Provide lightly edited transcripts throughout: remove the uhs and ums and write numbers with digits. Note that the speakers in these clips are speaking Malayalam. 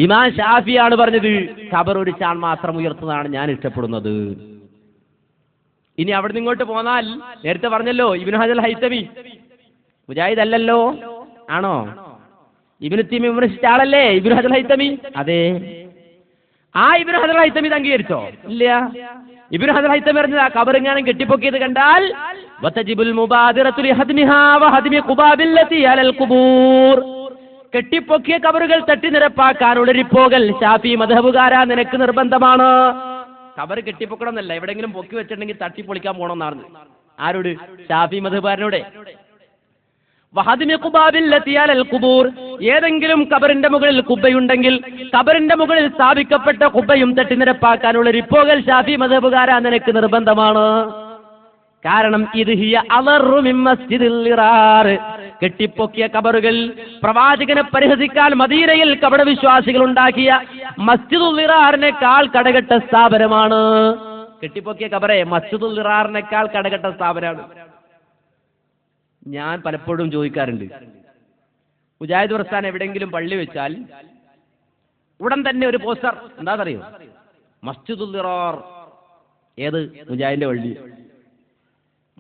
ഇമാം ഷാഫിയാണ് പറഞ്ഞത് ഖബർ ഒരു ചാൺ മാത്രം ഉയർത്തുന്നതാണ് ഞാൻ ഇഷ്ടപ്പെടുന്നത്. ഇനി അവിടെ നിന്ന് ഇങ്ങോട്ട് പോന്നാൽ നേരത്തെ പറഞ്ഞല്ലോ ഇബ്നു ഹജർ ഹൈതമി മുജാഹിദ് അല്ലല്ലോ, ആണോ? ഇബ്നു തൈമിയ്യ വിമർശിച്ച ആളല്ലേ ഇബ്നു ഹജർ ഹൈതമി? അതെ. ആ ഇബ്നു ഹജർ ഹൈതമി ഇത് അംഗീകരിച്ചോ? ഇല്ല. ഇബ്നു ഹജർ ഹൈതമി പറഞ്ഞത് ആ ഖബറെങ്ങാനും കെട്ടിപ്പൊക്കിയത് കണ്ടാൽ വതജിബുൽ മുബാദിറതു ലിഹദ്മിഹാ വഹദ്മി ഖുബാബില്ലതി അലൽ ഖുബൂർ, കെട്ടിപ്പൊക്കിയ ഖബറുകൾ തട്ടി നിരപ്പാക്കാൻ ഉളരിപ്പോകൽ ശാഫി മദ്ഹബുകാരാ നിനക്ക് നിർബന്ധമാണ്. ഖബർ കെട്ടിപ്പൊക്കണം എന്നല്ല, എവിടെയെങ്കിലും പൊക്കി വെച്ചിട്ടുണ്ടെങ്കിൽ തട്ടിപ്പൊളിക്കാൻ പോകണമെന്നാണ്. ആരോട്? ഷാഫി മദ്ഹബുകാരനോട്. വഹദ്മി ഖുബാബില്ലതി അലൽ ഖുബൂർ, ഏതെങ്കിലും ഖബറിന്റെ മുകളിൽ ഖുബ്ബയുണ്ടെങ്കിൽ ഖബറിന്റെ മുകളിൽ സ്ഥാപിക്കപ്പെട്ട ഖുബ്ബയും തട്ടി നിരപ്പാക്കാനുള്ള റിപ്പോകൽ ഷാഫി മദ്ഹബുകാരാ നിനക്ക് നിർബന്ധമാണ്. കാരണം ഇത് ഹിയ അളറു മിൻ മസ്ജിദിൽ ളിറാർ, കെട്ടിപ്പൊക്കിയ ഖബറുകൾ പ്രവാചകനെ പരിഹസിക്കാൻ മദീനയിൽ കപട വിശ്വാസികൾ ഉണ്ടാക്കിയ മസ്ജിദുൽ ളിറാറിനേക്കാൾ കടകെട്ട സ്ഥാപനമാണ്. കെട്ടിപ്പൊക്കിയ ഖബറെ മസ്ജിദുൽ ളിറാറിനേക്കാൾ കടകെട്ട സ്ഥാപനമാണ്. ഞാൻ പലപ്പോഴും ചോദിക്കാറുണ്ട്, മുജാഹിദ് പ്രസ്ഥാനം എവിടെയെങ്കിലും പള്ളി വെച്ചാൽ ഉടൻ തന്നെ ഒരു പോസ്റ്റർ, എന്താണെന്നറിയോ? മസ്ജിദുൽ ളിറാർ. ഏത്? മുജാഹിദിന്റെ പള്ളി.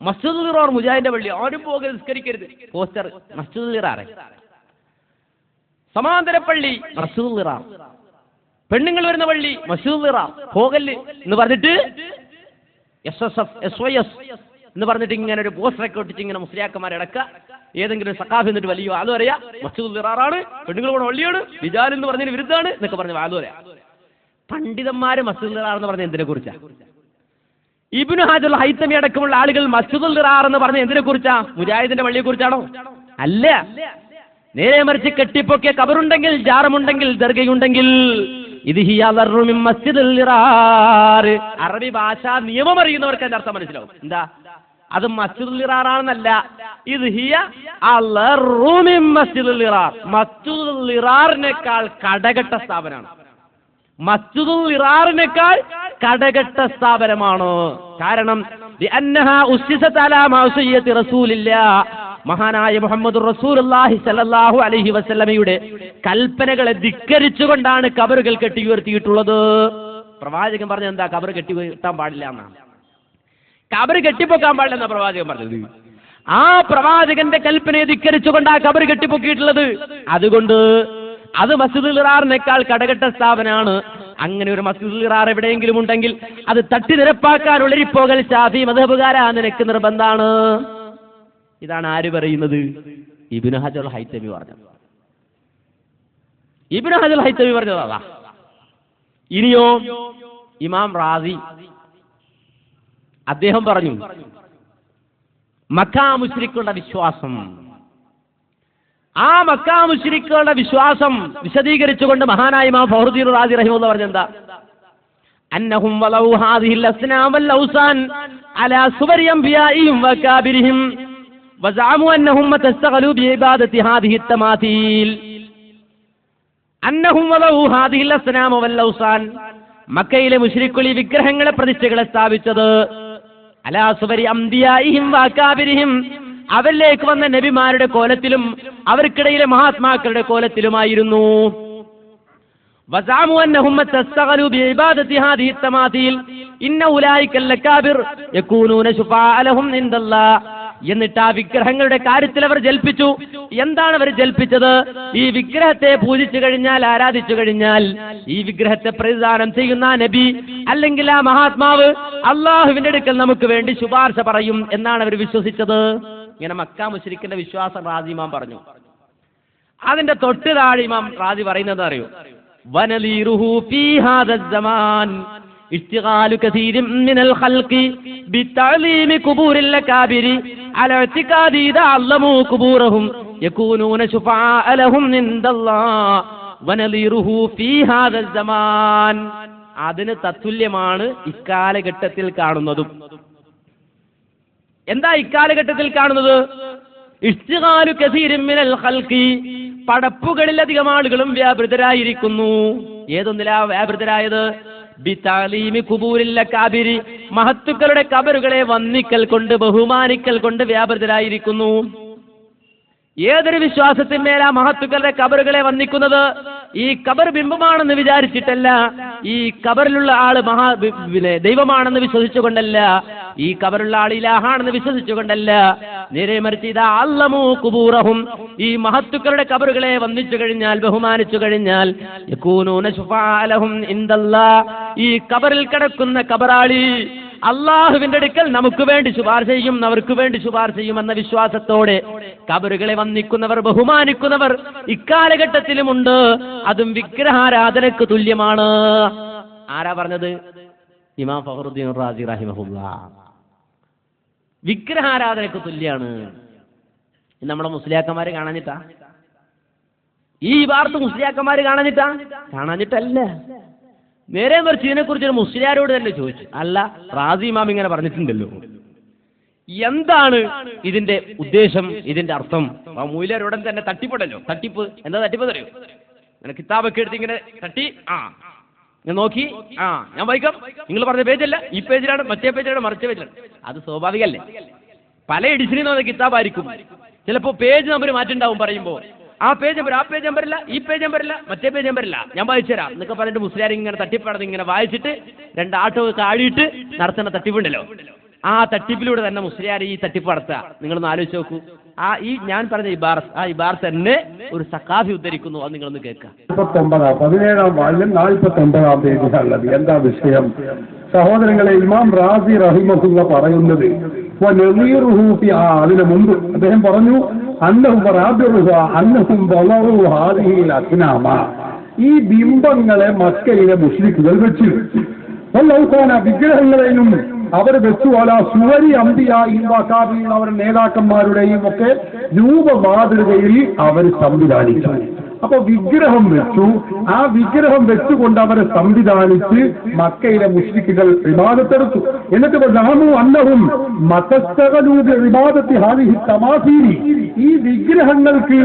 മസ്ജിദുൽ ളിറാർ മുജാഹിദിന്റെ പള്ളി, ആരും പോകരുത്, നിസ്കരിക്കരുത്. പോസ്റ്റർ മസ്ജിദുൽ ളിറാർ. സമാന്തര പള്ളി മസ്ജിദുൽ ളിറാർ. പെണ്ണുങ്ങൾ വരുന്ന പള്ളി മസ്ജിദുൽ ളിറാർ. പോകല് എന്ന് പറഞ്ഞിട്ട് SSF SYS എന്ന് പറഞ്ഞിട്ട് ഇങ്ങനെ ഒരു പോസ്റ്ററൊക്കെ ഒട്ടിച്ച് ഇങ്ങനെ മുസ്ലിയാക്കന്മാരടക്കുക. ഏതെങ്കിലും സഖാഫ് എന്നിട്ട് വലിയ വാദം പറയാ മസ്ജിദുൽ ളിറാറാണ്, പെണ്ണുങ്ങൾ കൂടെ പള്ളിയാണ്, ബിജാൽ എന്ന് പറഞ്ഞതിന് വിരുദ്ധാണ് എന്നൊക്കെ പറഞ്ഞ് വാദം പറയാ. പണ്ഡിതന്മാര് മസ്ജിദുൽ ളിറാർ എന്ന് പറഞ്ഞ എന്തിനെ കുറിച്ചാ? ഇബ്നു ഹജർ ഹൈതമി അടക്കമുള്ള ആളുകൾ മസ്ജിദുൽ ളിറാർ എന്ന് പറഞ്ഞ എന്തിനെ കുറിച്ചാ? മുജാഹിദിന്റെ പള്ളിയെ കുറിച്ചാണോ? അല്ല. നേരെ മറിച്ച് കെട്ടിപ്പൊക്കിയ ഖബറുണ്ടെങ്കിൽ, ജാറമുണ്ടെങ്കിൽ, ദർഗയുണ്ടെങ്കിൽ ഇത് ഹിയ അളറു മിൻ മസ്ജിദിൽ ളിറാർ. അറബി ഭാഷാ നിയമം അറിയുന്നവർക്ക് അതിന്റെ അർത്ഥം മനസ്സിലാവും. എന്താ? അത് മസ്ജിദുൽ ളിറാർ ആണെന്നല്ല, ഇത് ഹിയ അളറു മിൻ മസ്ജിദിൽ ളിറാർ, മസ്ജിദുൽ ളിറാറിനേക്കാൾ കടകെട്ട സ്ഥാപനമാണ്. മസ്ജിദുൽ ളിറാറിനേക്കാൾ കടകെട്ട സ്ഥാപനമാണ്. കാരണം ലിഅന്നഹാ ഉസ്സിസത് അലാ മഅസിയത്തി റസൂലില്ലാഹ്, മഹാനായ മുഹമ്മദുർ റസൂലുള്ളാഹി സ്വല്ലല്ലാഹു അലൈഹി വസല്ലമയുടെ കൽപ്പനകളെ ധിക്കരിച്ചുകൊണ്ടാണ് ഖബറുകൾ കെട്ടി ഉയർത്തിയിട്ടുള്ളത്. പ്രവാചകൻ പറഞ്ഞത് എന്താ? ഖബർ കെട്ടി ഉയർത്താൻ പാടില്ല എന്നാണ്. ഖബർ കെട്ടിപ്പൊക്കാൻ പാടില്ലെന്നാ പ്രവാചകൻ പറഞ്ഞത്. ആ പ്രവാചകന്റെ കൽപ്പനയെ ധിക്കരിച്ചുകൊണ്ട് ആ ഖബർ കെട്ടിപ്പൊക്കിയിട്ടുള്ളത്. അതുകൊണ്ട് അത് മസ്ജിദുൽ ളിറാറിനേക്കാൾ കടകെട്ട സ്ഥാപനമാണ്. അങ്ങനെ ഒരു മസ്ജിദുൽ ളിറാർ എവിടെയെങ്കിലും ഉണ്ടെങ്കിൽ അത് തട്ടി നിരപ്പാക്കാൻ ഉളരിപ്പോകൽ ശാഫി മദ്ഹബുകാരാ നിനക്ക് നിർബന്ധാണ്. ഇതാണ് ആര് പറയുന്നത്? ഇബ്നു ഹജർ ഹൈതമി പറഞ്ഞത്. ഇബ്നു ഹജർ ഹൈതമി പറഞ്ഞതാ. ഇനിയോ ഇമാം റാസി അദ്ദേഹം പറഞ്ഞു, മക്കാ മുശ്രിക്കുകളുടെ വിശ്വാസം, ആ മക്കാ മുശ്രിക്കുകളുടെ വിശ്വാസം വിശദീകരിച്ചുകൊണ്ട് മഹാനായ ഇമാം ഫഖ്റുദ്ദീൻ റാസി റഹിമഹുല്ലാഹ് പറഞ്ഞെന്താ? അന്നഹും വലൗ ഹാദിഹിൽ അസ്നാം വൽ ഔസാൻ അലാ സുവരി അംബിയാഇഹിം വകാബിരിഹിം വസഅമു അന്നഹും തസ്തഗലു ബിഇബാദത്തി ഹാദിഹി തമാതീൽ. അന്നഹും വലൗ ഹാദിഹിൽ അസ്നാം വൽ ഔസാൻ, മക്കയിലെ മുശ്രിക്കുകൾ ഈ വിഗ്രഹങ്ങളെ പ്രതിഷ്ഠകളെ സ്ഥാപിച്ചത് അലാ സുവരി അംബിയാഇഹിം വകാബിരിഹിം, അവരിലേക്ക് വന്ന നബിമാരുടെ കോലത്തിലും അവർക്കിടയിലെ മഹാത്മാക്കളുടെ കോലത്തിലുമായിരുന്നു. വസഅമു അന്നഹും തസ്തഗലു ബിഇബാദത്തി ഹാദിഹി തമാതീൽ ഇന്ന ഉലൈക ലകാബിർ യകൂനൂന ശുഫാഅ ലഹും ഇൻദല്ലാഹ്. എന്നിട്ട് ആ വിഗ്രഹങ്ങളുടെ കാര്യത്തിൽ അവർ ജൽപ്പിച്ചു. എന്താണ് അവർ ജൽപ്പിച്ചത്? ഈ വിഗ്രഹത്തെ പൂജിച്ചു കഴിഞ്ഞാൽ, ആരാധിച്ചു കഴിഞ്ഞാൽ ഈ വിഗ്രഹത്തെ പ്രതിദാനം ചെയ്യുന്ന നബി അല്ലെങ്കിൽ ആ മഹാത്മാവ് അള്ളാഹുവിന്റെ അടുക്കൽ നമുക്ക് വേണ്ടി ശുപാർശ പറയും എന്നാണ് അവർ വിശ്വസിച്ചത്. ഇങ്ങനെ മക്കാ മുശ്രിക്കിന്റെ വിശ്വാസം റാസി ഇമാം പറഞ്ഞു. അതിന്റെ തൊട്ട് താഴെ ഇമാം റാസി പറയുന്നത് അറിയോ? വനലീറുഹു ഫീ ഹാദൽ സമാൻ ഇസ്തിഗാലു കസീരിൻ മിനൽ ഖൽഖി ബിതഅലീമി ഖുബൂരിൽ അകാബിരി അലാ ഇഅ്തിഖാദി ഇദാ അല്ലമു ഖുബൂറഹും യകൂനൂന ശുഫാഅ ലഹും ഇൻദല്ലാഹ് വനലീറുഹു ഫീ ഹാദൽ സമാൻ. അതിന് തത്തുല്യമാണ് ഇക്കാലഘട്ടത്തിൽ കാണുന്നതും. എന്താ ഇക്കാലഘട്ടത്തിൽ കാണുന്നത്? ഇസ്തിഗാലു കസീരിൻ മിനൽ ഖൽഖി, പടപ്പുകളിലധികം ആളുകളും വ്യാപൃതരായിരിക്കുന്നു. ഏതൊന്നിലാ വ്യാപൃതരായത്? ബിതഅലീമി ഖുബൂരിൽ അകാബിരി, മഹത്തുക്കളുടെ ഖബറുകളെ വന്ദിക്കൽ കൊണ്ട്, ബഹുമാനിക്കൽ കൊണ്ട് വ്യാപൃതരായിരിക്കുന്നു. ഏതൊരു വിശ്വാസത്തിന്മേൽ ആ മഹത്തുക്കളുടെ കബറുകളെ വന്ദിക്കുന്നത് ഈ കബർ ബിംബമാണെന്ന് വിചാരിച്ചിട്ടല്ല, ഈ കബറിലുള്ള ആള് ദൈവമാണെന്ന് വിശ്വസിച്ചുകൊണ്ടല്ല, ഈ കബറുള്ള ആൾ ഇലാഹാണെന്ന് വിശ്വസിച്ചുകൊണ്ടല്ല, നേരെ മറിച്ച് ഇതാ അല്ലമൂ ഖുബൂറഹും, ഈ മഹത്തുക്കളുടെ കബറുകളെ വന്ദിച്ചു കഴിഞ്ഞാൽ, ബഹുമാനിച്ചു കഴിഞ്ഞാൽ, യകൂനൂന ശുഫാഅ ലഹും ഇൻദല്ലാഹ്, ഈ കബറിൽ കിടക്കുന്ന കബറാളി അള്ളാഹുവിന്റെ അടുക്കൽ നമുക്ക് വേണ്ടി ശുപാർശ ചെയ്യും, അവർക്ക് വേണ്ടി ശുപാർശ ചെയ്യും എന്ന വിശ്വാസത്തോടെ കബറുകളെ വന്ദിക്കുന്നവർ, ബഹുമാനിക്കുന്നവർ ഇക്കാലഘട്ടത്തിലുമുണ്ട്. അതും വിഗ്രഹാരാധനക്ക് തുല്യമാണ്. ആരാ പറഞ്ഞത്? ഇമാം ഫഖറുദ്ദീൻ റാസി റഹിമഹുല്ലാഹ്. വിഗ്രഹാരാധനക്ക് തുല്യാണ്. നമ്മുടെ മുസ്ലിയാക്കന്മാര് കാണാഞ്ഞിട്ടാ? ഈ വാർത്ത മുസ്ലിയാക്കന്മാര് കാണാഞ്ഞിട്ടല്ല. നേരെ മറിച്ച് ഇതിനെക്കുറിച്ച് മുസ്ലിയാരോട് തന്നെ ചോദിച്ചു. അല്ല, റാസി ഇമാം ഇങ്ങനെ പറഞ്ഞിട്ടുണ്ടല്ലോ, എന്താണ് ഇതിന്റെ ഉദ്ദേശം, ഇതിന്റെ അർത്ഥം? മൂല്യരോടൻ തന്നെ തട്ടിപ്പടല്ലോ. തട്ടിപ്പ് എന്താ? തട്ടിപ്പ് അറിയോ? ഇങ്ങനെ കിതാബൊക്കെ എടുത്ത് ഇങ്ങനെ തട്ടി, ഞാൻ നോക്കി, ഞാൻ വായിക്കാം, നിങ്ങൾ പറഞ്ഞ പേജല്ല, ഈ പേജിലാണ്, മറ്റേ പേജിലാണ്, മറിച്ച പേജിലാണ്. അത് സ്വാഭാവികല്ലേ? പല എഡിഷനിൽ നിന്ന് കിതാബായിരിക്കും. ചിലപ്പോൾ പേജ് നമ്പർ മാറ്റുണ്ടാവും. പറയുമ്പോൾ ആ പേജ് നമ്പറില്ല, ഈ പേജ് നമ്പറില്ല, മറ്റേ പേജ് നമ്പറില്ല, ഞാൻ വായിച്ചു തരാം എന്നൊക്കെ പറഞ്ഞിട്ട് മുസ്ലിയാർ ഇങ്ങനെ തട്ടിപ്പടന്ന് ഇങ്ങനെ വായിച്ചിട്ട് രണ്ടാട്ടോ കാടിയിട്ട് നടത്തുന്ന തട്ടിപ്പുണ്ടല്ലോ, ആ തട്ടിപ്പിലൂടെ തന്നെ മുസ്ലിയാർ ഈ തട്ടിപ്പ് നടത്തുക. നിങ്ങളൊന്ന് ആലോചിച്ച് നോക്കൂ. ഈ ഞാൻ പറഞ്ഞ ഇബാർ തന്നെ ഒരു സഖാഫി ഉദ്ധരിക്കുന്നു. അത് നിങ്ങളൊന്ന് കേൾക്കാം. 17-ാം വാല്യം 49-ാം പേജിലുള്ളത്. എന്താ വിഷയം? സഹോദരങ്ങളെ, ഇമാം റാസി റഹിമഹുല്ല പറയുന്നത്, അതിനു മുമ്പ് അദ്ദേഹം പറഞ്ഞു, ഈ ബിംബങ്ങളെ മക്കയിലെ മുശ്രിക്കുകൾ വെച്ചു, വിഗ്രഹങ്ങളെയും അവർ വെച്ചു. അല സുവരി അംബിയായും വകാബിയും അവരുടെ നേതാക്കന്മാരുടെയും ഒക്കെ രൂപമാതൃകയിൽ അവർ സംവിധാനിച്ചു. അപ്പൊ വിഗ്രഹം വെച്ചു. ആ വിഗ്രഹം വെച്ചുകൊണ്ട് അവരെ സംവിധാനിച്ച് മക്കയിലെ മുശ്രിക്കുകൾ ഇബാദത്തെടുത്തു. എന്നിട്ട് നാമു അന്നഹും മതസ്തഗലൂബി ഇബാദത്തി ഹാദിഹി തമാസീരി, ഈ വിഗ്രഹങ്ങൾക്ക്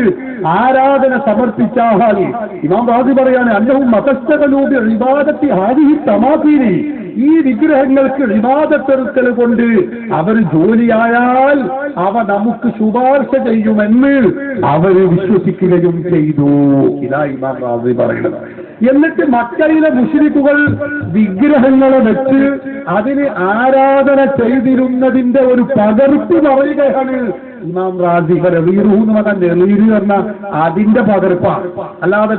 ആരാധന സമർപ്പിച്ചാൽ, ഇമാം റാസി പറയാണ്, അന്നഹും മതസ്തഗലൂബി ഇബാദത്തി ഹാദിഹി തമാസീരി, ഈ വിഗ്രഹങ്ങൾക്ക് ഇബാദത്തെടുക്കൽ കൊണ്ട് അവർ ജോലിയായാൽ അവ നമുക്ക് ശുപാർശ ചെയ്യുമെന്ന് അവർ വിശ്വസിക്കുകയും ചെയ്തു. ഇതാ ഇമാം റാസി പറയുന്നത്. എന്നിട്ട് മക്കയിലെ മുശ്രിക്കുകൾ വിഗ്രഹങ്ങളെ വെച്ച് അതിന് ആരാധന ചെയ്തിരുന്നതിന്റെ ഒരു പകർപ്പ് പറയുകയാണ് ഇമാം റാസി. റീറു എന്ന് പറഞ്ഞാൽ നെളീര് പറഞ്ഞ അതിന്റെ പകർപ്പാണ്, അല്ലാതെ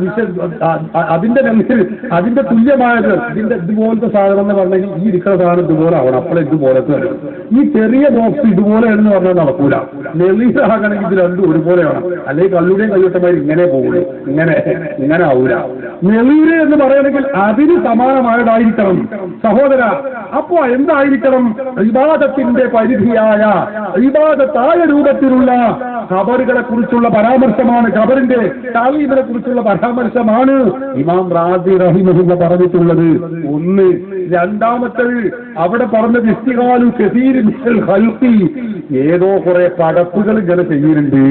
അതിന്റെ തുല്യമായത് ഇതിന്റെ ഇതുപോലത്തെ സാധനം എന്ന് പറഞ്ഞെങ്കിൽ ഈ ഇരിക്കുന്ന സാധനം ഇതുപോലെ ആവണം, അപ്പോഴേ ഇതുപോലത്തെ വരും. ഈ ചെറിയ ബോക്സ് ഇതുപോലെയാണെന്ന് പറഞ്ഞാൽ നടക്കൂല. നെളീരാകണമെങ്കിൽ ഇത് രണ്ടും ഒരുപോലെയാണ്, അല്ലെങ്കിൽ കല്ലുടെയും കയ്യൊട്ടമാര് ഇങ്ങനെ പോകുള്ളൂ, ഇങ്ങനെ ആവൂല. നെളീര് എന്ന് പറയണമെങ്കിൽ അതിന് സമാനമായതായിരിക്കണം സഹോദര. അപ്പോ എന്തായിരിക്കണം? ഇബാദത്തിന്റെ പരിധിയായ, ഇബാദത്തായ രൂപത്തിലുള്ള ഖബറുകളെ കുറിച്ചുള്ള പരാമർശമാണ്, ഖബറിന്റെ താലീമിനെ കുറിച്ചുള്ള പരാമർശമാണ് ഇമാം റാസി റഹിമഹുല്ല പറഞ്ഞിട്ടുള്ളത്. ഒന്ന്. രണ്ടാമത്തേത് അവിടെ പറഞ്ഞത് ഇസ്തിഗാലു കസീരിൻ മിനൽ ഖൽഖി, ഏതോ കുറെ പടപ്പുകൾ ഇങ്ങനെ ചെയ്യുന്നുണ്ട്,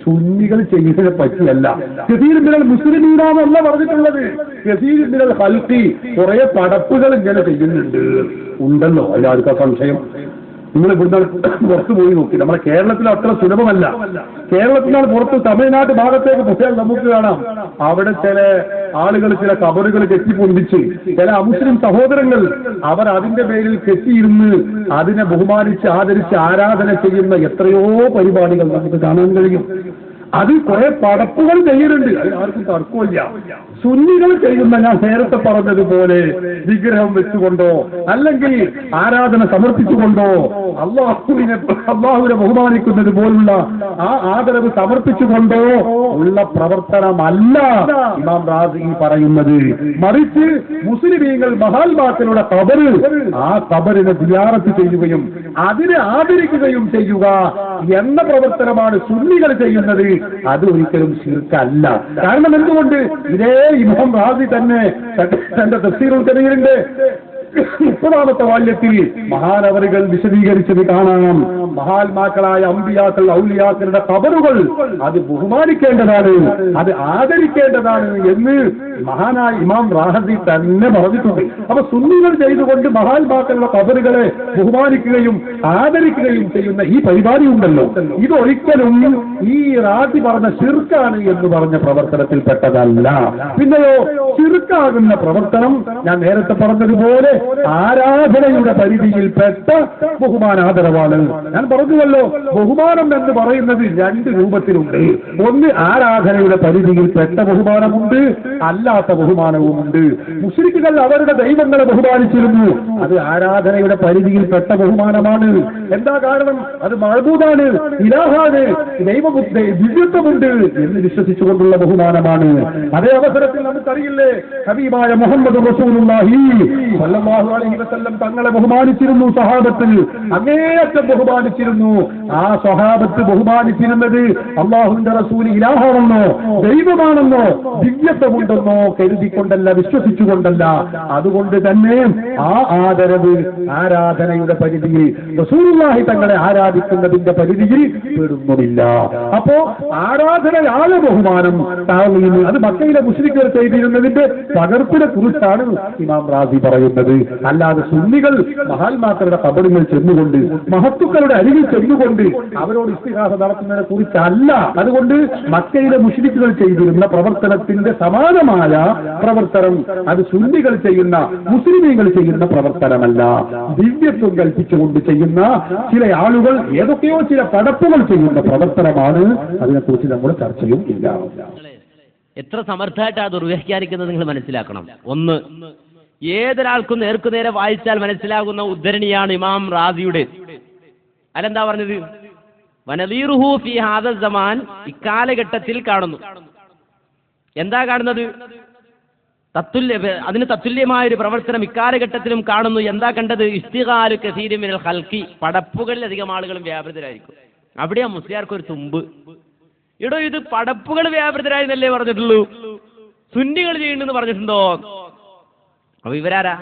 സുന്നികൾ ചെയ്യുന്നതിനെ പറ്റിയല്ല. കസീർ മിനൽ മുസ്ലിമീനാന്നല്ല പറഞ്ഞിട്ടുള്ളത്, കസീർ മിനൽ ഖൽഖി, കുറെ പടപ്പുകൾ ഇങ്ങനെ ചെയ്യുന്നുണ്ട്. ഉണ്ടല്ലോ എല്ലാവർക്കും സംശയം. നിങ്ങൾ ഇവിടുന്ന് പുറത്തു പോയി നോക്കി. നമ്മുടെ കേരളത്തിൽ അത്ര സുലഭമല്ല. കേരളത്തിനാണ് പുറത്ത് തമിഴ്നാട് ഭാഗത്തേക്ക് പോയാൽ നമുക്ക് കാണാം, അവിടെ ചില ആളുകൾ ചില കബറുകൾ കെട്ടിപ്പൊന്തിച്ച്, ചില അമുസ്ലിം സഹോദരങ്ങൾ അവർ അതിന്റെ പേരിൽ കെട്ടിയിരുന്ന് അതിനെ ബഹുമാനിച്ച് ആദരിച്ച് ആരാധന ചെയ്യുന്ന എത്രയോ പരിപാടികൾ നമുക്ക് കാണാൻ കഴിയും. അതിൽ കുറെ പടപ്പുകൾ ചെയ്യുന്നുണ്ട്, അതിന് ആർക്കും തർക്കമില്ല. സുന്നികൾ ചെയ്യുന്ന, ഞാൻ നേരത്തെ പറഞ്ഞതുപോലെ വിഗ്രഹം വെച്ചുകൊണ്ടോ അല്ലെങ്കിൽ ആരാധന സമർപ്പിച്ചുകൊണ്ടോ അള്ളാഹുവിനെ ബഹുമാനിക്കുന്നത് പോലുള്ള ആ ആദരവ് സമർപ്പിച്ചുകൊണ്ടോ ഉള്ള പ്രവർത്തനമല്ല ഇമാം റാസി പറയുന്നത്. മറിച്ച് മുസ്ലിമീങ്ങൾ മഹാത്മാക്കളുടെ ഖബറ്, ആ ഖബറിനെ സിയാറത്ത് ചെയ്യുകയും അതിനെ ആദരിക്കുകയും ചെയ്യുക എന്ന പ്രവർത്തനമാണ് സുന്നികൾ ചെയ്യുന്നത്. അത് ഒരിക്കലും ശിർക്കല്ല. കാരണം എന്തുകൊണ്ട്? ഇതേ ഇമാം റാസി തന്നെ തന്റെ തഫ്സീറുൽ കബീറിന്റെ 30-ാമത്തെ വാല്യത്തിൽ മഹാനവറുകൾ വിശദീകരിച്ചത് കാണാം. മഹാത്മാക്കളായ അമ്പിയാക്കൾ, ഔലിയാക്കളുടെ ഖബറുകൾ അത് ബഹുമാനിക്കേണ്ടതാണ്, അത് ആദരിക്കേണ്ടതാണ് എന്ന് മഹാനായ ഇമാം റാഹബി തന്നെ പറഞ്ഞിട്ടുണ്ട്. അപ്പൊ സുന്നികൾ ചെയ്തുകൊണ്ട് മഹാത്മാക്കളുടെ ഖബറുകളെ ബഹുമാനിക്കുകയും ആദരിക്കുകയും ചെയ്യുന്ന ഈ പരിപാടി ഉണ്ടല്ലോ, ഇതൊരിക്കലും ഈ റാഹബി പറഞ്ഞ ശിർക്കാണ് എന്ന് പറഞ്ഞ പ്രവർത്തനത്തിൽപ്പെട്ടതല്ല. പിന്നെയോ ശിർക്കാകുന്ന പ്രവർത്തനം ഞാൻ നേരത്തെ പറഞ്ഞതുപോലെ ആരാധനയുടെ പരിധിയിൽപ്പെട്ട ബഹുമാനാദരവാണ്. ഞാൻ പറഞ്ഞുവല്ലോ, ബഹുമാനം എന്ന് പറയുന്നത് രണ്ട് രൂപത്തിലുണ്ട്. ഒന്ന് ആരാധനയുടെ പരിധിയിൽപ്പെട്ട ബഹുമാനമുണ്ട്, അല്ലാത്ത ബഹുമാനവുമുണ്ട്. മുശ്രിക്കുകൾ അവരുടെ ദൈവങ്ങളെ ബഹുമാനിച്ചിരുന്നു, അത് ആരാധനയുടെ പരിധിയിൽപ്പെട്ട ബഹുമാനമാണ്. എന്താ കാരണം? അത് മഅബൂദാണ്, ഇലാഹാണ്, ദിവ്യത്വമുണ്ട് എന്ന് വിശ്വസിച്ചുകൊണ്ടുള്ള ബഹുമാനമാണ്. അതേ അവസരത്തിൽ നമുക്കറിയില്ലേ, ഹബീബായ മുഹമ്മദ് റസൂലുള്ളാഹി സ്വല്ലല്ലാഹു അലൈഹി വസല്ലം തങ്ങളെ ബഹുമാനിച്ചിരുന്നു. സഹാബത്ത് അങ്ങേയറ്റം ബഹുമാനിച്ചിരുന്നു. ആ സ്വഹാബത്ത് ബഹുമാനിച്ചിരുന്നത് അള്ളാഹുവിന്റെ റസൂൽ ഇലാഹാണെന്നോ ദൈവമാണെന്നോ ദിവ്യത്വമുണ്ടെന്നോ കരുതിക്കൊണ്ടല്ല, വിശ്വസിച്ചുകൊണ്ടല്ല. അതുകൊണ്ട് തന്നെ ആ ആദരവ് ആരാധനയുടെ പരിധിയിൽ, റസൂലുള്ളാഹി തങ്ങളെ ആരാധിക്കുന്നതിന്റെ പരിധിയിൽ പെടുന്നുമില്ല. അപ്പോ ആരാധനയാണ് ബഹുമാനം. അത് മക്കയിലെ മുശ്രിക്കുകൾ ചെയ്തിരുന്നതിന്റെ പകർപ്പിനെ കുറിച്ചാണ് ഇമാം റാസി പറയുന്നത്. അല്ലാതെ സുന്നികൾ മഹാത്മാക്കളുടെ ഖബറുകൾ ചെന്നുകൊണ്ട്, മഹത്തുക്കളുടെ അരികിൽ ചെന്നുകൊണ്ട് അവരോട് ഇസ്തിഹാസ നടത്തുന്നതിനെ കുറിച്ചല്ല. അതുകൊണ്ട് മക്കയിലെ മുശ്രിക്കുകൾ ചെയ്തിരുന്ന പ്രവർത്തനത്തിന്റെ സമാനമായ പ്രവർത്തനം അത് സുന്നികൾ ചെയ്യുന്ന, മുസ്ലിമീങ്ങൾ ചെയ്യുന്ന പ്രവർത്തനമല്ല. ദിവ്യത്വം കൽപ്പിച്ചുകൊണ്ട് ചെയ്യുന്ന ചില ആളുകൾ ഏതൊക്കെയോ ചില പടപ്പുകൾ ചെയ്യുന്ന പ്രവർത്തനമാണ്. അതിനെക്കുറിച്ച് നമ്മുടെ ചർച്ചയും ഇല്ല. എത്ര സമർത്ഥമായിട്ടാണ് അത് വ്യാഖ്യാനിക്കുന്നത് നിങ്ങൾ മനസ്സിലാക്കണം. ഒന്ന്, ഏതൊരാൾക്കും നേർക്കുനേരെ വായിച്ചാൽ മനസ്സിലാകുന്ന ഉദ്ധരണിയാണ് ഇമാം റാസിയുടെ. അല്ലെന്താ പറഞ്ഞത്? വനദീറുഹു ഫീ ഹാദൽ സമാൻ, ഇക്കാലഘട്ടത്തിൽ കാണുന്നു. എന്താ കാണുന്നത്? അതിന് തത്തുല്യമായ ഒരു പ്രവർത്തനം ഇക്കാലഘട്ടത്തിലും കാണുന്നു. എന്താ കണ്ടത്? ഇസ്തിഗാലു കസീരി മിനൽ ഖൽഖി, പടപ്പുകളിൽ അധികം ആളുകളും വ്യാപൃതരായിരിക്കും. അവിടെയാ മുസ്ലിയാർക്ക് ഒരു തുമ്പ്. ഇടോ, ഇത് പടപ്പുകൾ വ്യാപൃതരായി എന്നല്ലേ പറഞ്ഞിട്ടുള്ളൂ, സുന്നികൾ ചെയ്യുന്നെന്ന് പറഞ്ഞിട്ടുണ്ടോ? അപ്പൊ ഇവരാരാ?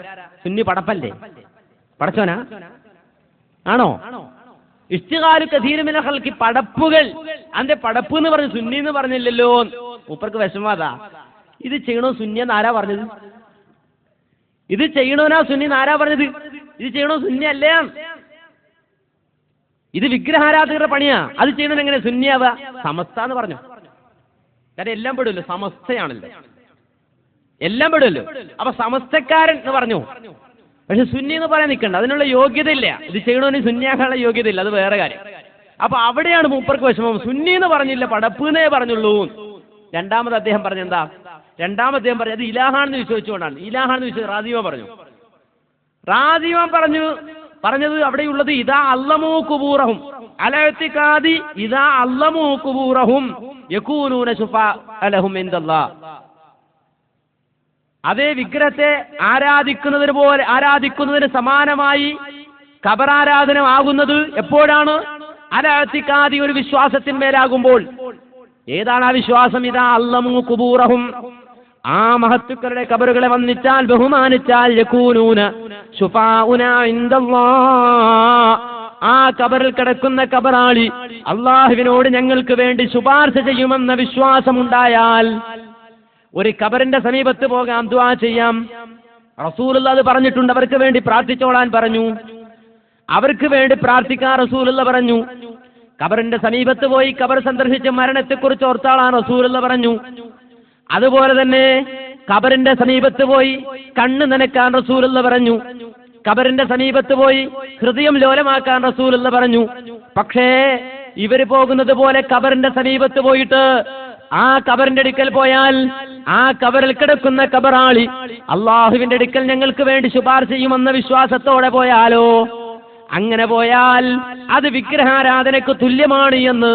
സുന്നി പടപ്പല്ലേ? പടച്ചോനാ? ആണോ? ഇസ്തിഗാലു കസീരി മിനൽ ഖൽഖി, പടപ്പുകൾ. അന്റെ പടപ്പ് എന്ന് പറഞ്ഞു, സുന്നി എന്ന് പറഞ്ഞില്ലല്ലോ. മൂപ്പർക്ക് വിഷമാതാ. ഇത് ചെയ്യണോ സുന്നിയെന്ന് ആരാ പറഞ്ഞത്? ഇത് ചെയ്യണോനാ സുന്നി ആരാ പറഞ്ഞത്? ഇത് ചെയ്യണോ സുന്നി അല്ലേ? ഇത് വിഗ്രഹാരാധകരുടെ പണിയാ. അത് ചെയ്യണോ എങ്ങനെ സുന്നിയാവുക? സമസ്ത എന്ന് പറഞ്ഞു. കാരണം എല്ലാം പെടുമല്ലോ, സമസ്തയാണല്ലോ, എല്ലാം പെടുമല്ലോ. അപ്പൊ സമസ്തക്കാരൻ എന്ന് പറഞ്ഞു. പക്ഷെ സുന്നി എന്ന് പറയാൻ നിൽക്കണ്ട, അതിനുള്ള യോഗ്യത ഇല്ല. ഇത് ചെയ്യണോന് സുന്നിയാക്കാനുള്ള യോഗ്യത ഇല്ല, അത് വേറെ കാര്യം. അപ്പൊ അവിടെയാണ് മൂപ്പർക്ക് വിഷമം. സുന്നി എന്ന് പറഞ്ഞില്ല, പടപ്പ് എന്നേ പറഞ്ഞുള്ളൂ. രണ്ടാമത് അദ്ദേഹം പറഞ്ഞെന്താ? രണ്ടാമത് അദ്ദേഹം പറഞ്ഞു അത് ഇലാഹാണെന്ന് വിശ്വസിച്ചുകൊണ്ടാണ്. ഇലാഹാണെന്ന് വിശ്വസിച്ചു റാദിമാൻ പറഞ്ഞു. റാദിമാൻ പറഞ്ഞത് അവിടെയുള്ളത് ഇതാ അല്ലമൂ കുബൂറഹും അലഅ്തിഖാദി ഇതാ അല്ലമൂ കുബൂറഹും യകൂനൂന ശുഫാഅ ലഹും ഇൻദല്ലാഹ്. അതേ വിഗ്രഹത്തെ ആരാധിക്കുന്നതിന് സമാനമായി ഖബറാരാധന ആകുന്നത് എപ്പോഴാണ്? അലഅ്തിഖാദി, ഒരു വിശ്വാസത്തിന്മേലാകുമ്പോൾ. ഏതാണ് ആ വിശ്വാസം? ഇതാ അല്ലമൂ കുബൂറഹും, ആ മഹത്തുക്കളുടെ ഖബറുകളെ വന്നിച്ചാൽ, ബഹുമാനിച്ചാൽ, യകൂനൂന ശുഫാഉനാ ഇൻദല്ലാഹ്, ആ ഖബറിൽ കിടക്കുന്ന ഖബറാളി അള്ളാഹുവിനോട് ഞങ്ങൾക്ക് വേണ്ടി ശുപാർശ ചെയ്യുമെന്ന വിശ്വാസമുണ്ടായാൽ ഒരു ഖബറിന്റെ സമീപത്ത് പോകാം, ദുആ ചെയ്യാം. റസൂലുള്ളാഹി അത് പറഞ്ഞിട്ടുണ്ട്. അവർക്ക് വേണ്ടി പ്രാർത്ഥിച്ചോളാൻ പറഞ്ഞു. അവർക്ക് വേണ്ടി പ്രാർത്ഥിക്കാൻ റസൂലുള്ളാഹി പറഞ്ഞു. ഖബറിന്റെ സമീപത്ത് പോയി ഖബർ സന്ദർശിച്ച് മരണത്തെക്കുറിച്ച് ഓർത്താളാൻ റസൂലുള്ളാഹി പറഞ്ഞു. അതുപോലെ തന്നെ ഖബറിന്റെ സമീപത്ത് പോയി കണ്ണ് നനക്കാൻ റസൂലുള്ളാഹി പറഞ്ഞു. ഖബറിന്റെ സമീപത്ത് പോയി ഹൃദയം ലോലമാക്കാൻ റസൂലുള്ളാഹി പറഞ്ഞു. പക്ഷേ ഇവര് പോകുന്നത് പോലെ ഖബറിന്റെ സമീപത്ത് പോയിട്ട് ആ ഖബറിന്റെ അടുക്കൽ പോയാൽ ആ ഖബറിൽ കിടക്കുന്ന ഖബറാളി അള്ളാഹുവിന്റെ അടുക്കൽ ഞങ്ങൾക്ക് വേണ്ടി ശുപാർശ ചെയ്യുമെന്ന വിശ്വാസത്തോടെ പോയാലോ? അങ്ങനെ പോയാൽ അത് വിഗ്രഹാരാധനയ്ക്ക് തുല്യമാണ് എന്ന്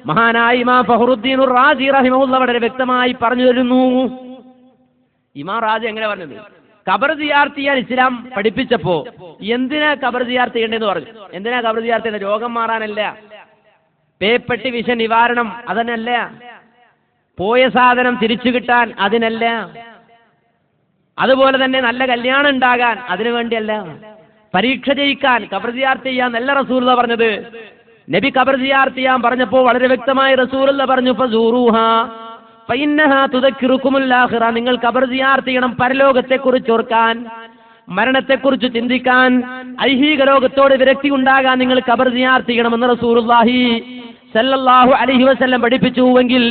മഹാനായ ഇമാം ഫഖ്റുദ്ദീൻ റാസി റഹിമഹുല്ലാഹ് വളരെ വ്യക്തമായി പറഞ്ഞു തരുന്നു. ഇമാം റാസി എങ്ങനെ പറഞ്ഞത്? ഖബർ സിയാറത്ത് ചെയ്യാൻ ഇസ്ലാം പഠിപ്പിച്ചപ്പോ എന്തിനാ ഖബർ സിയാറത്ത് ചെയ്യേണ്ടതെന്ന് പറഞ്ഞു. എന്തിനാ ഖബർ സിയാറത്ത് ചെയ്യുന്നത്? രോഗം മാറാനല്ല, പേപ്പട്ടി വിഷ നിവാരണം അതിനല്ല, പോയ സാധനം തിരിച്ചു കിട്ടാൻ അതിനല്ല, അതുപോലെ തന്നെ നല്ല കല്യാണം ഉണ്ടാകാൻ അതിനു വേണ്ടിയല്ല, പരീക്ഷ ജയിക്കാൻ ഖബർ സിയാറത്ത് ചെയ്യാൻ നല്ല റസൂലുള്ളാഹി പറഞ്ഞത്. നബി ഖബർ സിയാറത്ത് ചെയ്യാൻ പറഞ്ഞപ്പോൾ വളരെ വ്യക്തമായി റസൂലുള്ളാഹി പറഞ്ഞു, ഫസൂറുഹാ ഫഇന്നഹാ തുദക്കിറുകുമുൽ ആഖിറ, നിങ്ങൾ ഖബർ സിയാറത്ത് ചെയ്യണം പരലോകത്തെക്കുറിച്ച് ഓർക്കാൻ, മരണത്തെക്കുറിച്ച് ചിന്തിക്കാൻ, ഐഹിക ലോകത്തോട് വിരക്തി ഉണ്ടാകാൻ നിങ്ങൾ ഖബർ സിയാറത്ത് ചെയ്യണമെന്ന് റസൂലുള്ളാഹി സല്ലല്ലാഹു അലൈഹി വസല്ലം പഠിപ്പിച്ചുവെങ്കിൽ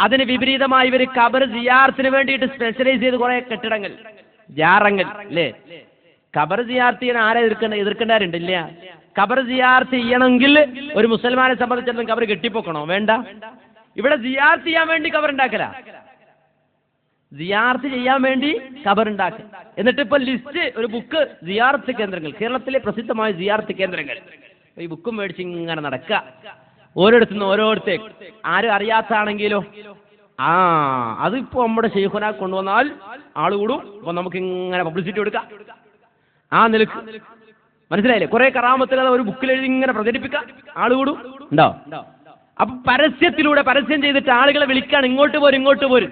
അതിന് വിപരീതമായി ഇവർ ഖബർ സിയാറത്തിന് വേണ്ടിയിട്ട് സ്പെഷ്യലൈസ് ചെയ്ത് കുറെ കെട്ടിടങ്ങൾ, ജാറങ്ങൾ അല്ലേ. ഖബർ സിയാറത്ത് ചെയ്യാൻ ആരെ എതിർക്കേണ്ടവരുണ്ട്? ഇല്ല. ഖബർ സിയാറത്ത് ചെയ്യണമെങ്കിൽ ഒരു മുസൽമാനെ സംബന്ധിച്ചിടത്തോളം ഖബർ കെട്ടിപ്പൊക്കണോ? വേണ്ട. ഇവിടെ സിയാറത്ത് ചെയ്യാൻ വേണ്ടി ഖബർ ഉണ്ടാക്കല, സിയാറത്ത് ചെയ്യാൻ വേണ്ടി ഖബർ ഉണ്ടാക്കുക. എന്നിട്ട് ഇപ്പൊ ലിസ്റ്റ്, ഒരു ബുക്ക്, സിയാറത്ത് കേന്ദ്രങ്ങൾ, കേരളത്തിലെ പ്രസിദ്ധമായ സിയാറത്ത് കേന്ദ്രങ്ങൾ, ഈ ബുക്കും മേടിച്ച് ഇങ്ങനെ നടക്കുക, ഓരോരുത്തുനിന്ന് ഓരോരുത്തേക്ക്. ആരും അറിയാത്താണെങ്കിലോ അതിപ്പോ നമ്മുടെ ശൈഖുന കൊണ്ടുവന്നാൽ ആളുകൂടും, അപ്പൊ നമുക്ക് ഇങ്ങനെ പബ്ലിസിറ്റി കൊടുക്കാം. ആ നിലക്ക് മനസ്സിലായില്ലേ? കുറെ കറാമത്തുകൾ ഒരു ബുക്കിൽ എഴുതി ഇങ്ങനെ പ്രചരിപ്പിക്കാം, ആളുകൂടും ഉണ്ടോ? അപ്പൊ പരസ്യത്തിലൂടെ പരസ്യം ചെയ്തിട്ട് ആളുകളെ വിളിക്കാണ്, ഇങ്ങോട്ട് പോരും ഇങ്ങോട്ട് പോരും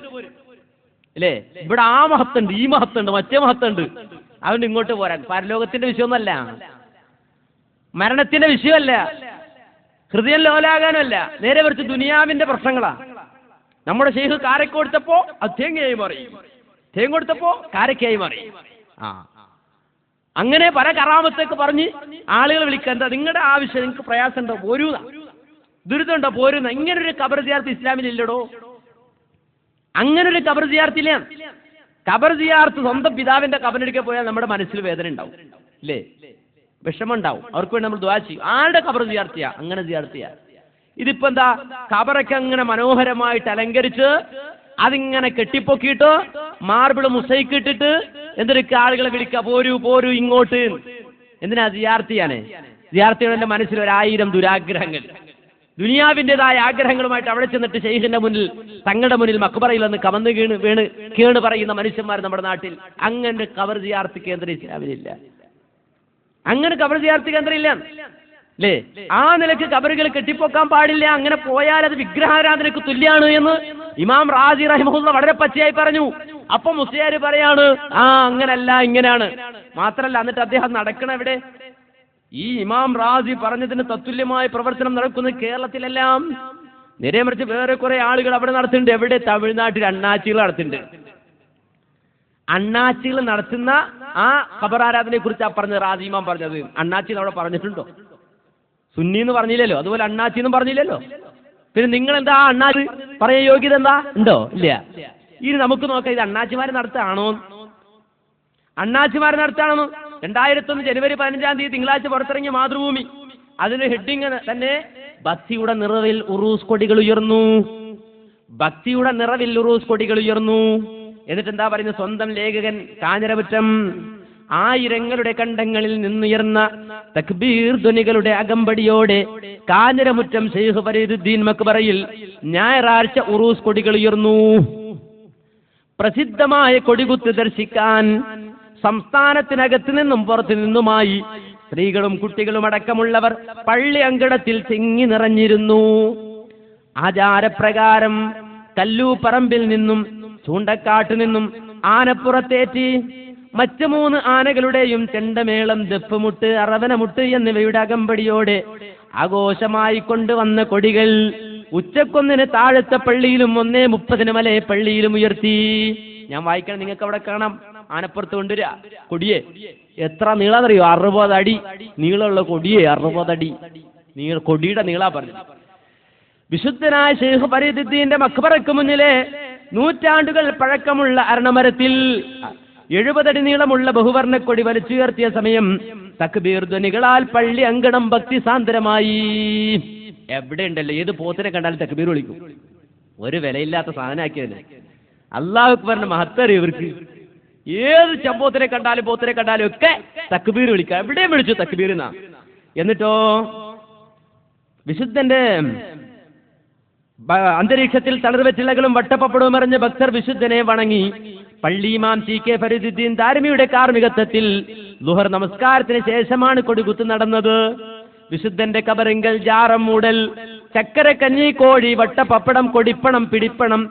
അല്ലേ. ഇവിടെ ആ മഹത്തുണ്ട്, ഈ മഹത്തുണ്ട്, മറ്റേ മഹത്തുണ്ട്, അതുകൊണ്ട് ഇങ്ങോട്ട് പോരാൻ. പരലോകത്തിന്റെ വിഷയമൊന്നുമല്ല, മരണത്തിന്റെ വിഷയമല്ല, ഹൃദയം ലോലാകാനല്ല, നേരെ മറിച്ച് ദുനിയാവിന്റെ പ്രശ്നങ്ങളാ. നമ്മുടെ ശൈഖ് കാരക്ക കൊടുത്തപ്പോ അത് തേങ്ങയായി മാറി, തേങ്ങ കൊടുത്തപ്പോ കാരക്കയായി മാറി. അങ്ങനെ പല കറാമത്തൊക്കെ പറഞ്ഞ് ആളുകൾ വിളിക്കാൻ. എന്താ നിങ്ങളുടെ ആവശ്യം? നിങ്ങൾക്ക് പ്രയാസം ഉണ്ടോ? പോരൂന്ന. ദുരിതമുണ്ടോ? പോരുന്ന. ഇങ്ങനൊരു ഖബർ സിയാറത്ത് ഇസ്ലാമിലില്ലടോ. അങ്ങനൊരു ഖബർ സിയാറത്തില്ല. ഖബർ സിയാറത്ത് സ്വന്തം പിതാവിന്റെ ഖബറിലേക്ക് പോയാൽ നമ്മുടെ മനസ്സിൽ വേദന ഉണ്ടാവും, ഇല്ലേ? വിഷമം ഉണ്ടാവും. അവർക്ക് വേണ്ടി നമ്മൾ ദുആ ചെയ്യും. ആരുടെ ഖബർ സിയാറത്ത് ചെയ്യാ? അങ്ങനെ സിയാറത്ത് ചെയ്യാ. ഇതിപ്പോ എന്താ, ഖബറൊക്കെ അങ്ങനെ മനോഹരമായിട്ട് അലങ്കരിച്ച് അതിങ്ങനെ കെട്ടിപ്പൊക്കിയിട്ട് മാർബിൾ മുസൈക്ക് ഇട്ടിട്ട് എന്തൊക്കെ ആളുകളെ വിളിക്കുക, പോരൂ പോരൂ ഇങ്ങോട്ട്. എന്തിനാ? സിയാറത്ത് ചെയ്യാനേ. സിയാറത്ത് ചെയ്യണന്റെ മനസ്സിൽ 1000 ദുരാഗ്രഹങ്ങൾ, ദുനിയാവിൻ്റെതായ ആഗ്രഹങ്ങളുമായിട്ട് അവിടെ ചെന്നിട്ട് ശൈഖിന്റെ മുന്നിൽ, തങ്ങളുടെ മുന്നിൽ മക്ബറയിൽ നിന്ന് കമന്ന് കേണ് പറയുന്ന മനുഷ്യന്മാർ നമ്മുടെ നാട്ടിൽ. അങ്ങനെ ഖബർ സിയാറത്ത് കേന്ദ്രം ഇസ്ലാമിലില്ല. അങ്ങനെ ഖബർ സിയാറത്ത് കേന്ദ്രം ഇല്ല അല്ലേ. ആ നിലക്ക് ഖബറുകൾ കെട്ടിപ്പൊക്കാൻ പാടില്ല. അങ്ങനെ പോയാൽ അത് വിഗ്രഹാരാധനക്ക് തുല്യാണ് എന്ന് ഇമാം റാസി റഹിമഹുല്ലാഹ് വളരെ പച്ചയായി പറഞ്ഞു. അപ്പൊ മുസ്ലിയാർ പറയാണ് അങ്ങനല്ല, ഇങ്ങനെയാണ്. മാത്രല്ല എന്നിട്ട് അദ്ദേഹം നടക്കണ എവിടെ? ഈ ഇമാം റാസി പറഞ്ഞതിന് തത്തുല്യമായ പ്രവർത്തനം നടക്കുന്നത് കേരളത്തിലെല്ലാം. നേരെ മറിച്ച് വേറെ കുറെ ആളുകൾ അവിടെ നടത്തുന്നുണ്ട്. എവിടെ? തമിഴ്നാട്ടിൽ അണ്ണാച്ചികൾ നടത്തുന്നുണ്ട്. അണ്ണാച്ചികൾ നടത്തുന്ന ആ ഖബർ ആരാധനയെ കുറിച്ച് പറഞ്ഞത് റാസി ഇമാം പറഞ്ഞത്. അണ്ണാച്ചി അവിടെ പറഞ്ഞിട്ടുണ്ടോ? സുന്നി എന്ന് പറഞ്ഞില്ലല്ലോ, അതുപോലെ അണ്ണാച്ചി എന്നും പറഞ്ഞില്ലല്ലോ. പിന്നെ നിങ്ങൾ എന്താ അണ്ണാച്ചി പറയാൻ യോഗ്യത എന്താ ഉണ്ടോ? ഇല്ല. ഇനി നമുക്ക് നോക്കാം, ഇത് അണ്ണാച്ചിമാര് നടത്താണോ? അണ്ണാച്ചിമാര് നടത്താണെന്ന് 2001 ജനുവരി 15 തിങ്കളാഴ്ച പുറത്തിറങ്ങിയ മാതൃഭൂമി, അതിന് ഹെഡിങ് തന്നെ ഭക്തിയുടെ നിറവിൽ ഉറൂസ് കൊടികൾ ഉയർന്നു, ഭക്തിയുടെ നിറവിൽ ഉറൂസ് കൊടികൾ ഉയർന്നു. എന്നിട്ട് എന്താ പറയുന്നത്? സ്വന്തം ലേഖകൻ കാഞ്ഞിരമുറ്റം 1000ങ്ങളുടെ കണ്ടങ്ങളിൽ നിന്നുയർന്ന തക്ബീർ ധ്വനികളുടെ അകമ്പടിയോടെ കാഞ്ഞിരമുറ്റം ശൈഖ് ഫരീദുദ്ദീൻ മക്ബറയിൽ ഞായറാഴ്ച ഉറൂസ് കൊടികൾ ഉയർന്നു. പ്രസിദ്ധമായ കൊടികുത്ത് ദർശിക്കാൻ സംസ്ഥാനത്തിനകത്ത് നിന്നും പുറത്തു നിന്നുമായി സ്ത്രീകളും കുട്ടികളും അടക്കമുള്ളവർ പള്ളി അങ്കണത്തിൽ തിങ്ങി നിറഞ്ഞിരുന്നു. ആചാരപ്രകാരം കല്ലൂപ്പറമ്പിൽ നിന്നും ചൂണ്ടക്കാട്ടു നിന്നും ആനപ്പുറത്തേറ്റി മറ്റ് 3 ആനകളുടെയും ചെണ്ടമേളം, ദഫ്മുട്ട്, അറവനമുട്ട് എന്നിവയുടെ അകമ്പടിയോടെ ആഘോഷമായി കൊണ്ടുവന്ന കൊടികൾ ഉച്ചക്കൊന്നിന് താഴത്തെ പള്ളിയിലും 1:30 മലയെ പള്ളിയിലും ഉയർത്തി. ഞാൻ വായിക്കണം, നിങ്ങൾക്ക് അവിടെ കാണാം. ആനപ്പുറത്ത് കൊണ്ടുവരിക കൊടിയെ. എത്ര നീളാന്നറിയോ? 60 അടി നീളമുള്ള കൊടിയെ. 60 അടി കൊടിയുടെ നീളാ പറഞ്ഞു. വിശുദ്ധനായ ശൈഖ് ഫരീദുദ്ദീന്റെ മക്ബറയ്ക്ക് മുന്നിലെ നൂറ്റാണ്ടുകൾ പഴക്കമുള്ള അരണമരത്തിൽ 70 അടി നീളമുള്ള ബഹുവർണ്ണക്കൊടി വലിച്ചുയർത്തിയ സമയം തക്ബീർ ധ്വനികളാൽ പള്ളി അങ്കണം ഭക്തിസാന്ദ്രമായി. എവിടെ ഉണ്ടല്ലോ, ഏത് പോത്തിനെ കണ്ടാലും തക്ബീർ വിളിക്കും. ഒരു വിലയില്ലാത്ത സാധനമാക്കിയതല്ലേ. അല്ലാഹു അക്ബറിന്റെ മഹത്വം ഇവർക്ക്. ഏത് പോത്തിനെ കണ്ടാലും ഒക്കെ തക്ബീർ വിളിക്കാം. എവിടെയും വിളിച്ചു തക്ബീർ എന്നാ. എന്നിട്ടോ വിശുദ്ധന്റെ അന്തരീക്ഷത്തിൽ തളർവെച്ചിലകളും വട്ടപ്പപ്പടവും എറിഞ്ഞ ഭക്തർ വിശുദ്ധനെ വണങ്ങി. പള്ളി ഇമാം CK ഫരീദുദ്ദീൻ ദാരിമിയുടെ കാർമികത്വത്തിൽ ളുഹർ നമസ്കാരത്തിന് ശേഷമാണ് കൊടികുത്ത് നടന്നത്. വിശുദ്ധന്റെ കബറിങ്കൽ ജാറം മൂടൽ, ചക്കര കഞ്ഞി, കോഴി, വട്ടപ്പപ്പടം, കൊടിപ്പണം, പിടിപ്പണം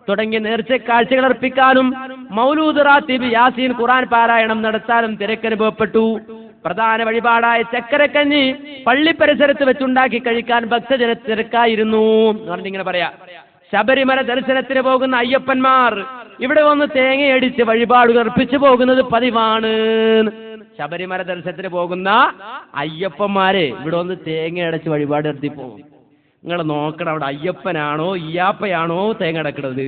തുടങ്ങിയ നേർച്ചക്കാഴ്ചകൾ അർപ്പിക്കാനും മൗലൂദ്, റാത്തീബ്, യാസീൻ, ഖുർആൻ പാരായണം നടത്താനും തിരക്കനുഭവപ്പെട്ടു. പ്രധാന വഴിപാടായ ചക്കരക്കഞ്ഞി പള്ളി പരിസരത്ത് വെച്ചുണ്ടാക്കി കഴിക്കാൻ ഭക്തജന തിരക്കായിരുന്നു എന്ന് പറഞ്ഞിങ്ങനെ പറയാ. ശബരിമല ദർശനത്തിന് പോകുന്ന അയ്യപ്പന്മാർ ഇവിടെ വന്ന് തേങ്ങയടിച്ച് വഴിപാടുകൾ അർപ്പിച്ചു പോകുന്നത് പതിവാണ്. ശബരിമല ദർശനത്തിന് പോകുന്ന അയ്യപ്പന്മാരെ ഇവിടെ വന്ന് തേങ്ങയടച്ച് വഴിപാട് നടത്തി പോകും. നിങ്ങൾ നോക്കണം, അവിടെ അയ്യപ്പനാണോ ഇയ്യാപ്പയാണോ തേങ്ങ അടക്കുന്നത്?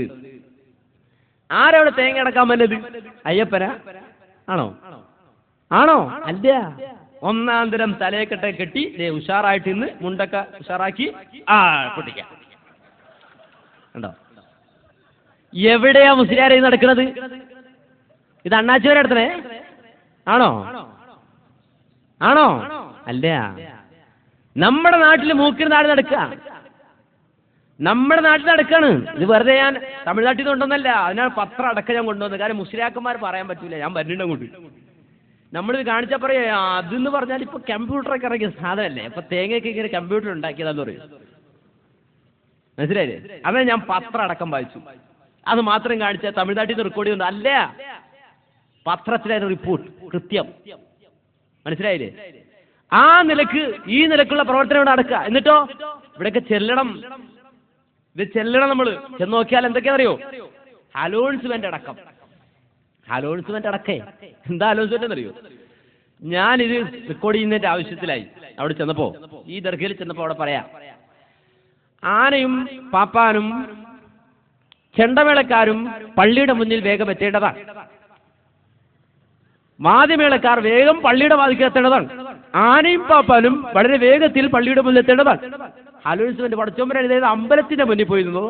ആരവിടെ തേങ്ങ അടക്കാൻ വന്നത്? അയ്യപ്പനാ? ആണോ? ആണോ? അല്ല. ഒന്നാം തരം തലയെക്കെട്ട കെട്ടി ഉഷാറായിട്ട് ഇന്ന് മുണ്ടൊക്കെ ഉഷാറാക്കി പൊട്ടിക്കാം. ഉണ്ടോ? എവിടെയാ മുസ്ലിയാരെ നടക്കുന്നത്? ഇത് അണ്ണാച്ചി വരെ നടത്തണേ? ആണോ? ആണോ? അല്ല. നമ്മുടെ നാട്ടിൽ മൂക്കിന് നാട് നടക്കുക, നമ്മുടെ നാട്ടിൽ നടക്കാണ്. ഇത് വെറുതെ ഞാൻ തമിഴ്നാട്ടിൽ നിന്ന് കൊണ്ടുവന്നല്ല, അതിനാണ് പത്രം അടക്കം ഞാൻ കൊണ്ടുവന്നത്. കാരണം മുസ്ലിയാക്കന്മാർ പറയാൻ പറ്റൂല, ഞാൻ വരുന്നുണ്ട് അങ്ങോട്ട്. നമ്മളിത് കാണിച്ചാൽ പറയാ അതെന്ന് പറഞ്ഞാൽ ഇപ്പൊ കമ്പ്യൂട്ടറൊക്കെ ഇറങ്ങിയ സാധനമല്ലേ, ഇപ്പൊ തേങ്ങയൊക്കെ ഇങ്ങനെ കമ്പ്യൂട്ടർ ഉണ്ടാക്കിയതാന്ന് പറയും. മനസ്സിലായില്ലേ? അതെ, ഞാൻ പത്രം അടക്കം വായിച്ചു. അത് മാത്രം കാണിച്ചാൽ തമിഴ്നാട്ടിൽ നിന്ന് റെക്കോർഡ് ചെയ്യുന്നുണ്ട്. അല്ല, പത്രത്തിലെ റിപ്പോർട്ട് കൃത്യം. മനസ്സിലായില്ലേ? ആ നിലക്ക് ഈ നിലക്കുള്ള പ്രവർത്തനം ഇവിടെ നടക്കുക. എന്നിട്ടോ ഇവിടെയൊക്കെ ചെല്ലണം, ഇത് ചെല്ലണം. നമ്മൾ ചെന്ന് നോക്കിയാൽ എന്തൊക്കെയാണെന്നറിയോ? അലോൺസ്മെന്റ് അടക്കം. അലോൺസ്മെന്റ് അടക്കേ എന്താ അലോൺസ്മെന്റ് എന്നറിയോ? ഞാനിത് റെക്കോർഡ് ചെയ്യുന്നതിന്റെ ആവശ്യത്തിലായി അവിടെ ചെന്നപ്പോ, ഈ ദർഗയിൽ ചെന്നപ്പോ അവിടെ പറയാം, ആനയും പാപ്പാനും ചെണ്ടമേളക്കാരും പള്ളിയുടെ മുന്നിൽ വേഗം എത്തേണ്ടതാണ്. വാദ്യമേളക്കാർ വേഗം പള്ളിയുടെ വാതിൽക്ക് എത്തേണ്ടതാണ്. ആനയും പാപ്പാനും വളരെ വേഗത്തിൽ പള്ളിയുടെ മുന്നിൽ എത്തേണ്ടതാണ്. അലോൺസ്മെന്റ് പടച്ചോമ്പരാൻ ഇതായത് അമ്പലത്തിന്റെ മുന്നിൽ പോയിരുന്നു?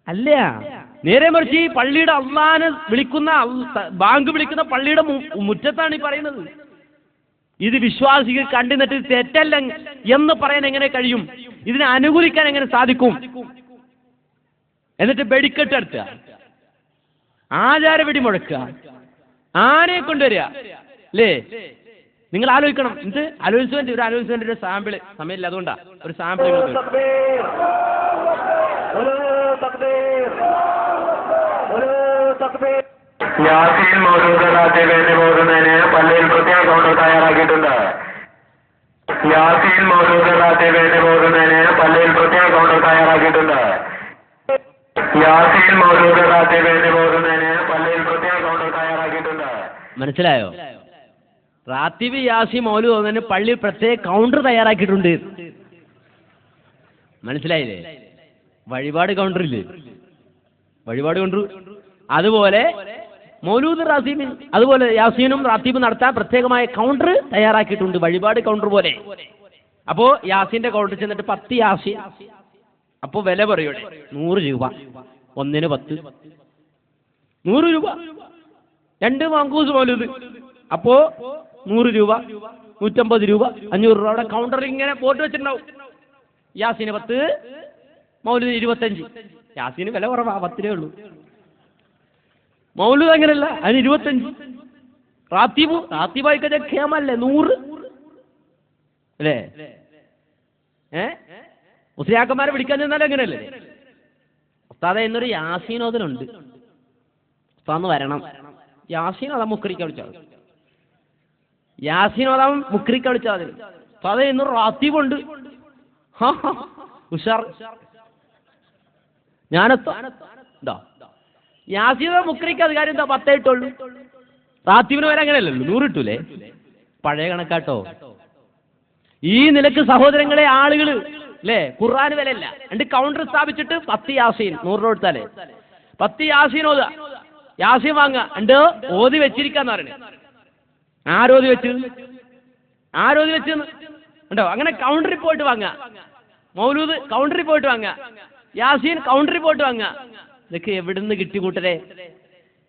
അല്ല, നേരെ മറിച്ച് ഈ പള്ളിയുടെ അള്ളാനെ വിളിക്കുന്ന ബാങ്ക് വിളിക്കുന്ന പള്ളിയുടെ മുറ്റത്താണ് ഈ പറയുന്നത്. ഇത് വിശ്വാസികൾ കണ്ടിട്ട് തെറ്റല്ല എന്ന് പറയാൻ എങ്ങനെ കഴിയും? ഇതിനെ അനുകൂലിക്കാൻ എങ്ങനെ സാധിക്കും? എന്നിട്ട് വെടിക്കെട്ട് നടത്തുക, ആചാര വെടി മുഴക്കുക, ആനയെ കൊണ്ടുവരിക അല്ലേ? നിങ്ങൾ ആലോചിക്കണം. ഇത് അലോൺസ്മെന്റ്, ഒരു അലോൺസ്മെന്റ് ഒരു സാമ്പിള് സമയമില്ല, അതുകൊണ്ടാ ഒരു സാമ്പിൾ. യാസീൻ മൗലൂദ് റാത്തീബിന് പോകുന്നതിന് പള്ളിയിൽ പ്രത്യേക കൗണ്ടർ തയ്യാറാക്കിയിട്ടുണ്ട്. യാസീൻ മൗലൂദ് റാത്തീബിന് പോകുന്നതിന് പള്ളിയിൽ പ്രത്യേക കൗണ്ടർ തയ്യാറാക്കിയിട്ടുണ്ട്. യാസീൻ മൗലൂദ് റാത്തീബിന് പോകുന്നതിന് പള്ളിയിൽ പ്രത്യേക കൗണ്ടർ തയ്യാറാക്കിയിട്ടുണ്ട്. മനസ്സിലായോ? റാത്തീബ് യാസീൻ മൗലൂദ് പോകുന്നതിന് പള്ളിയിൽ പ്രത്യേക കൗണ്ടർ തയ്യാറാക്കിയിട്ടുണ്ട്. മനസ്സിലായില്ലേ? വഴിപാട് കൗണ്ടറില്ലേ? വഴിപാട് കൗണ്ടർ. അതുപോലെ മൗലൂദ് റാത്തീബ്, അതുപോലെ യാസീനും റാത്തീബും നടത്താൻ പ്രത്യേകമായ കൗണ്ടർ തയ്യാറാക്കിയിട്ടുണ്ട്, വഴിപാട് കൗണ്ടർ പോലെ. അപ്പോ യാസീന്റെ കൗണ്ടർ ചെന്നിട്ട് 10 യാസീൻ, അപ്പോ വില പറയൂടെ 100 രൂപ, ഒന്നിന് 10, 100 രൂപ. 2 മാങ്കൂസ് മൗലൂദ്, അപ്പോ 100 രൂപ, 150 രൂപ, 500 രൂപ. അവിടെ കൗണ്ടറിൽ ഇങ്ങനെ പോട്ട് വെച്ചിട്ടുണ്ടാവും. യാസീന് 10, മൗലൂദ് 25. യാസീന് വില കുറവാ, 10 ഉള്ളൂ. മൗലൂദ് അങ്ങനെയല്ല, അതിന് 25. റാത്തീബായി കഴിഞ്ഞാൽ ഖേമല്ലേ 100 അല്ലേ? മുസ്ലിയാക്കന്മാരെ വിളിക്കാൻ ചെന്നാലും അങ്ങനെയല്ലേ? ഉസ്താദെ എന്നൊരു യാസീനോദനുണ്ട്, ഉസ്താദ് വരണം. യാസീനോദം മുക്രിക്ക വിളിച്ചാൽ മതി. യാസീനോദം മുക്രിക്ക വിളിച്ചാൽ മതി. ഉസ്താദെ എന്നൊരു റാത്തീബുണ്ട്, ഉഷാർ, ഞാനെത്താ. യാസീന മുക്രിക്ക് അധികാരം എന്താ? 10 ഇട്ടുള്ളൂ. റാത്തീബിന് വരെ അങ്ങനെയല്ലല്ലോ, 100 ഇട്ടൂലേ? പഴയ കണക്കാട്ടോ. ഈ നിലക്ക് സഹോദരങ്ങളെ ആളുകൾ അല്ലേ, ഖുർആന് വിലയില്ല. എന്നിട്ട് കൗണ്ടർ സ്ഥാപിച്ചിട്ട് 10 യാസീൻ 100 രൂപ കൊടുത്താലേ 10 യാസീൻ ഓതുക, യാസീൻ വാങ്ങുക, എന്നിട്ട് ഓതി വെച്ചിരിക്കാന്ന് പറയുന്നത്. ആരോധി വെച്ച് ഉണ്ടോ? അങ്ങനെ കൗണ്ടറിൽ പോയിട്ട് വാങ്ങുക, മൗലൂദ് കൗണ്ടറിൽ പോയിട്ട് വാങ്ങുക, യാസീൻ കൗണ്ടറിൽ പോയിട്ട് വാങ്ങുക. ഇതൊക്കെ എവിടുന്ന് കിട്ടി കൂട്ടരെ?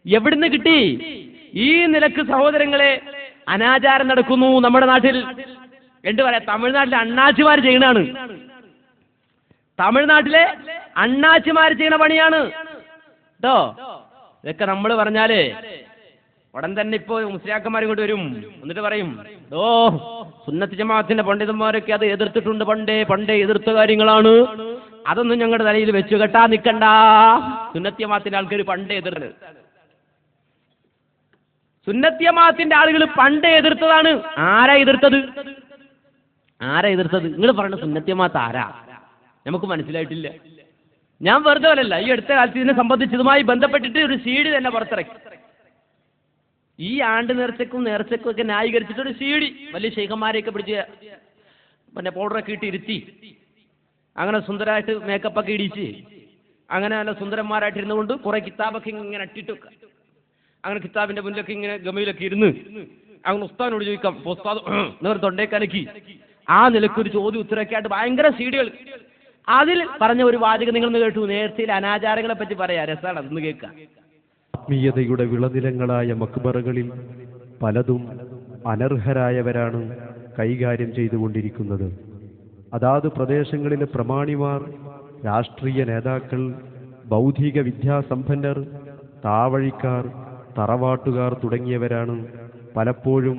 എവിടുന്ന് കിട്ടി? ഈ നിലക്ക് സഹോദരങ്ങളെ അനാചാരം നടക്കുന്നു നമ്മുടെ നാട്ടിൽ. എന്ത് പറയാ, തമിഴ്നാട്ടിലെ അണ്ണാച്ചിമാർ ചെയ്യണാണ്. തമിഴ്നാട്ടിലെ അണ്ണാച്ചിമാർ ചെയ്യണ പണിയാണ് കേട്ടോ. ഇതൊക്കെ നമ്മൾ പറഞ്ഞാല് ഉടൻ തന്നെ ഇപ്പോ മുസ്ലിയാക്കന്മാർ ഇങ്ങോട്ട് വരും, എന്നിട്ട് പറയും, സുന്നത്ത് ജമാഅത്തിന്റെ പണ്ഡിതന്മാരൊക്കെ അത് എതിർത്തിട്ടുണ്ട്, പണ്ടേ എതിർത്ത കാര്യങ്ങളാണ്, അതൊന്നും ഞങ്ങളുടെ തലയിൽ വെച്ചു കെട്ടാ നിൽക്കണ്ട. സുന്നത്ത് ജമാഅത്തിന്റെ ആൾക്കാർ പണ്ടേ എതിർത്തത്, സുന്നത്ത് ജമാഅത്തിന്റെ ആളുകൾ പണ്ടേ എതിർത്തതാണ്. ആരാ എതിർത്തത്? നിങ്ങൾ പറഞ്ഞ സുന്നത്ത് ജമാഅത്ത് ആരാ? നമുക്ക് മനസ്സിലായിട്ടില്ല. ഞാൻ വെറുതെ അല്ലല്ല, ഈ അടുത്ത കാലത്ത് ഇതിനെ സംബന്ധിച്ചതുമായി ബന്ധപ്പെട്ടിട്ട് ഒരു CD തന്നെ പുറത്തിറക്കി. ഈ ആണ്ട് നേർച്ചക്കും ഒക്കെ ന്യായീകരിച്ചിട്ട് ഒരു CD വലിയ ശൈഖന്മാരെയൊക്കെ പിടിച്ച് പിന്നെ പൗഡറൊക്കെ ഇട്ട് ഇരുത്തി അങ്ങനെ സുന്ദരമായിട്ട് മേക്കപ്പൊക്കെ ഇടിച്ച് അങ്ങനെ നല്ല സുന്ദരന്മാരായിട്ട് ഇരുന്നുകൊണ്ട് കുറെ കിതാബൊക്കെ ഇങ്ങനെ ഇട്ടിട്ട് അങ്ങനെ കിതാബിന്റെ മുന്നിലൊക്കെ ഇങ്ങനെ ഗമയിലൊക്കെ ഇരുന്ന് അങ്ങനെ ഉസ്താദിനോട് ചോദിക്കാം, ഉസ്താദ് നേർ തൊണ്ടേക്കലക്കി ആ നിലക്കൊരു ചോദ്യം ഉത്തരമൊക്കെ ആയിട്ട് ഭയങ്കര CD-കൾ. അതിൽ പറഞ്ഞ ഒരു വാചകം നിങ്ങൾ കേട്ടു, നേർച്ചയിലെ അനാചാരങ്ങളെ പറ്റി പറയാ, രസമാണ്, അതൊന്ന് കേൾക്കാം. ആത്മീയതയുടെ വിളനിലങ്ങളായ മക്ബറകളിൽ പലതും അനർഹരായവരാണ് കൈകാര്യം ചെയ്തുകൊണ്ടിരിക്കുന്നത്. അതാത് പ്രദേശങ്ങളിലെ പ്രമാണിമാർ, രാഷ്ട്രീയ നേതാക്കൾ, ബൗദ്ധിക വിദ്യാസമ്പന്നർ, താവഴിക്കാർ, തറവാട്ടുകാർ തുടങ്ങിയവരാണ് പലപ്പോഴും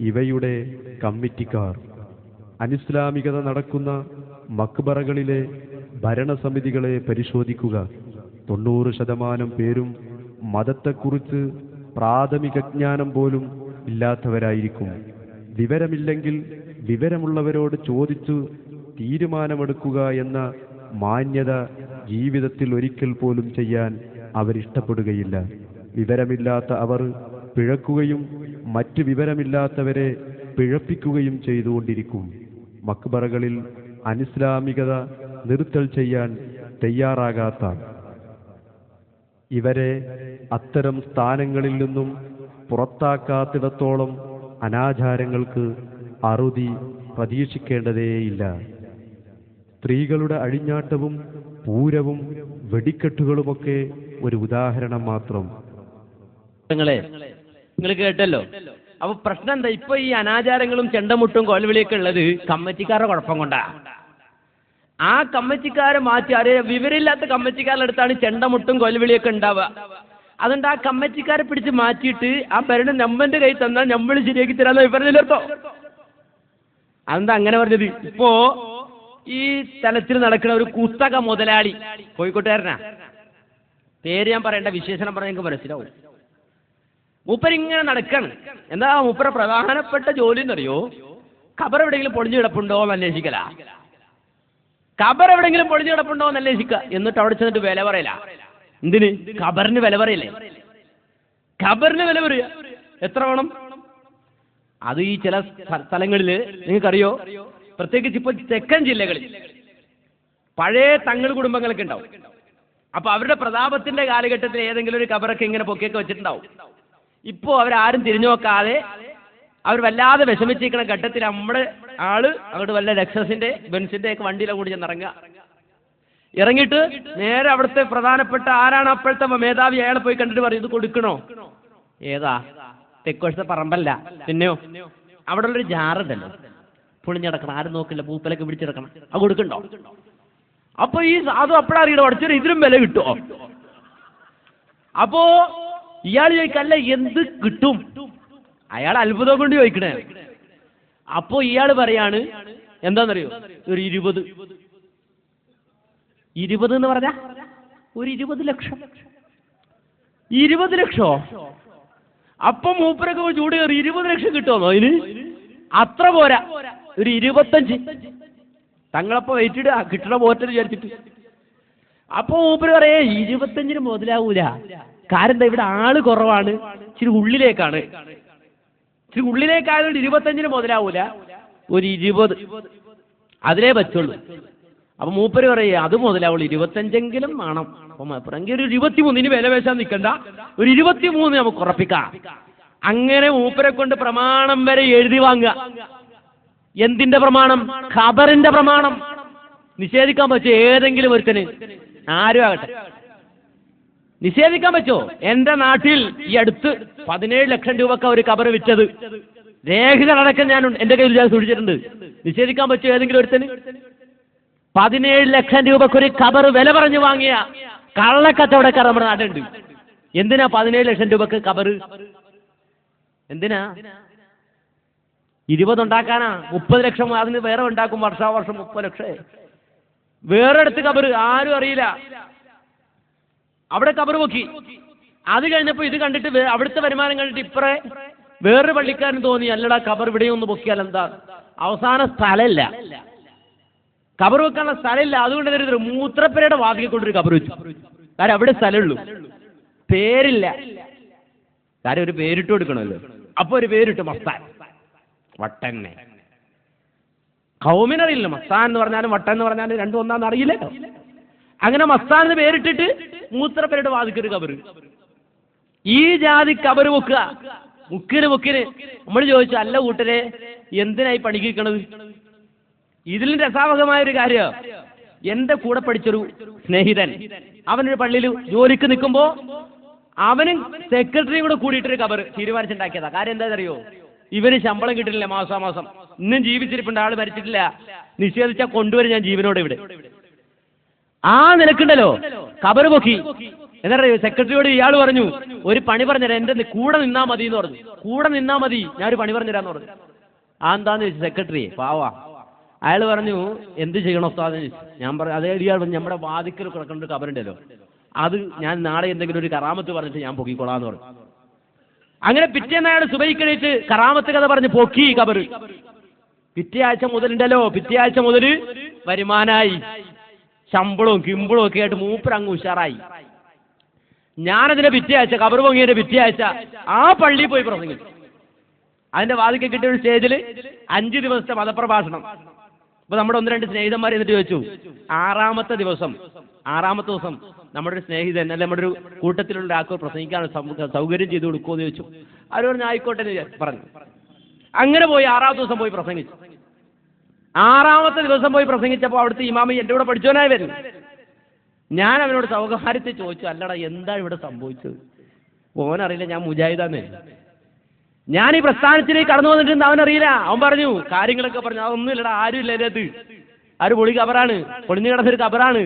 ഇവയുടെ കമ്മിറ്റിക്കാർ. അനിസ്ലാമികത നടക്കുന്ന മക്ബറകളിലെ ഭരണസമിതികളെ പരിശോധിക്കുക. 90% പേരും മതത്തെക്കുറിച്ച് പ്രാഥമിക ജ്ഞാനം പോലും ഇല്ലാത്തവരായിരിക്കും. വിവരമില്ലെങ്കിൽ വിവരമുള്ളവരോട് ചോദിച്ചു തീരുമാനമെടുക്കുക എന്ന മാന്യത ജീവിതത്തിൽ ഒരിക്കൽ പോലും ചെയ്യാൻ അവരിഷ്ടപ്പെടുകയില്ല. വിവരമില്ലാത്ത അവർ പിഴക്കുകയും മറ്റ് വിവരമില്ലാത്തവരെ പിഴപ്പിക്കുകയും ചെയ്തുകൊണ്ടിരിക്കും. മക്ബറകളിൽ അനിസ്ലാമികത നിർത്തൽ ചെയ്യാൻ തയ്യാറാകാത്ത ഇവരെ അത്തരം സ്ഥാനങ്ങളിൽ നിന്നും പുറത്താക്കാത്തിടത്തോളം അനാചാരങ്ങൾക്ക് അറുതി പ്രതീക്ഷിക്കേണ്ടതേയില്ല. സ്ത്രീകളുടെ അഴിഞ്ഞാട്ടവും പൂരവും വെടിക്കെട്ടുകളുമൊക്കെ ഒരു ഉദാഹരണം മാത്രം. നിങ്ങൾ കേട്ടല്ലോ. അപ്പൊ പ്രശ്നം എന്താ? ഇപ്പൊ ഈ അനാചാരങ്ങളും ചെണ്ടമുട്ടും കോൽവിളിയൊക്കെ ഉള്ളത് കമ്മിറ്റിക്കാരുടെ കുഴപ്പം കൊണ്ടാ. ആ കമ്മിറ്റിക്കാരെ മാറ്റി വിവരമില്ലാത്ത കമ്മിറ്റിക്കാരുടെ അടുത്താണ് ചെണ്ടമുട്ടും കോൽവിളിയൊക്കെ ഉണ്ടാവുക. അതുകൊണ്ട് ആ കമ്മിറ്റിക്കാരെ പിടിച്ച് മാറ്റിയിട്ട് ആ ഭരണം നമ്മന്റെ കയ്യിൽ തന്നാൽ നമ്മൾ ശരിയാക്കി തരാന്ന് പറഞ്ഞില്ലട്ടോ. അതെന്താ അങ്ങനെ പറഞ്ഞത്? ഇപ്പോ ഈ തലത്തിൽ നടക്കുന്ന ഒരു കുത്തക മുതലാളി, കോഴിക്കോട്ടുകാരനാ, പേര് ഞാൻ പറയേണ്ട, വിശേഷണം പറഞ്ഞാൽ നിങ്ങൾക്ക് മനസ്സിലാവും. മൂപ്പരിങ്ങനെ നടക്കാണ്. എന്താ മൂപ്പര പ്രധാനപ്പെട്ട ജോലി എന്നറിയോ? ഖബർ എവിടെയെങ്കിലും പൊളിഞ്ഞു കിടപ്പുണ്ടോ എന്ന് അന്വേഷിക്കല. ഖബർ എവിടെയെങ്കിലും പൊളിഞ്ഞു കിടപ്പുണ്ടോ എന്ന് അന്വേഷിക്കുക. എന്നിട്ട് അവിടെ ചെന്നിട്ട് വില പറയല. എന്തിന്? ഖബറിന് വില പറയില്ലേ? ഖബറിന് വില പറയുക. എത്ര വേണം? അത് ഈ ചില സ്ഥലങ്ങളിൽ നിങ്ങൾക്കറിയോ, പ്രത്യേകിച്ച് ഇപ്പൊ തെക്കൻ ജില്ലകളിൽ പഴയ തങ്ങൾ കുടുംബങ്ങളൊക്കെ ഉണ്ടാവും. അപ്പൊ അവരുടെ പ്രതാപത്തിന്റെ കാലഘട്ടത്തിൽ ഏതെങ്കിലും ഒരു ഖബറൊക്കെ ഇങ്ങനെ പൊക്കിയൊക്കെ വെച്ചിട്ടുണ്ടാവും. ഇപ്പോ അവരാരും തിരിഞ്ഞു നോക്കാതെ അവർ വല്ലാതെ വിഷമിച്ചിരിക്കുന്ന ഘട്ടത്തിൽ നമ്മുടെ ആള് അങ്ങോട്ട് വല്ല ലെക്സസിന്റെ ബെൻസിന്റെ ഒക്കെ വണ്ടിയിലെ കൂടി ചെന്നിറങ്ങുക. ഇറങ്ങിയിട്ട് നേരെ അവിടുത്തെ പ്രധാനപ്പെട്ട ആരാണ് അപ്പോഴത്തെ മേധാവി, അയാളെ പോയി കണ്ടിട്ട് പറയും, ഇത് കൊടുക്കണോ? ഏതാ? തെക്കോശത്തെ പറമ്പല്ല. പിന്നെയോ അവിടെ ഉള്ളൊരു ജാറുണ്ടല്ലോ, പൊളിഞ്ഞടക്കണം, ആരും നോക്കില്ല, പൂപ്പലൊക്കെ പിടിച്ചെടുക്കണം, അത് കൊടുക്കണ്ടോ? അപ്പൊ ഈ അതും അപ്പോഴറിയണോ അടച്ചൊരു ഇതിലും വില കിട്ടുമോ? അപ്പോ ഇയാൾ ചോദിക്കല്ല എന്ത് കിട്ടും? അയാൾ അത്ഭുതം കൊണ്ട് ചോദിക്കണേ. അപ്പോ ഇയാൾ പറയാണ് എന്താന്നറിയോ, ഒരു 20 എന്ന് പറഞ്ഞ ഒരു 20 ലക്ഷം. 20 ലക്ഷോ? അപ്പം മൂപ്പരൊക്കെ ചൂട് കയറി 20 ലക്ഷം കിട്ടുമോ അതിന്? അത്ര പോരാ, ഒരു 25. തങ്ങളപ്പോ വെയിറ്റിട് കിട്ടണ പോറ്റൽ വിചാരിച്ചിട്ട്. അപ്പൊ മൂപ്പര് പറയേ 25 മുതലാവൂല. കാരണം എന്താ, ഇവിടെ ആള് കുറവാണ്, ഇച്ചിരി ഉള്ളിലേക്കാണ്. ഇച്ചിരി ഉള്ളിലേക്കായതുകൊണ്ട് 25 മുതലാവൂല, ഒരു 20 അതിലേ പറ്റുള്ളൂ. അപ്പൊ മൂപ്പര് പറയേ അത് മുതലാവുള്ളൂ, 25 വേണം. അപ്പൊ മൂപ്പരെങ്കിൽ ഒരു 23 വില പേശാൻ നിൽക്കണ്ട, ഒരു 23 നമുക്ക് ഉറപ്പിക്കാം. അങ്ങനെ മൂപ്പരെ കൊണ്ട് പ്രമാണം വരെ എഴുതി വാങ്ങുക. എന്തിന്റെ പ്രമാണം? ഖബറിന്റെ പ്രമാണം. നിഷേധിക്കാൻ പറ്റോ ഏതെങ്കിലും ഒരുത്തന്? ആരും ആകട്ടെ, നിഷേധിക്കാൻ പറ്റോ? എന്റെ നാട്ടിൽ ഈ അടുത്ത് 17 ലക്ഷം രൂപക്ക് ഒരു ഖബർ വിറ്റത് രേഖകളടക്കം ഞാൻ എന്റെ കയ്യിൽ ഞാൻ സൂക്ഷിച്ചിട്ടുണ്ട്. നിഷേധിക്കാൻ പറ്റോ ഏതെങ്കിലും ഒരുത്തന്? 17 ലക്ഷം രൂപക്ക് ഒരു ഖബർ വില പറഞ്ഞു വാങ്ങിയ കള്ളക്കച്ചവടക്കാർ നമ്മുടെ നാട്ടിലുണ്ട്. എന്തിനാ 17 ലക്ഷം രൂപക്ക് ഖബർ? എന്തിനാ? 20 ഉണ്ടാക്കാനാ? 30 ലക്ഷം അതിന് വേറെ ഉണ്ടാക്കും, വർഷാവർഷം 30 ലക്ഷം. വേറെ അടുത്ത് ഖബർ ആരും അറിയില്ല, അവിടെ ഖബർ പൊക്കി. അത് കഴിഞ്ഞപ്പോ ഇത് കണ്ടിട്ട് അവിടുത്തെ വരുമാനം കണ്ടിട്ട് ഇപ്പറേ വേറൊരു പള്ളിക്കാരന് തോന്നി, അല്ലടാ ഖബർ ഇവിടെ ഒന്ന് പൊക്കിയാൽ എന്താ? അവസാന സ്ഥലമില്ല, കബർ വെക്കാനുള്ള സ്ഥലമില്ല. അതുകൊണ്ട് തന്നെ മൂത്രപ്പുരയുടെ വാതിൽ കൊണ്ടൊരു കബർ വെച്ചു. കാരണം അവിടെ സ്ഥലമുള്ളൂ, പേരില്ല. കാര്യം ഒരു പേരിട്ട് കൊടുക്കണമല്ലോ. അപ്പൊ ഒരു പേരിട്ട് മസ്താൻ, വട്ടന്നെ. കൗമിനറിയില്ല മസ്താൻ എന്ന് പറഞ്ഞാലും വട്ടൻ എന്ന് പറഞ്ഞാലും രണ്ടും ഒന്നാന്ന് അറിയില്ലല്ലോ. അങ്ങനെ മസ്താൻ എന്ന് പേരിട്ടിട്ട് മൂത്രപ്പുരയുടെ വാതിക്കൊരു കബർ. ഈ ജാതി കബർ വെക്കുക, മുക്കിന്. നമ്മൾ ചോദിച്ചു, അല്ല കൂട്ടരെ എന്തിനായി പണിക്കിക്കണത്? ഇതിലും രസാവഹമായൊരു കാര്യം, എന്റെ കൂടെ പഠിച്ചൊരു സ്നേഹിതൻ, അവനൊരു പള്ളിയിൽ ജോലിക്ക് നിൽക്കുമ്പോ അവനും സെക്രട്ടറിയും കൂടെ കൂടിയിട്ടൊരു കബർ തീരുമാനിച്ചുണ്ടാക്കിയതാ. കാര്യം എന്താ അറിയോ? ഇവന് ശമ്പളം കിട്ടില്ല മാസാമാസം. ഇന്നും ജീവിച്ചിരിപ്പുണ്ട്, ആള് മരിച്ചിട്ടില്ല. നിഷേധിച്ചാൽ കൊണ്ടുവരും ഞാൻ ജീവനോടെ ഇവിടെ. ആ നിലക്കുണ്ടല്ലോ കബർ പൊക്കി. എന്താ പറയുക, സെക്രട്ടറിയോട് ഇയാൾ പറഞ്ഞു, ഒരു പണി പറഞ്ഞുതരാം, എന്റെ കൂടെ നിന്നാ മതി എന്ന് പറഞ്ഞു. കൂടെ നിന്നാ മതി, ഞാനൊരു പണി പറഞ്ഞുതരാന്ന് പറഞ്ഞു. ആ എന്താന്ന് ചോദിച്ചു സെക്രട്ടറി, പാവാ. അയാൾ പറഞ്ഞു, എന്ത് ചെയ്യണോ ഉസ്താദ് ചോദിച്ചു. ഞാൻ പറഞ്ഞു, അതേ ഇയാൾ പറഞ്ഞു, നമ്മുടെ വാതിക്കൽ കിടക്കേണ്ട ഒരു കബറുണ്ടല്ലോ, അത് ഞാൻ നാളെ എന്തെങ്കിലും ഒരു കറാമത്ത് പറഞ്ഞിട്ട് ഞാൻ പൊക്കിക്കൊള്ളാന്ന് പറഞ്ഞു. അങ്ങനെ പിറ്റേന്ന് അയാൾ സുബഹിക്കഴിച്ച് കറാമത്ത് കഥ പറഞ്ഞ് പൊക്കി കബർ. പിറ്റേ ആഴ്ച മുതലുണ്ടല്ലോ, പിറ്റേ ആഴ്ച മുതൽ വരുമാനായി, ശമ്പളവും കിമ്പളവും ഒക്കെ ആയിട്ട് മൂപ്പർ അങ്ങ് ഉഷാറായി. ഞാനതിന്റെ പിറ്റേ ആഴ്ച, കബർ പൊങ്ങിയതിന്റെ പിറ്റേ ആഴ്ച ആ പള്ളിയിൽ പോയി പ്രസംഗിച്ചു. അതിന്റെ വാതിക്ക് കിട്ടിയ ഒരു സ്റ്റേജിൽ 5 ദിവസത്തെ മതപ്രഭാഷണം. അപ്പൊ നമ്മുടെ 1-2 സ്നേഹിതന്മാർ എന്നിട്ട് ചോദിച്ചു, ആറാമത്തെ ദിവസം നമ്മുടെ ഒരു സ്നേഹിതൻ അല്ലെ നമ്മുടെ ഒരു കൂട്ടത്തിലുള്ള ഒരാൾക്ക് പ്രസംഗിക്കാൻ സൗകര്യം ചെയ്തു കൊടുക്കുമോ എന്ന് ചോദിച്ചു. അവർ പറഞ്ഞു ആയിക്കോട്ടെ എന്ന് പറഞ്ഞു. അങ്ങനെ പോയി 6ാമത്തെ ദിവസം പോയി പ്രസംഗിച്ചു. 6ാമത്തെ ദിവസം പോയി പ്രസംഗിച്ചപ്പോൾ അവിടുത്തെ ഇമാമി എന്റെ കൂടെ പഠിച്ചവനായി വരും. ഞാൻ അവനോട് സൗകര്യത്തിൽ ചോദിച്ചു, അല്ലടാ എന്താ ഇവിടെ സംഭവിച്ചത്? ഓനറിയില്ല ഞാൻ മുജാഹിദാന്ന്. ഞാൻ ഈ പ്രസ്ഥാനത്തിലേക്ക് കടന്നു വന്നിട്ടുണ്ട്, അവനറിയില്ല. അവൻ പറഞ്ഞു കാര്യങ്ങളൊക്കെ പറഞ്ഞു, അതൊന്നും ഇല്ലടാ, ആരും ഇല്ല അതിനകത്ത്, ആര് പൊളി കബറാണ്, പൊളിഞ്ഞു കിടന്നൊരു കബറാണ്,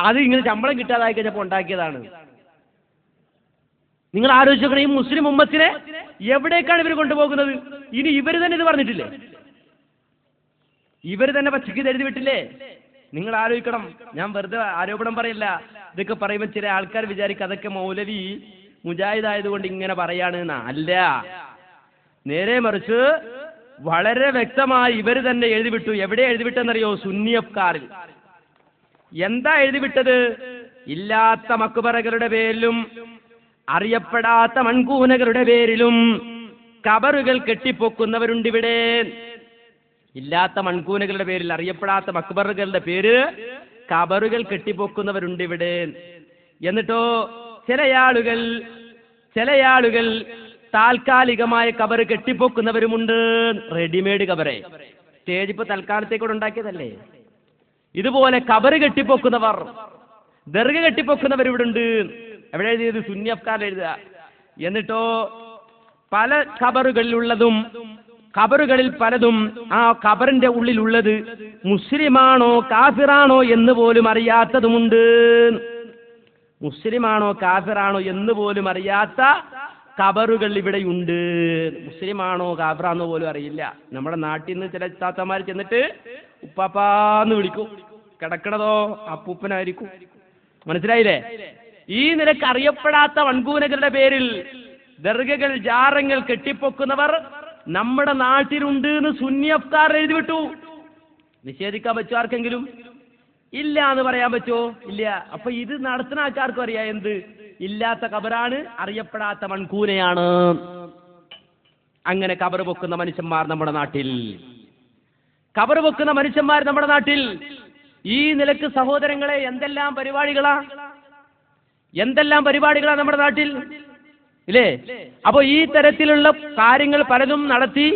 അത് ഇങ്ങനെ ശമ്പളം കിട്ടാതായി കഴിഞ്ഞപ്പോൾ ഉണ്ടാക്കിയതാണ്. നിങ്ങൾ ആലോചിച്ച് നോക്കണം, ഈ മുസ്ലിം ഉമ്മത്തിനെ എവിടേക്കാണ് ഇവർ കൊണ്ടുപോകുന്നത്? ഇനി ഇവർ തന്നെ ഇത് പറഞ്ഞിട്ടില്ലേ? ഇവർ തന്നെ പച്ചക്ക് എഴുതി വിട്ടില്ലേ? നിങ്ങൾ ആലോചിക്കണം. ഞാൻ വെറുതെ ആരോപണം പറയില്ല. ഇതൊക്കെ പറയുമ്പോൾ ചില ആൾക്കാർ വിചാരിക്കും അതൊക്കെ മൗലവി മുജാഹിദ് ആയതുകൊണ്ട് ഇങ്ങനെ പറയാണ് എന്നാ. അല്ല, നേരെ മറിച്ച് വളരെ വ്യക്തമായി ഇവർ തന്നെ എഴുതിവിട്ടു. എവിടെ എഴുതിവിട്ടെന്നറിയോ? സുന്നി അഫ്കാറിൽ. എന്താ എഴുതിവിട്ടത്? ഇല്ലാത്ത മക്ബറകളുടെ പേരിലും അറിയപ്പെടാത്ത മൺകൂനകളുടെ പേരിലും കബറുകൾ കെട്ടിപ്പൊക്കുന്നവരുണ്ടിവിടെ. ഇല്ലാത്ത മൺകൂനകളുടെ പേരിൽ അറിയപ്പെടാത്ത മക്ബറുകളുടെ പേര് കബറുകൾ കെട്ടിപ്പൊക്കുന്നവരുണ്ടിവിടെ. എന്നിട്ടോ ചില ആളുകൾ താൽക്കാലികമായ കബർ കെട്ടിപ്പൊക്കുന്നവരുമുണ്ട്. റെഡിമെയ്ഡ് കബറെ, സ്റ്റേജ് ഇപ്പൊ തൽക്കാലത്തേക്കൂടെ ഉണ്ടാക്കിയതല്ലേ. ഇതുപോലെ കബർ കെട്ടിപ്പൊക്കുന്നവർ, ദർഗ കെട്ടിപ്പൊക്കുന്നവർ ഇവിടെ ഉണ്ട്. എവിടെ എഴുതിയത്? സുന്നി അഫ്കാർ എഴുതുക. എന്നിട്ടോ പല കബറുകളിൽ പലതും ആ കബറിന്റെ ഉള്ളിലുള്ളത് മുസ്ലിമാണോ കാഫിറാണോ എന്ന് പോലും അറിയാത്തതുമുണ്ട്. മുസ്ലിമാണോ കാഫിറാണോ എന്ന് പോലും അറിയാത്ത കബറുകൾ ഇവിടെയുണ്ട്. മുസ്ലിമാണോ കാഫിറാണോ പോലും അറിയില്ല. നമ്മുടെ നാട്ടിൽ നിന്ന് ചില താത്തമാർ ചെന്നിട്ട് ഉപ്പാപ്പാന്ന് വിളിക്കും, കിടക്കണതോ അപ്പൂപ്പനായിരിക്കും. മനസ്സിലായില്ലേ? ഈ നിലക്ക് അറിയപ്പെടാത്ത വൺകൂനകളുടെ പേരിൽ ദർഗകൾ ജാറങ്ങൾ കെട്ടിപ്പൊക്കുന്നവർ നമ്മുടെ നാട്ടിലുണ്ട് എന്ന് സുന്നി അഫ്കാർ എഴുതിവിട്ടു. നിഷേധിക്കാൻ പറ്റുമോ ആർക്കെങ്കിലും? ഇല്ല എന്ന് പറയാൻ പറ്റുമോ? ഇല്ല. അപ്പൊ ഇത് നടത്തുന്ന ആൾക്കാർക്കും അറിയാം എന്ത്? ഇല്ലാത്ത കബറാണ്, അറിയപ്പെടാത്ത മൺകൂനയാണ്. അങ്ങനെ കബർ പൊക്കുന്ന മനുഷ്യന്മാർ നമ്മുടെ നാട്ടിൽ ഈ നിലക്ക് സഹോദരങ്ങളെ എന്തെല്ലാം പരിപാടികളാ നമ്മുടെ നാട്ടിൽ ഇല്ലേ? അപ്പൊ ഈ തരത്തിലുള്ള കാര്യങ്ങൾ പലതും നടത്തി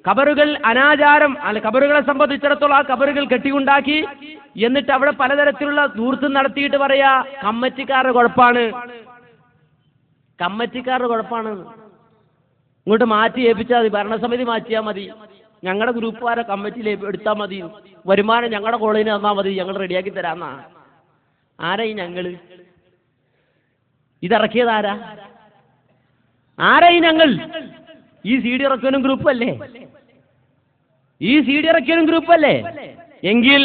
കബറുകൾ അനാചാരം അല്ല, കബറുകളെ സംബന്ധിച്ചിടത്തോളം ആ കബറുകൾ കെട്ടിയുണ്ടാക്കി എന്നിട്ട് അവിടെ പലതരത്തിലുള്ള ദൂർത്തും നടത്തിയിട്ട് പറയാ കമ്മിറ്റിക്കാരുടെ കുഴപ്പമാണ്. ഇങ്ങോട്ട് മാറ്റി ഏൽപ്പിച്ചാൽ മതി, ഭരണസമിതി മാറ്റിയാൽ മതി, ഞങ്ങളുടെ ഗ്രൂപ്പുകാരെ കമ്മിറ്റിയിൽ എടുത്താൽ മതി, വരുമാനം ഞങ്ങളുടെ കോളേജിന് തന്നാൽ മതി, ഞങ്ങൾ റെഡിയാക്കി തരാമെന്നാ. ആരായി ഞങ്ങള്? ഇതിറക്കിയതാരാ? ആരായി ഞങ്ങൾ? ഈ CD ഇറക്കിയവനും ഗ്രൂപ്പ് അല്ലേ? എങ്കിൽ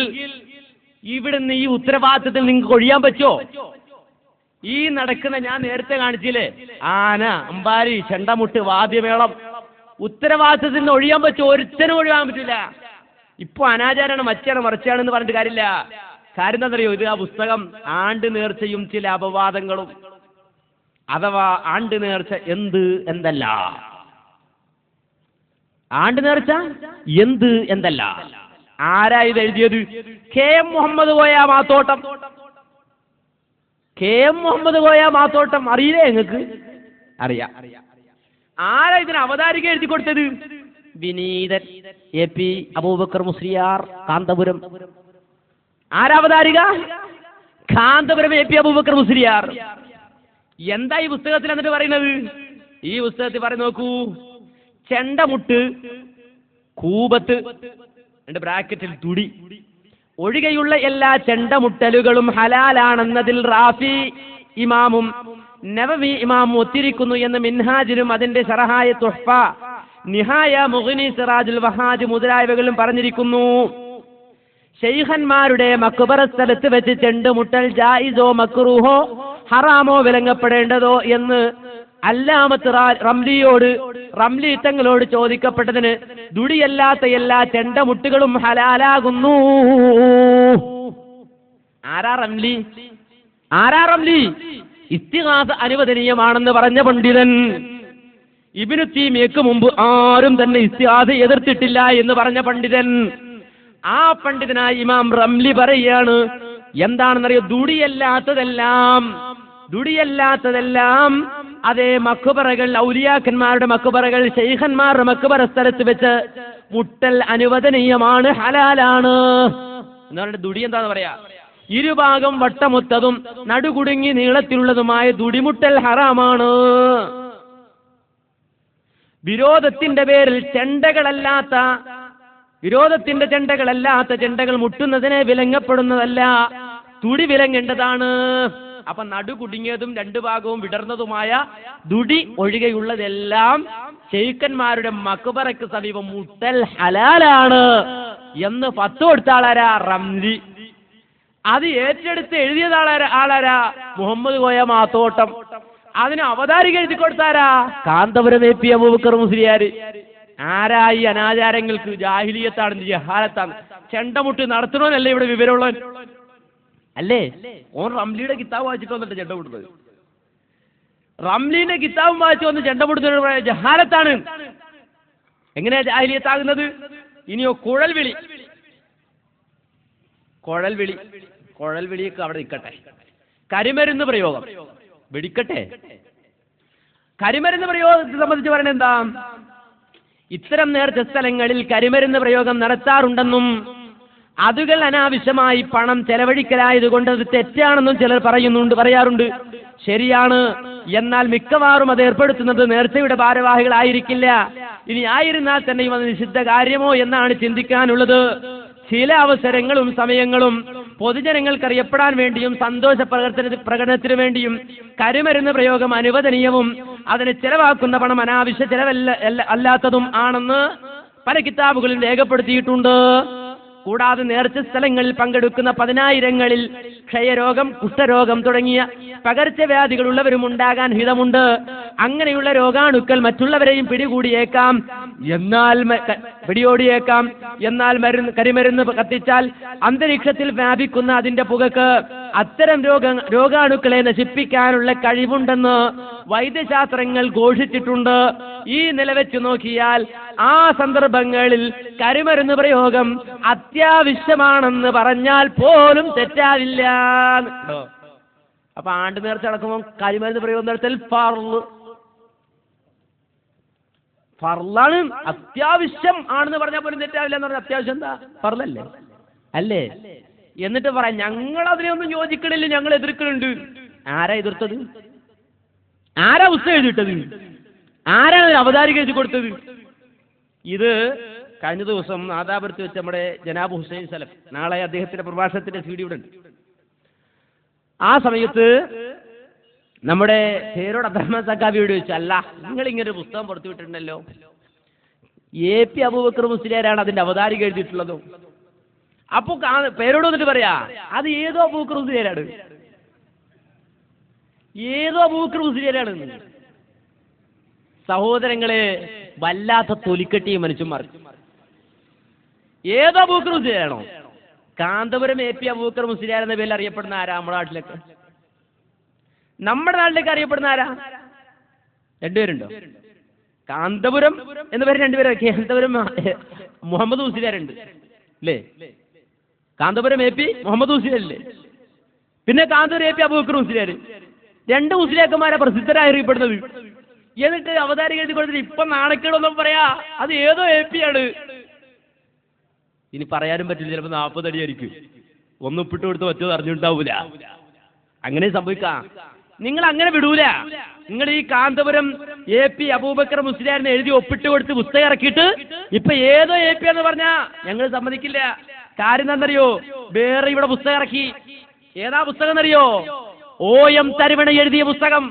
ഇവിടുന്ന് ഈ ഉത്തരവാദിത്തത്തിൽ നിങ്ങൾക്ക് ഒഴിയാൻ പറ്റുമോ? ഈ നടക്കുന്ന ഞാൻ നേരത്തെ കാണിച്ചില്ലേ, ആന, അമ്പാരി, ചെണ്ടമുട്ട്, വാദ്യമേളം, ഉത്തരവാദിത്തത്തിൽ നിന്ന് ഒഴിയാൻ പറ്റുമോ? ഒരുത്തനും ഒഴിയാൻ പറ്റില്ല. ഇപ്പൊ അനാചാരാണ്, മറ്റാണ്, മറിച്ചാണെന്ന് പറഞ്ഞിട്ട് കാര്യമില്ല. കാര്യം എന്താണെന്നറിയോ? ഇത് ആ പുസ്തകം ആണ്ട് നേർച്ചയും ചില അപവാദങ്ങളും, അഥവാ ആണ്ട് നേർച്ച എന്ത് എന്തല്ല, ആണ്ട് നേർച്ച എന്ത് എന്തല്ല. ആരാ ഇത് എഴുതിയത്? K M Muhammad Koya Mathottam. K M Muhammad Koya Mathottam അറിയില്ലേ നിങ്ങൾക്ക്? അറിയാം. ആരാ ഇതിന് അവതാരിക എഴുതി കൊടുത്തത്? വിനീതൻ AP അബൂബക്കർ മുസ്ലിയാർ, കാന്തപുരം. ആരാവതാരിക? കാന്തപുരം AP അബൂബക്കർ മുസ്ലിയാർ. എന്താ ഈ പുസ്തകത്തിൽ എന്നിട്ട് പറയുന്നത്? ഈ പുസ്തകത്തിൽ പറയും, നോക്കൂ, ചെണ്ടമുട്ട്, കൂപത്ത്, ബ്രാക്കറ്റിൽ തുടി ഒഴികെയുള്ള എല്ലാ ചെണ്ടമുട്ടലുകളും ഹലാലാണെന്നതിൽ റാഫി ഇമാമും നവവി ഇമാമും ഒത്തിരിക്കുന്നു എന്ന് മിൻഹാജിനും അതിന്റെ ശറഹായ തുഹ്ഫ, നിഹായ, മുഗ്നി, സിറാജുൽ വഹാജ് മുതലായവകളും പറഞ്ഞിരിക്കുന്നു. ശൈഖന്മാരുടെ മക്ബറ സ്ഥലത്ത് വെച്ച് ചെണ്ടുമുട്ടൽ ജായിസോ മക്റൂഹോ ഹറാമോ വിലങ്ങപ്പെടേണ്ടതോ എന്ന് അല്ലാമത്ത് റംലി തങ്ങളോട് ചോദിക്കപ്പെട്ടതിന് ദുടിയല്ലാത്ത എല്ലാ ചെണ്ടമുട്ടുകളും ഹലാലാകുന്നു. ആരാ റംലി? ഇസ്തിഗാസ അനുവദനീയമാണെന്ന് പറഞ്ഞ പണ്ഡിതൻ. ഇബ്നു തൈമിയ്യക്ക് മുമ്പ് ആരും തന്നെ ഇസ്തിഗാസ എതിർത്തിട്ടില്ല എന്ന് പറഞ്ഞ പണ്ഡിതൻ. ആ പണ്ഡിതനായ ഇമാം റംലി പറയാണ്, എന്താണെന്നറിയോ? ദുടിയല്ലാത്തതെല്ലാം അതേ മക്ബറകൾ, ഔലിയാക്കന്മാരുടെ മക്ബറകൾ, ശൈഖന്മാരുടെ മക്ബറ സ്ഥലത്ത് വെച്ച് മുട്ടൽ അനുവദനീയമാണ്, ഹലാലാണ് എന്ന് പറഞ്ഞിട്ട് ദുടി എന്താന്ന് പറയാ? ഇരുഭാഗം വട്ടമൊത്തതും നടുകുടുങ്ങി നീളത്തിലുള്ളതുമായ ദുടിമുട്ടൽ ഹറാമാണ്. വിരോധത്തിന്റെ ചെണ്ടകളല്ലാത്ത ചെണ്ടകൾ മുട്ടുന്നതിനെ വിലങ്ങപ്പെടുന്നതല്ല, തുടി വിലങ്ങേണ്ടതാണ്. അപ്പൊ നടുകുടുങ്ങിയതും രണ്ടു ഭാഗവും വിടർന്നതുമായ ദുടി ഒഴികെയുള്ളതെല്ലാം ശൈഖന്മാരുടെ മക്ബറയ്ക്ക് സമീപം മുട്ടൽ ഹലാലാണ് എന്ന് ഫത്വ കൊടുത്ത ആളാരാ? റംലി. അത് ഏറ്റെടുത്ത് എഴുതിയത് ആളാരാ? മുഹമ്മദ് കോയ മാത്തോട്ടം. അതിന് അവതാരിക എഴുതി കൊടുത്താരാ? കാന്തപുരം AP അബൂബക്കർ മുസ്ലിയാർ. ആരാ ഈ അനാചാരങ്ങൾക്ക്? ജാഹിലിയത്താണ്, ജഹാലത്താണ്. ചെണ്ടമുട്ട് നടത്തണമെന്നല്ലേ ഇവിടെ വിവരമുള്ളവൻ അല്ലേ? ഓൻ റംലിയുടെ കിതാബ് വായിച്ചിട്ട് വന്നിട്ട് ചെണ്ടമുട്ടുന്നത്. റംലിന്റെ കിതാബും വായിച്ചു വന്ന് ചെണ്ടമുട്ടുന്ന ജഹാലത്താണ്. എങ്ങനെയാ ജാഹിലിയത്താകുന്നത്? ഇനിയോ കുഴൽവിളിയൊക്കെ അവിടെ നിൽക്കട്ടെ. കരിമരുന്ന് പ്രയോഗം വെടിക്കട്ടെ. കരിമരുന്ന് പ്രയോഗത്തെ സംബന്ധിച്ച് പറയുന്നത് എന്താ? ഇത്തരം നേർച്ച സ്ഥലങ്ങളിൽ കരിമരുന്ന് പ്രയോഗം നടത്താറുണ്ടെന്നും അതുകൾ അനാവശ്യമായി പണം ചെലവഴിക്കലായതുകൊണ്ട് അത് തെറ്റാണെന്നും ചിലർ പറയാറുണ്ട്. ശരിയാണ്. എന്നാൽ മിക്കവാറും അത് ഏർപ്പെടുത്തുന്നത് നേർച്ചയുടെ ഭാരവാഹികളായിരിക്കില്ല. ഇനി ആയിരുന്നാൽ തന്നെയും അത് നിഷിദ്ധ കാര്യമോ എന്നാണ് ചിന്തിക്കാനുള്ളത്. ചില അവസരങ്ങളും സമയങ്ങളും പൊതുജനങ്ങൾക്കറിയപ്പെടാൻ വേണ്ടിയും സന്തോഷ പ്രകടനത്തിനു വേണ്ടിയും കരിമരുന്ന് പ്രയോഗം അനുവദനീയവും അതിന് ചെലവാക്കുന്ന പണം അനാവശ്യ അല്ലാത്തതും ആണെന്ന് പല കിതാബുകളിൽ രേഖപ്പെടുത്തിയിട്ടുണ്ട്. കൂടാതെ നേർച്ച സ്ഥലങ്ങളിൽ പങ്കെടുക്കുന്ന 10,000-ങ്ങളിൽ ക്ഷയരോഗം, കുഷ്ഠരോഗം തുടങ്ങിയ പകർച്ചവ്യാധികൾ ഉള്ളവരും ഉണ്ടാകാൻ ഹിതമുണ്ട്. അങ്ങനെയുള്ള രോഗാണുക്കൾ മറ്റുള്ളവരെയും പിടിയോടിയേക്കാം. എന്നാൽ കരിമരുന്ന് കത്തിച്ചാൽ അന്തരീക്ഷത്തിൽ വ്യാപിക്കുന്ന അതിന്റെ പുകക്ക് അത്തരം രോഗാണുക്കളെ നശിപ്പിക്കാനുള്ള കഴിവുണ്ടെന്ന് വൈദ്യശാസ്ത്രങ്ങൾ ഘോഷിച്ചിട്ടുണ്ട്. ഈ നിലവെച്ച് നോക്കിയാൽ ആ സന്ദർഭങ്ങളിൽ കരിമരുന്ന് പ്രയോഗം അത്യാവശ്യമാണെന്ന് പറഞ്ഞാൽ പോലും തെറ്റാവില്ല. അപ്പൊ ആണ്ട് നേർച്ച നടക്കുമ്പോൾ കരിമരുന്ന് പ്രയോഗം നടത്തൽ ഫർളാണ്. അത്യാവശ്യം ആണെന്ന് പറഞ്ഞാൽ പോലും തെറ്റാവില്ല എന്ന് പറഞ്ഞാൽ അത്യാവശ്യം എന്താ? ഫർളല്ലേ? അല്ലേ? എന്നിട്ട് പറയാം ഞങ്ങൾ അതിനെയൊന്നും യോജിക്കണില്ല, ഞങ്ങൾ എതിർക്കുന്നുണ്ട്. ആരാ എതിർത്തത്? ആരാ പുസ്തകം എഴുതിയിട്ടത്? ആരാണ് അവതാരിക എഴുതി കൊടുത്തത്? ഇത് കഴിഞ്ഞ ദിവസം നാദാപുരത്ത് വെച്ച് നമ്മുടെ ജനാബ് ഹുസൈൻ സലഫ്, നാളെ അദ്ദേഹത്തിന്റെ പ്രഭാഷണത്തിന്റെ CD ഇവിടെ ഉണ്ട്. ആ സമയത്ത് നമ്മുടെ പേരോട് അബ്ദുറഹ്മാൻ സഖാഫിയോട് ചോദിച്ചു, അല്ല നിങ്ങൾ ഇങ്ങനെ ഒരു പുസ്തകം പുറത്തുവിട്ടിട്ടുണ്ടല്ലോ, AP അബൂബക്കർ മുസ്ലിയാരാണ് അതിന്റെ അവതാരിക എഴുതിയിട്ടുള്ളതോ? അപ്പൊ പേരോട് വന്നിട്ട് പറയാ അത് ഏതോ അബൂബക്കർ മുസ്ലിയാരാണ്, ഏതോ അബൂബക്കർ മുസ്ലിയാരാണ്. സഹോദരങ്ങളെ, വല്ലാത്ത തൊലിക്കെട്ടിയ മനുഷ്യന്മാർ. ഏതോ അബൂബക്കർ മുസ്ലിയാണോ? കാന്തപുരം AP അബൂബക്കർ മുസ്ലിയാർ എന്ന പേരിൽ അറിയപ്പെടുന്ന ആരാ നമ്മുടെ നാട്ടിലേക്ക്? നമ്മുടെ നാട്ടിലേക്ക് അറിയപ്പെടുന്ന ആരാ? രണ്ടുപേരുണ്ടോ? കാന്തപുരം എന്ന പേര് രണ്ടുപേരും. കാന്തപുരം മുഹമ്മദ് മുസ്ലിയാരുണ്ട് അല്ലേ? കാന്തപുരം AP മുഹമ്മദ് മുസ്ലിയാരില്ലേ? പിന്നെ കാന്തപുരം AP അബൂബക്കർ മുസ്ലിയാർ. രണ്ട് മുസ്ലിയാക്കന്മാരെ പ്രസിദ്ധരായി അറിയപ്പെടുന്നത്. എന്നിട്ട് അവതാരിക എഴുതി കൊടുത്തിട്ട് ഇപ്പൊ നാണക്കേടൊന്നും പറയാ അത് ഏതോ AP ആണ്. ഇനി പറയാനും പറ്റില്ല, ചിലപ്പോൾ 40 അടിയായിരിക്കും. ഒന്നിപ്പിട്ട് കൊടുത്ത് മറ്റോ അറിഞ്ഞിട്ടുണ്ടാവൂല. അങ്ങനെ സംഭവിക്കാം. നിങ്ങൾ അങ്ങനെ വിടൂല. നിങ്ങൾ ഈ കാന്തപുരം AP അബൂബക്കർ മുസ്ലിയാരിനെ എഴുതി ഒപ്പിട്ട് കൊടുത്ത് പുസ്തകം ഇറക്കിയിട്ട് ഇപ്പൊ ഏതോ AP എന്ന് പറഞ്ഞാ ഞങ്ങൾ സമ്മതിക്കില്ല. കാര്യം എന്താണെന്നറിയോ? വേറെ ഇവിടെ പുസ്തകം ഇറക്കി. ഏതാ പുസ്തകം എന്നറിയോ? OM തരുവണ എഴുതിയ പുസ്തകം.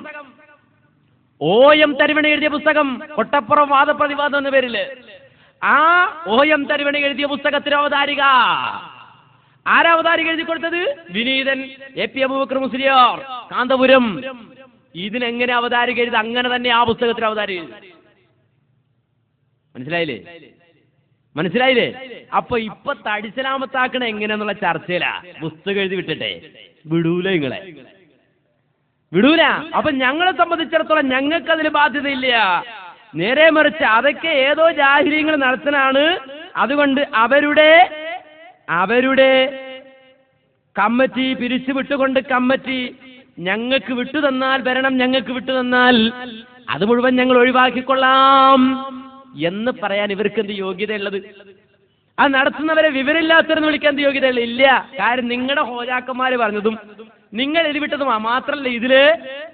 OM തരുവണ എഴുതിയ പുസ്തകം കൊട്ടപ്പുറം വാദപ്രതിവാദം എന്ന പേരില്. ആ OM തരുവണ എഴുതിയ പുസ്തകത്തിന് അവതാരിക ആരാ? അവതാരിക എഴുതി കൊടുത്തത് വിനീതൻ AP അബൂബക്കർ മുസ്ലിയാർ കാന്തപുരം. ഇതിനെങ്ങനെ അവതാരിക എഴുതി? അങ്ങനെ തന്നെ ആ പുസ്തകത്തിന് അവതാരിക എഴുതി. മനസ്സിലായില്ലേ? അപ്പൊ ഇപ്പൊ തടിസലാമത്താക്കണ എങ്ങനെയാന്നുള്ള ചർച്ചയിലാ. പുസ്തകം എഴുതി വിട്ടിട്ടെ വിടൂല, നിങ്ങളെ വിടൂല. അപ്പൊ ഞങ്ങളെ സംബന്ധിച്ചിടത്തോളം ഞങ്ങൾക്ക് അതിന് ബാധ്യതയില്ല. നേരെ മറിച്ച് അതൊക്കെ ഏതോ ജാഹിലിയങ്ങൾ നടത്തുന്നതാണ്. അതുകൊണ്ട് അവരുടെ കമ്മിറ്റി പിരിച്ചുവിട്ടുകൊണ്ട് കമ്മിറ്റി ഞങ്ങൾക്ക് വിട്ടുതന്നാൽ ഭരണം ഞങ്ങൾക്ക് വിട്ടുതന്നാൽ അത് മുഴുവൻ ഞങ്ങൾ ഒഴിവാക്കിക്കൊള്ളാം എന്ന് പറയാൻ ഇവർക്ക് എന്ത് യോഗ്യതയുള്ളത്? അത് നടത്തുന്നവരെ വിവരമില്ലാത്തവരെന്ന് വിളിക്കാൻ എന്ത് യോഗ്യതയുള്ള? ഇല്ല. കാര്യം നിങ്ങളുടെ ഹോജാക്കന്മാര് പറഞ്ഞതും നിങ്ങൾ എഴുതിവിട്ടതും മാത്രമല്ല, ഇതില്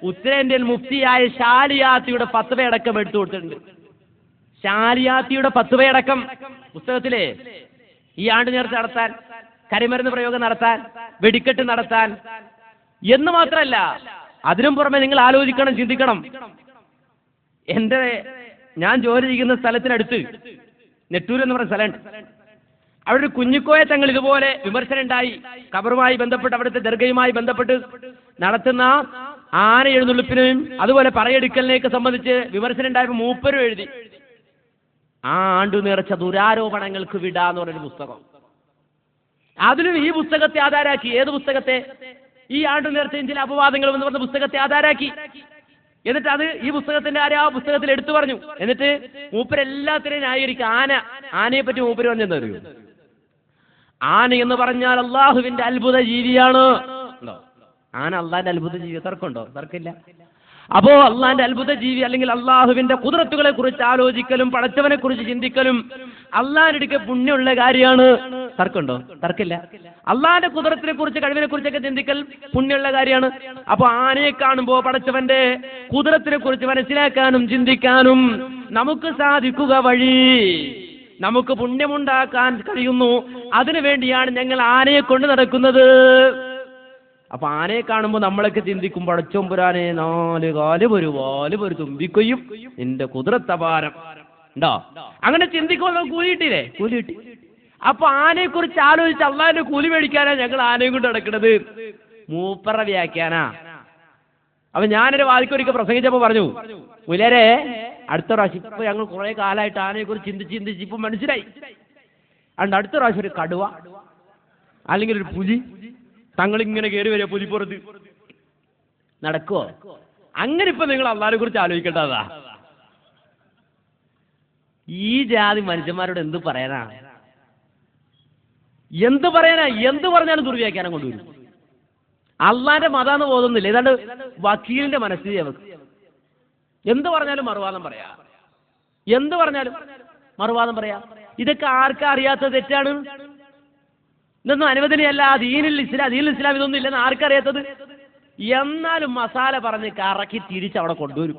ഉത്തരേന്ത്യൻ മുഫ്തിയായ ഷാലിയാത്തിയുടെ ഫത്വയടക്കം എടുത്തു കൊടുത്തിട്ടുണ്ട്. ഷാലിയാത്തിയുടെ ഫത്വയടക്കം പുസ്തകത്തിലെ ഈ ആണ്ട് നേർച്ച നടത്താൻ, കരിമരുന്ന് പ്രയോഗം നടത്താൻ, വെടിക്കെട്ട് നടത്താൻ എന്ന് മാത്രമല്ല, അതിനും പുറമെ നിങ്ങൾ ആലോചിക്കണം, ചിന്തിക്കണം. ഞാൻ ജോലി ചെയ്യുന്ന സ്ഥലത്തിനടുത്ത് നെട്ടൂർ എന്ന് പറഞ്ഞ സ്ഥലമുണ്ട്. അവിടെ ഒരു കുഞ്ഞിക്കോയ തങ്ങൾ ഇതുപോലെ വിമർശനം ഉണ്ടായി. ഖബറുമായി ബന്ധപ്പെട്ട് അവിടുത്തെ ദർഗയുമായി ബന്ധപ്പെട്ട് നടത്തുന്ന ആന എഴുന്നള്ളിപ്പിനും അതുപോലെ പറയെടുക്കലിനെയൊക്കെ സംബന്ധിച്ച് വിമർശനം ഉണ്ടായപ്പോൾ മൂപ്പരും എഴുതി ആ ആണ്ടു നിറച്ച ദുരാരോപണങ്ങൾക്ക് വിടാന്ന് പറഞ്ഞൊരു പുസ്തകം. അതിലും ഈ പുസ്തകത്തെ ആധാരാക്കി. ഏത് പുസ്തകത്തെ? ഈ ആണ്ടു നേർച്ചയും ചില അപവാദങ്ങളും എന്ന് പറഞ്ഞ പുസ്തകത്തെ ആധാരാക്കി. എന്നിട്ട് അത് ഈ പുസ്തകത്തിന്റെ ആ പുസ്തകത്തിൽ എടുത്തു പറഞ്ഞു. എന്നിട്ട് മൂപ്പരെല്ലാത്തിനെയും ന്യായീകരിക്കുക. ആനയെ പറ്റി മൂപ്പര് പറഞ്ഞെന്താ അറിയൂ? ആന എന്ന് പറഞ്ഞാൽ അള്ളാഹുവിന്റെ അത്ഭുത ജീവിയാണ്. ആന അള്ളാന്റെ അത്ഭുത ജീവി? തർക്കമുണ്ടോ? തർക്കമില്ല. അപ്പോ അള്ളാന്റെ അത്ഭുത ജീവി അല്ലെങ്കിൽ അള്ളാഹുവിന്റെ കുദ്റത്തുകളെ കുറിച്ച് ആലോചിക്കലും പടച്ചവനെ കുറിച്ച് ചിന്തിക്കലും അള്ളാന്റെ അടുക്ക പുണ്യമുള്ള കാര്യമാണ്. തർക്കമുണ്ടോ? തർക്കമില്ല. അള്ളാന്റെ കുദ്റത്തിനെ കുറിച്ച് കഴിവിനെ കുറിച്ചൊക്കെ ചിന്തിക്കൽ പുണ്യമുള്ള കാര്യമാണ്. അപ്പൊ ആനയെ കാണുമ്പോ പടച്ചവന്റെ കുദ്റത്തിനെ കുറിച്ച് മനസ്സിലാക്കാനും ചിന്തിക്കാനും നമുക്ക് സാധിക്കുക വഴി നമുക്ക് പുണ്യമുണ്ടാക്കാൻ കഴിയുന്നു. അതിനു വേണ്ടിയാണ് ഞങ്ങൾ ആനയെ കൊണ്ട് നടക്കുന്നത്. അപ്പൊ ആനയെ കാണുമ്പോൾ നമ്മളൊക്കെ ചിന്തിക്കും, പടച്ചോമ്പുരാനെ 4 കാലും 1 വാലും 1 തുമ്പിക്കൊയ്യും നിന്റെ കുതിരത്തപാരം ഉണ്ടോ? അങ്ങനെ ചിന്തിക്കുമ്പോൾ നമുക്ക് കൂലി കിട്ടിയില്ലേ? കൂലി കിട്ടി. അപ്പൊ ആനയെ കുറിച്ച് ആലോചിച്ച് അള്ളാഹിന്റെ കൂലി മേടിക്കാനാ ഞങ്ങൾ ആനയും കൊണ്ട് നടക്കുന്നത്. മൂപ്പറ വ്യാഖ്യാനാ. അപ്പൊ ഞാനൊരു വാദിക്കൊരിക്കൽ പ്രസംഗിച്ചപ്പോ പറഞ്ഞു, മുലരെ അടുത്ത പ്രാവശ്യം ഇപ്പൊ ഞങ്ങൾ കുറെ കാലമായിട്ട് ആനയെ കുറിച്ച് ചിന്തിച്ച് ഇപ്പൊ മനസ്സിലായി. അതുകൊണ്ട് അടുത്ത പ്രാവശ്യം ഒരു കടുവ അല്ലെങ്കിൽ ഒരു പുലി തങ്ങളിങ്ങനെ കയറി വരിക പുലിപ്പുറത്ത് നടക്കുവോ? അങ്ങനെ ഇപ്പൊ നിങ്ങൾ അള്ളാഹിനെ കുറിച്ച് ആലോചിക്കേണ്ടതാ. ഈ ജാതി മനുഷ്യന്മാരോട് എന്ത് പറയാനാ? എന്ത് പറഞ്ഞാലും ദുർവ്യാഖ്യാനം കൊണ്ടുവരും. അള്ളാന്റെ മതാന്ന് ബോധമൊന്നുമില്ല. ഏതാണ്ട് വക്കീലിന്റെ മനസ്സിൽ അവർക്ക് എന്ത് പറഞ്ഞാലും മറുവാദം പറയാ. എന്ത് പറഞ്ഞാലും മറുവാദം പറയാ. ഇതൊക്കെ ആർക്കാ അറിയാത്ത തെറ്റാണ്? ഇതൊന്നും അനുവദനീയല്ല. ദീനിൽ ഇസ്ലാം ഇതൊന്നും ഇല്ലെന്ന് ആർക്കറിയാത്തത്? എന്നാലും മസാല പറഞ്ഞ് കറക്കി തിരിച്ച് അവിടെ കൊണ്ടുവരും.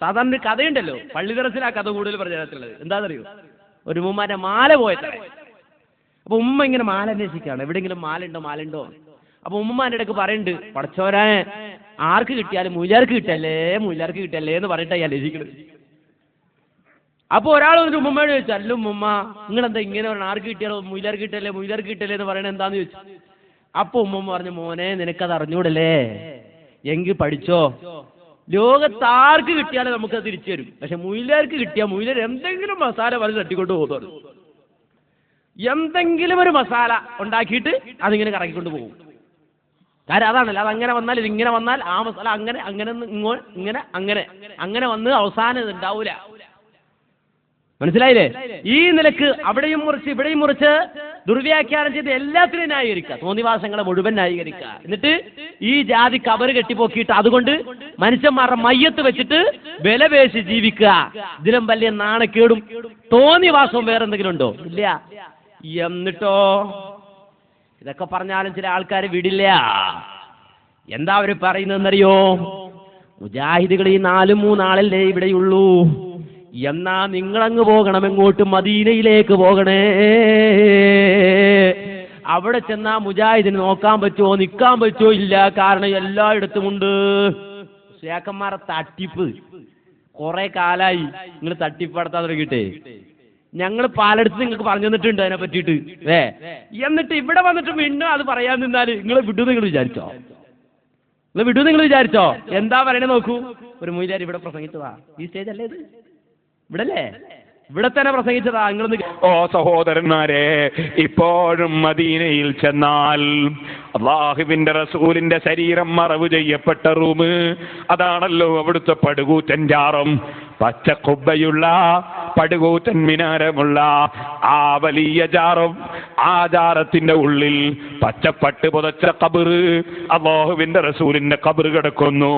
സാധാരണ ഒരു കഥയുണ്ടല്ലോ, പള്ളി ദർസിൽ ആ കഥ കൂടുതൽ പ്രചാരത്തിലുള്ളത്. എന്താണെന്നറിയോ? ഒരു ഉമ്മാന്റെ മാല പോയത്രേ. അപ്പൊ ഉമ്മ ഇങ്ങനെ മാല അന്വേഷിക്കുകയാണ്, എവിടെയെങ്കിലും മാല ഉണ്ടോ. അപ്പൊ ഉമ്മമാരുടെ ഇടയ്ക്ക് പറയുന്നുണ്ട്, പടച്ചോനെ ആർക്ക് കിട്ടിയാലും മൂലാർക്ക് കിട്ടല്ലേ എന്ന് പറഞ്ഞിട്ടായി അന്വേഷിക്കുന്നത്. അപ്പൊ ഒരാൾ ഒരു ഉമ്മയോട് ചോദിച്ചു, അല്ല ഉമ്മ നിങ്ങളെന്താ ഇങ്ങനെ പറഞ്ഞ, ആർക്ക് കിട്ടിയാലോ മൂലാർക്ക് കിട്ടല്ലേ എന്ന് പറയണത് എന്താന്ന് ചോദിച്ചു. അപ്പൊ ഉമ്മ പറഞ്ഞു, മോനെ നിനക്കത് അറിഞ്ഞൂടല്ലേ, എങ്കിൽ പഠിച്ചോ. ലോകത്ത് ആർക്ക് കിട്ടിയാലും നമുക്കത് തിരിച്ചു തരും. പക്ഷെ മൂലാർക്ക് കിട്ടിയാൽ മൂലർ എന്തെങ്കിലും മസാല പറഞ്ഞ് തട്ടിക്കൊണ്ട് പോകുന്നു. എന്തെങ്കിലും ഒരു മസാല ഉണ്ടാക്കിയിട്ട് അതിങ്ങനെ കറക്കിക്കൊണ്ട് പോകും. കാര്യം അതാണല്ലോ, അതങ്ങനെ വന്നാൽ ഇതിങ്ങനെ വന്നാൽ ആ മസാല അങ്ങനെ അങ്ങനെ ഇങ്ങനെ അങ്ങനെ അങ്ങനെ വന്ന് അവസാനം ഇത് ഉണ്ടാവൂല. മനസ്സിലായില്ലേ? ഈ നിലക്ക് അവിടെയും മുറിച്ച് ഇവിടെയും മുറിച്ച് ദുർവ്യാഖ്യാനം ചെയ്ത് എല്ലാത്തിനും ന്യായീകരിക്കുക, തോന്നിവാസങ്ങളെ മുഴുവൻ ന്യായീകരിക്കുക. എന്നിട്ട് ഈ ജാതി കബറ് കെട്ടിപ്പോക്കിയിട്ട് അതുകൊണ്ട് മനുഷ്യന്മാരുടെ മയ്യത്ത് വെച്ചിട്ട് വില പേശി ജീവിക്കുക. ഇതിലും വലിയ നാണക്കേടും തോന്നിവാസവും വേറെന്തെങ്കിലും ഉണ്ടോ? ഇല്ല. എന്നിട്ടോ ഇതൊക്കെ പറഞ്ഞാലും ചില ആൾക്കാർ വിടില്ല. എന്താ അവർ പറയുന്നതെന്നറിയോ? മുജാഹിദുകൾ ഈ 4-3 ആളല്ലേ ഇവിടെയുള്ളൂ, എന്നാ നിങ്ങളങ്ങ് പോകണം, എങ്ങോട്ട്? മദീനയിലേക്ക് പോകണേ. അവിടെ ചെന്നാ മുജാഹിദിന് നോക്കാൻ പറ്റുമോ, നിൽക്കാൻ പറ്റുമോ? ഇല്ല. കാരണം എല്ലായിടത്തുമുണ്ട്. ശേഖന്മാരെ തട്ടിപ്പ് കുറെ കാലായി നിങ്ങൾ തട്ടിപ്പ് നടത്താൻ തുടങ്ങിയിട്ടേ. ഞങ്ങൾ പാലെടുത്ത് നിങ്ങൾക്ക് പറഞ്ഞു തന്നിട്ടുണ്ട് അതിനെ പറ്റിയിട്ട്. എന്നിട്ട് ഇവിടെ വന്നിട്ട് വീണ്ടും അത് പറയാൻ നിന്നാൽ നിങ്ങൾ നിങ്ങൾ വിചാരിച്ചോ? നിങ്ങൾ വിചാരിച്ചോ? എന്താ പറയണേ നോക്കൂ. ഒരു മൊയ്ലാരി ഇവിടെ പ്രസംഗിച്ചതാ. ഈ സ്റ്റേജ് അല്ലേ ഇത്? ഇവിടല്ലേ? ഇവിടെ തന്നെ പ്രസംഗിച്ചതാ. നിങ്ങളൊന്ന് ഓ സഹോദരന്മാരെ, ഇപ്പോഴും മദീനയിൽ ചെന്നാൽ അല്ലാഹുവിന്റെ റസൂലിന്റെ ശരീരം മറവ് ചെയ്യപ്പെട്ട റൂം അതാണല്ലോ അവിടുത്തെ പടുകൂറ്റൻ ജാറും. പച്ചക്കുബ്ബയുള്ള പടുകൂറ്റൻ മിനാരമുള്ള ആ വലിയ ജാറും, ആ ജാറത്തിന്റെ ഉള്ളിൽ പച്ചപ്പട്ട് പുതച്ച ഖബറ്, അല്ലാഹുവിന്റെ റസൂലിന്റെ ഖബറ് കിടക്കുന്നു.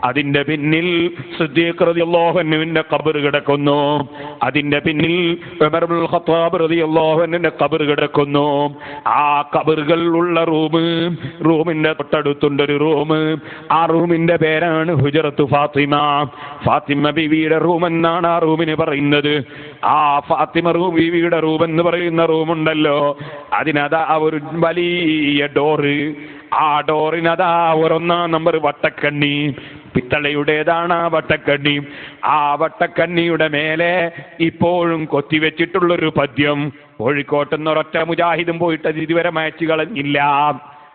അതിന്റെ പിന്നിൽ സിദ്ദീഖ് റളിയല്ലാഹു അൻഹുവിന്റെ ഖബറ് കിടക്കുന്നു. അതിന്റെ പിന്നിൽ ഉമർ ഇബ്നുൽ ഖത്താബ് റളിയല്ലാഹു അൻഹുവിന്റെ ഖബറ് കിടക്കുന്നു. ആ ഖബറുകൾ ഉള്ള റൂമിന്റെ തൊട്ടടുത്തുണ്ടൊരു റൂം. ആ റൂമിന്റെ പേരാണ് ഹുജറത്തു ഫാത്തിമ. ഫാത്തിമ ബീവിയുടെ റൂം എന്നാണ് ആ റൂമിന് പറയുന്നത്. ആ ഫാത്തിമ ബീവിയുടെ റൂം എന്ന് പറയുന്ന റൂമുണ്ടല്ലോ, അതിനതാ ഒരു വലിയ ഡോറ്. ആ ഡോറിനതാ 1 നമ്പർ വട്ടക്കണ്ണി, പിത്തളയുടേതാണ് ആ വട്ടക്കണ്ണി. ആ വട്ടക്കണ്ണിയുടെ മേലെ ഇപ്പോഴും കൊത്തിവെച്ചിട്ടുള്ളൊരു പദ്യം കോഴിക്കോട്ടെന്നൊരൊറ്റ മുജാഹിദും പോയിട്ട് അത് ഇതുവരെ മാച്ച് കളഞ്ഞില്ല.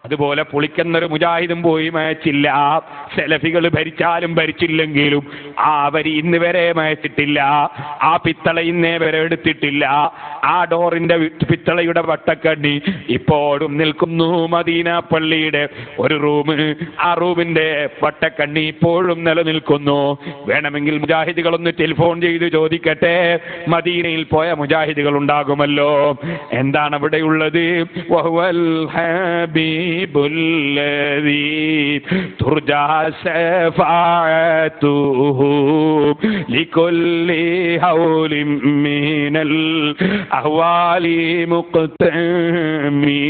അതുപോലെ പുളിക്കുന്നൊരു മുജാഹിദും പോയി മാച്ചില്ല. സെലഫികൾ ഭരിച്ചാലും ഭരിച്ചില്ലെങ്കിലും ആ വരി ഇന്ന് വരെ മാച്ചിട്ടില്ല. ആ പിത്തള ഇന്നേ വരെ എടുത്തിട്ടില്ല. ആ ഡോറിന്റെ പിത്തളയുടെ വട്ടക്കണ്ണി ഇപ്പോഴും നിൽക്കുന്നു. മദീന പള്ളിയുടെ ഒരു റൂം, ആ റൂമിന്റെ വട്ടക്കണ്ണി ഇപ്പോഴും നിലനിൽക്കുന്നു. വേണമെങ്കിൽ മുജാഹിദുകളൊന്ന് ടെലിഫോൺ ചെയ്ത് ചോദിക്കട്ടെ, മദീനയിൽ പോയ മുജാഹിദുകൾ ഉണ്ടാകുമല്ലോ. എന്താണ് അവിടെയുള്ളത്? വഹുവൽ ഹബീബുൽ الذي ترجى شفاعته لكل هول من الأهوال مقتمي.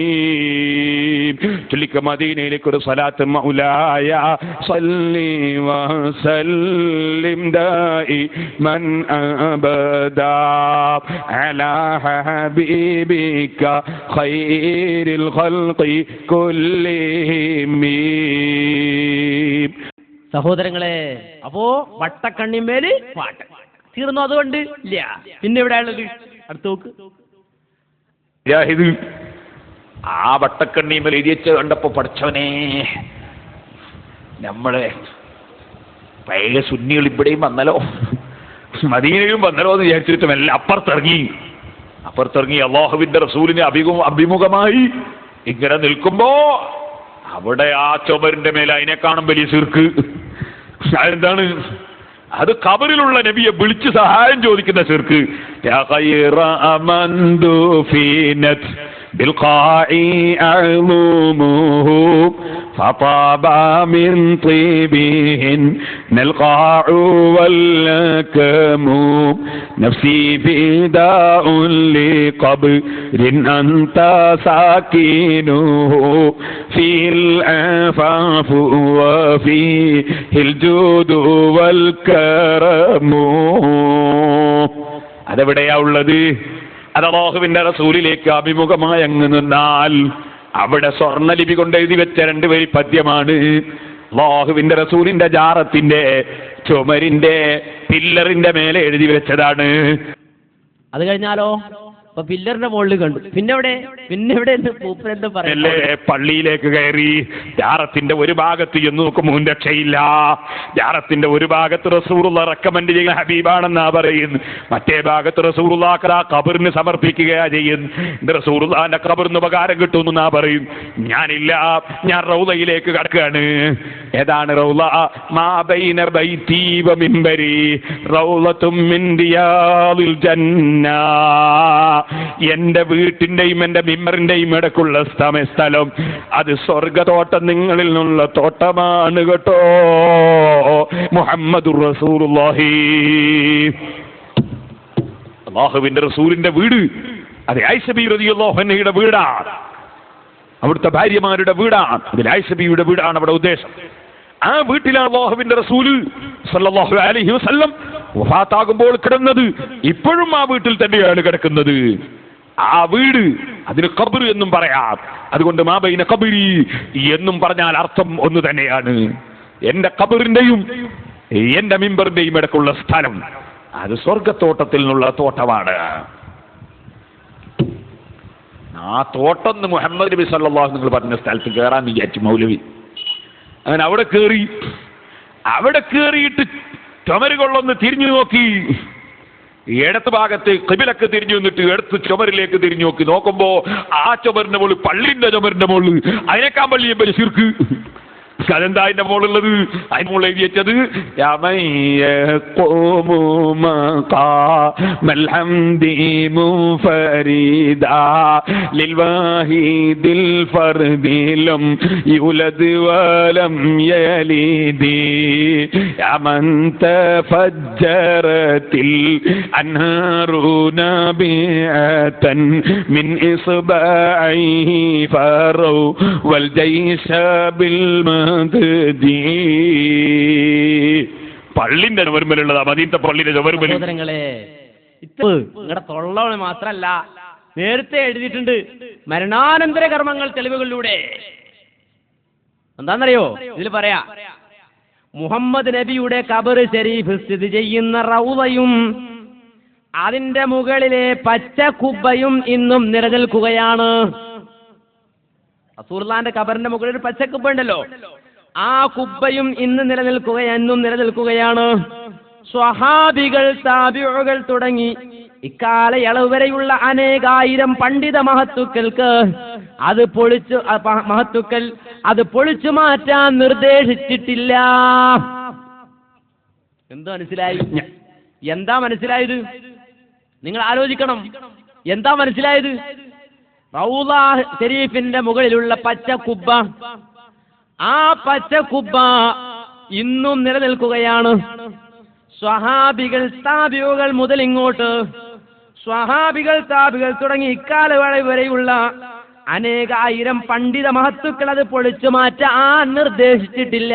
ചൊല്ലിക്ക മദീനയിലേക്ക് ഒരു സ്വലാത്ത്. മൗലായ സല്ലി വസല്ലിം ദായിമൻ അബദാ അലാ ഹബീബിക ഖൈറിൽ ഖൽഖി കുല്ലിഹിം. സഹോദരങ്ങളെ, അപ്പോ വട്ടക്കണ്ണിമേല് പാട്ട് തീർന്നു. അതുകൊണ്ട് ഇല്ല. പിന്നെ എവിടെയുള്ളത്? അടുത്ത് നോക്ക്. ആ വട്ടക്കണ്ണിമേൽ എഴുതിയച്ച കണ്ടപ്പോ പഠിച്ചവനെ, നമ്മളെ പഴയ സുന്നികൾ ഇവിടെയും വന്നല്ലോ, മദീനയിലും വന്നല്ലോ എന്ന് വിചാരിച്ചിട്ട് എല്ലാം അപ്പുറത്തിറങ്ങി അല്ലാഹുവിന്റെ റസൂലിനെ അഭിമുഖമായി ഇങ്ങനെ നിൽക്കുമ്പോ അവിടെ ആ ചുമരിന്റെ മേലെ അതിനെക്കാണും വലിയ സിർക്ക്. അതെന്താണ്? അത് ഖബറിലുള്ള നബിയെ വിളിച്ച് സഹായം ചോദിക്കുന്ന സിർക്ക്. بالقاع أعلومه فطاب من طيبهن القاع واللكم نفسي فداء لقبر أنت ساكنه فيه العفاف وفيه الجود والكرم. അതെവിടെയാ ഉള്ളത്? അത് അല്ലാഹുവിന്റെ റസൂലിലേക്ക് അഭിമുഖമായി അങ്ങ് നിന്നാൽ അവിടെ സ്വർണ്ണലിപി കൊണ്ട് എഴുതി വെച്ച 2 വരി പദ്യമാണ്. അല്ലാഹുവിന്റെ റസൂലിന്റെ ജാറത്തിന്റെ ചുമരിന്റെ പില്ലറിന്റെ മേലെ എഴുതി വെച്ചതാണ്. അത് കഴിഞ്ഞാലോ അപ്പൊ പില്ലറിന്റെ മുകളിൽ കണ്ടു. പിന്നെ എവിടെ മൂപ്പരെന്താ അല്ലേ പള്ളിയിലേക്ക് കയറി ജാറത്തിന്റെ ഒരു ഭാഗത്ത് എന്ന് നോക്കുമ്പോൾ രക്ഷയില്ല. ജാറത്തിന്റെ ഒരു ഭാഗത്ത് റസൂലുള്ള റെക്കമെൻഡ് ചെയ്യുന്ന ഹബീബാണെന്നാ പറയുന്നു, മറ്റേ ഭാഗത്ത് റസൂലുള്ള ഖബറിന് സമർപ്പിക്കുകയാ ചെയ്യുന്നു. റസൂലുള്ളാന്റെ ഖബറിന് ഉപകാരം കിട്ടുമെന്നാ പറയും. ഞാനില്ല, ഞാൻ റൗളയിലേക്ക് കടക്കുകയാണ്. ഏതാണ് റൗള? മാ ബൈന ബൈതി വ മിൻബരി റൗളത്തും മിൻ റിയാദിൽ ജന്ന. എന്റെ വീട്ടിന്റെയും എന്റെ മിമ്പറിന്റെയും ഇടക്കുള്ള സ്ഥലം അത് സ്വർഗതോട്ടം നിങ്ങളിൽ നിന്നുള്ള തോട്ടമാണ് കേട്ടോ. മുഹമ്മദുർ റസൂലുള്ളാഹി. അല്ലാഹുവിന്റെ റസൂലിന്റെ വീട് അത് ആയിഷ ബീവി റളിയല്ലാഹു അൻഹയുടെ വീടാണ്, അവിടുത്തെ ഭാര്യമാരുടെ വീടാണ്. അതിൽ ആയിഷ ബീവിയുടെ വീടാണ് അവിടെ ഉദ്ദേശം. ആ വീട്ടിലാണ് അല്ലാഹുവിന്റെ റസൂല് സല്ലല്ലാഹു അലൈഹി വസല്ലം വഫാത്താകുമ്പോൾ കിടന്നത്. ഇപ്പോഴും ആ വീട്ടിൽ തന്നെയാണ് കിടക്കുന്നത്. ആ വീട് അതിന് ഖബർ എന്നും പറയാം. അതുകൊണ്ട് മാ ബൈന ഖബരി എന്നും പറഞ്ഞാൽ അർത്ഥം ഒന്ന് തന്നെയാണ്. എന്റെ ഖബറിന്റെയും എന്റെ മിമ്പറിന്റെയും ഇടക്കുള്ള സ്ഥലം അത് സ്വർഗത്തോട്ടത്തിൽ നിന്നുള്ള തോട്ടമാണ്. ആ തോട്ടം മുഹമ്മദ് നബി സല്ലല്ലാഹു നിങ്ങൾ പറഞ്ഞ സ്ഥലത്ത് കയറാൻ വിചാരിച്ചു മൗലവി. അങ്ങനെ അവിടെ കയറിയിട്ട് ചുമരുകൊള്ളൊന്ന് തിരിഞ്ഞു നോക്കി. ഇടത്ത് ഭാഗത്ത് ഖിബിലക്ക് തിരിഞ്ഞു നിന്നിട്ട് എടുത്ത് ചുമരിലേക്ക് തിരിഞ്ഞു നോക്കി. നോക്കുമ്പോ ആ ചുമരിന്റെ മുകളിൽ പള്ളിന്റെ ചുമരിന്റെ മുകളിൽ അതിനേക്കാൾ പള്ളിയെ പറ്റി ശിർക്ക്. അതെന്താ അതിന്റെ മുകളിലുള്ളത്? അതിന് മുകളിൽ എഴുതി വെച്ചത് പള്ളിന്റെ ചുമരുമലുള്ളതാ, മദീനത്തെ പള്ളിന്റെ ചുമരുമല്. സഹോദരങ്ങളെ, നിങ്ങളുടെ തൊള്ളവന് മാത്രല്ല നേരത്തെ എഴുതിയിട്ടുണ്ട് മരണാനന്തര കർമ്മങ്ങൾ തെളിവുകളിലൂടെ. എന്താണെന്നറിയോ? ഇതിൽ പറയാ മുഹമ്മദ് നബിയുടെ ഖബർ ശരീഫ് സ്ഥിതി ചെയ്യുന്ന റൗളയും അതിന്റെ മുകളിലെ പച്ച കുബ്ബയും ഇന്നും നിലനിൽക്കുകയാണ്. റസൂലുള്ളാഹിന്റെ ഖബറിന്റെ മുകളിൽ ഒരു പച്ച കുബ്ബ ഉണ്ടല്ലോ, ആ കുബ്ബയും എന്നും നിലനിൽക്കുകയാണ്. സ്വഹാബികൾ, താബിഉകൾ തുടങ്ങി ഇക്കാലയളവ് വരെയുള്ള അനേകായിരം പണ്ഡിത മഹത്തുക്കൾക്ക് അത് പൊളിച്ചു മാറ്റാൻ നിർദ്ദേശിച്ചിട്ടില്ല. എന്താ മനസ്സിലായത്? നിങ്ങൾ ആലോചിക്കണം. എന്താ മനസ്സിലായത്? റൗള ശരീഫിന്റെ മുകളിലുള്ള പച്ച കുബ്ബ, ആ പച്ച കുബ്ബ ഇന്നും നിലനിൽക്കുകയാണ്. സ്വഹാബികൾ, താബിഉകൾ മുതൽ ഇങ്ങോട്ട് സ്വഹാബികൾ, താബികൾ തുടങ്ങി ഇക്കാലയളവ് വരെയുള്ള അനേകായിരം പണ്ഡിത മഹത്തുക്കൾ അത് പൊളിച്ചു മാറ്റാൻ നിർദ്ദേശിച്ചിട്ടില്ല.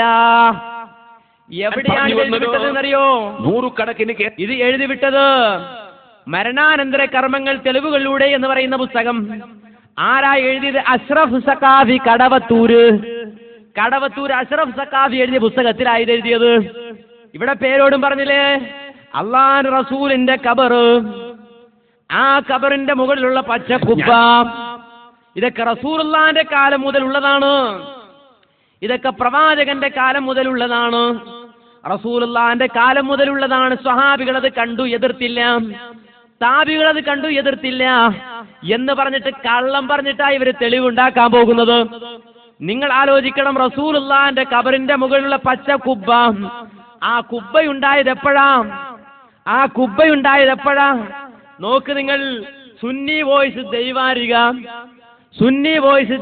എവിടെയാണ് എഴുതിവിട്ടതെന്നറിയോ? നൂറുകണക്കിന് ഇത് എഴുതിവിട്ടത് മരണാനന്തര കർമ്മങ്ങൾ തെളിവുകളിലൂടെ എന്ന് പറയുന്ന പുസ്തകം. ആരാ എഴുതിയത്? അഷ്റഫ് സഖാഫി കടവത്തൂര് അഷ്റഫ് സഖാഫി എഴുതിയ പുസ്തകത്തിലായത് എഴുതിയത്. ഇവിടെ പേരോടും പറഞ്ഞില്ലേ അള്ളാഹുവിന്റെ റസൂലിന്റെ ഖബർ, ആ ഖബറിന്റെ മുകളിലുള്ള പച്ച കുബ്ബ, ഇതൊക്കെ റസൂലുള്ളാഹിന്റെ കാലം മുതലുള്ളതാണ്. ഇതൊക്കെ പ്രവാചകന്റെ കാലം മുതലുള്ളതാണ്. റസൂലുള്ളാഹിന്റെ കാലം മുതലുള്ളതാണ്. സ്വഹാബികൾ അത് കണ്ടു, എതിർത്തില്ല. താബികൾ അത് കണ്ടു, എതിർത്തില്ല എന്ന് പറഞ്ഞിട്ട് കള്ളം പറഞ്ഞിട്ടാ ഇവര് തെളിവുണ്ടാക്കാൻ പോകുന്നത്. നിങ്ങൾ ആലോചിക്കണം, റസൂലുള്ളാഹിന്റെ ഖബറിന്റെ മുകളിലുള്ള പച്ച കുബ്ബ, ആ കുബ്ബയുണ്ടായത് എപ്പോഴാ? നോക്ക് നിങ്ങൾ. സുന്നി വോയിസ്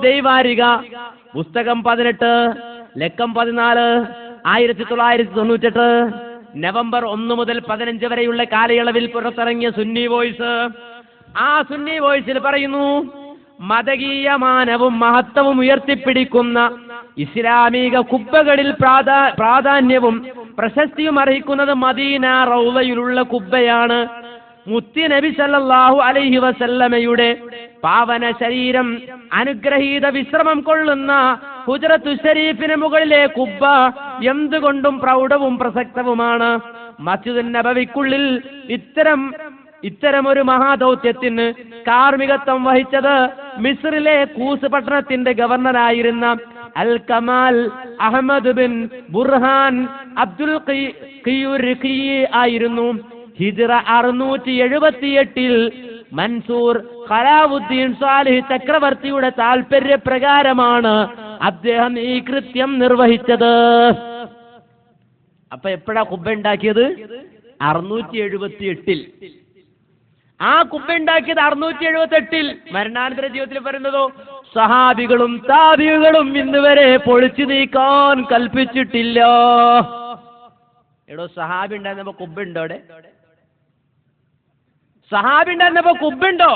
ദൈവാരിക പുസ്തകം 18 ലക്കം 14 1998 നവംബർ 1 മുതൽ 15 വരെയുള്ള കാലയളവിൽ പുറത്തിറങ്ങിയ സുന്നി വോയിസ്. ആ സുന്നി വോയിസിൽ പറയുന്നു, മതകീയമാനവും മഹത്വവും ഉയർത്തിപ്പിടിക്കുന്ന ഇസ്ലാമിക കുബ്ബകളിൽ പ്രാധാന്യവും പ്രശസ്തിയും അർഹിക്കുന്നത് മദീന റൗളയിലുള്ള കുബ്ബയാണ്. മുത്തി നബി സല്ലല്ലാഹു അലൈഹി വസല്ലമയുടെ പാവന ശരീരം അനുഗ്രഹീത വിശ്രമം കൊള്ളുന്ന ഹുജ്റത്തു ശരീഫിന് മുകളിലെ കുബ്ബ എന്തുകൊണ്ടും പ്രൗഢവും പ്രസക്തവുമാണ്. മസ്ജിദുൻ നബവിക്കുള്ളിൽ ഇത്തരം ഇത്തരമൊരു മഹാദൗത്യത്തിന് കാർമ്മികത്വം വഹിച്ചത് മിസ്രിലെ കൂസ് പട്ടണത്തിന്റെ ഗവർണറായിരുന്ന അൽ കമാൽ അഹമ്മദ് ബിൻ ബുർഹാൻ അബ്ദുൽ ഖിയുർഖി ആയിരുന്നു. ഹിജ്റ 678 മൻസൂർ ഖലാവുദ്ദീൻ സാലിഹ് ചക്രവർത്തിയുടെ താൽപര്യപ്രകാരമാണ് അദ്ദേഹം ഈ കൃത്യം നിർവഹിച്ചത്. അപ്പൊ എപ്പോഴാ കുബ്ബ ഉണ്ടാക്കിയത്? 678. ആ കുബ്ബ ഉണ്ടാക്കിയത് 678. മരണാനന്തര ജീവിതത്തിൽ പറയുന്നതോ സഹാബികളും താബികളും ഇന്നുവരെ പൊളിച്ചു നീക്കാൻ കൽപ്പിച്ചിട്ടില്ല. എടോ, സഹാബി ഉണ്ടായിരുന്നപ്പോ കുബ്ബുണ്ടോ? അവിടെ സഹാബി ഉണ്ടായിരുന്നപ്പോ കുബ്ബുണ്ടോ?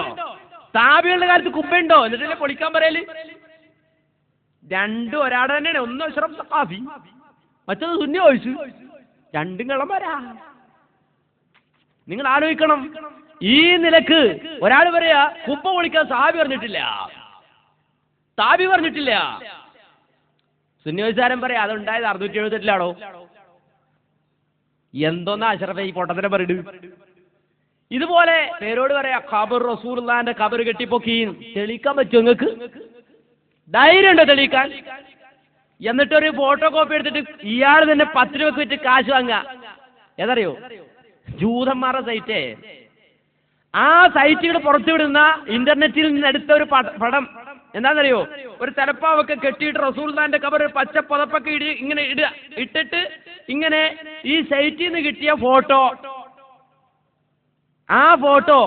താബികളുടെ കാലത്ത് കുബ്ബുണ്ടോ? എന്നിട്ടല്ലേ പൊളിക്കാൻ പറയല്? രണ്ടും ഒരാടെ തന്നെയാണ്. ഒന്ന് അഷ്റഫ് സഖാഫി, മറ്റത് സുന്നി വോയിസ്. രണ്ടും കളമരാ. നിങ്ങൾ ആലോചിക്കണം. ഈ നിലക്ക് ഒരാൾ പറയാ കുബ്ബ പൊളിക്കാൻ സഹാബി പറഞ്ഞിട്ടില്ല, താബി പറഞ്ഞിട്ടില്ല. സുന്നി വോയിസുകാരൻ പറയാ അതുണ്ടായത് 678 എന്തോന്നാ അഷ്റഫെ ഈ പൊട്ടത്തിനെ പറയുന്നത്? ഇതുപോലെ പേരോട് പറയാ ഖബർ റസൂലുള്ളാഹിന്റെ ഖബർ കെട്ടിപ്പൊക്കി തെളിയിക്കാൻ പറ്റുമോ? നിങ്ങൾക്ക് ധൈര്യം ഉണ്ടോ തെളിയിക്കാൻ? എന്നിട്ടൊരു ഫോട്ടോ കോപ്പി എടുത്തിട്ട് ഇയാൾ തന്നെ 10 രൂപക്ക് വെച്ച് കാശ് വാങ്ങുക. ഏതറിയോ? ജൂതന്മാരുടെ സൈറ്റ്. ആ സൈറ്റുകൾ പുറത്തുവിടുന്ന ഇന്റർനെറ്റിൽ നിന്ന് എടുത്ത ഒരു പടം എന്താണെന്നറിയോ? ഒരു തലപ്പാവൊക്കെ കെട്ടിയിട്ട് റസൂലുള്ളാഹിന്റെ ഖബർ പച്ച പുതപ്പൊക്കെ ഇങ്ങനെ ഇട്ടിട്ട് ഇങ്ങനെ ഈ സൈറ്റിൽ നിന്ന് കിട്ടിയ ഫോട്ടോ, ആ ഫോട്ടോ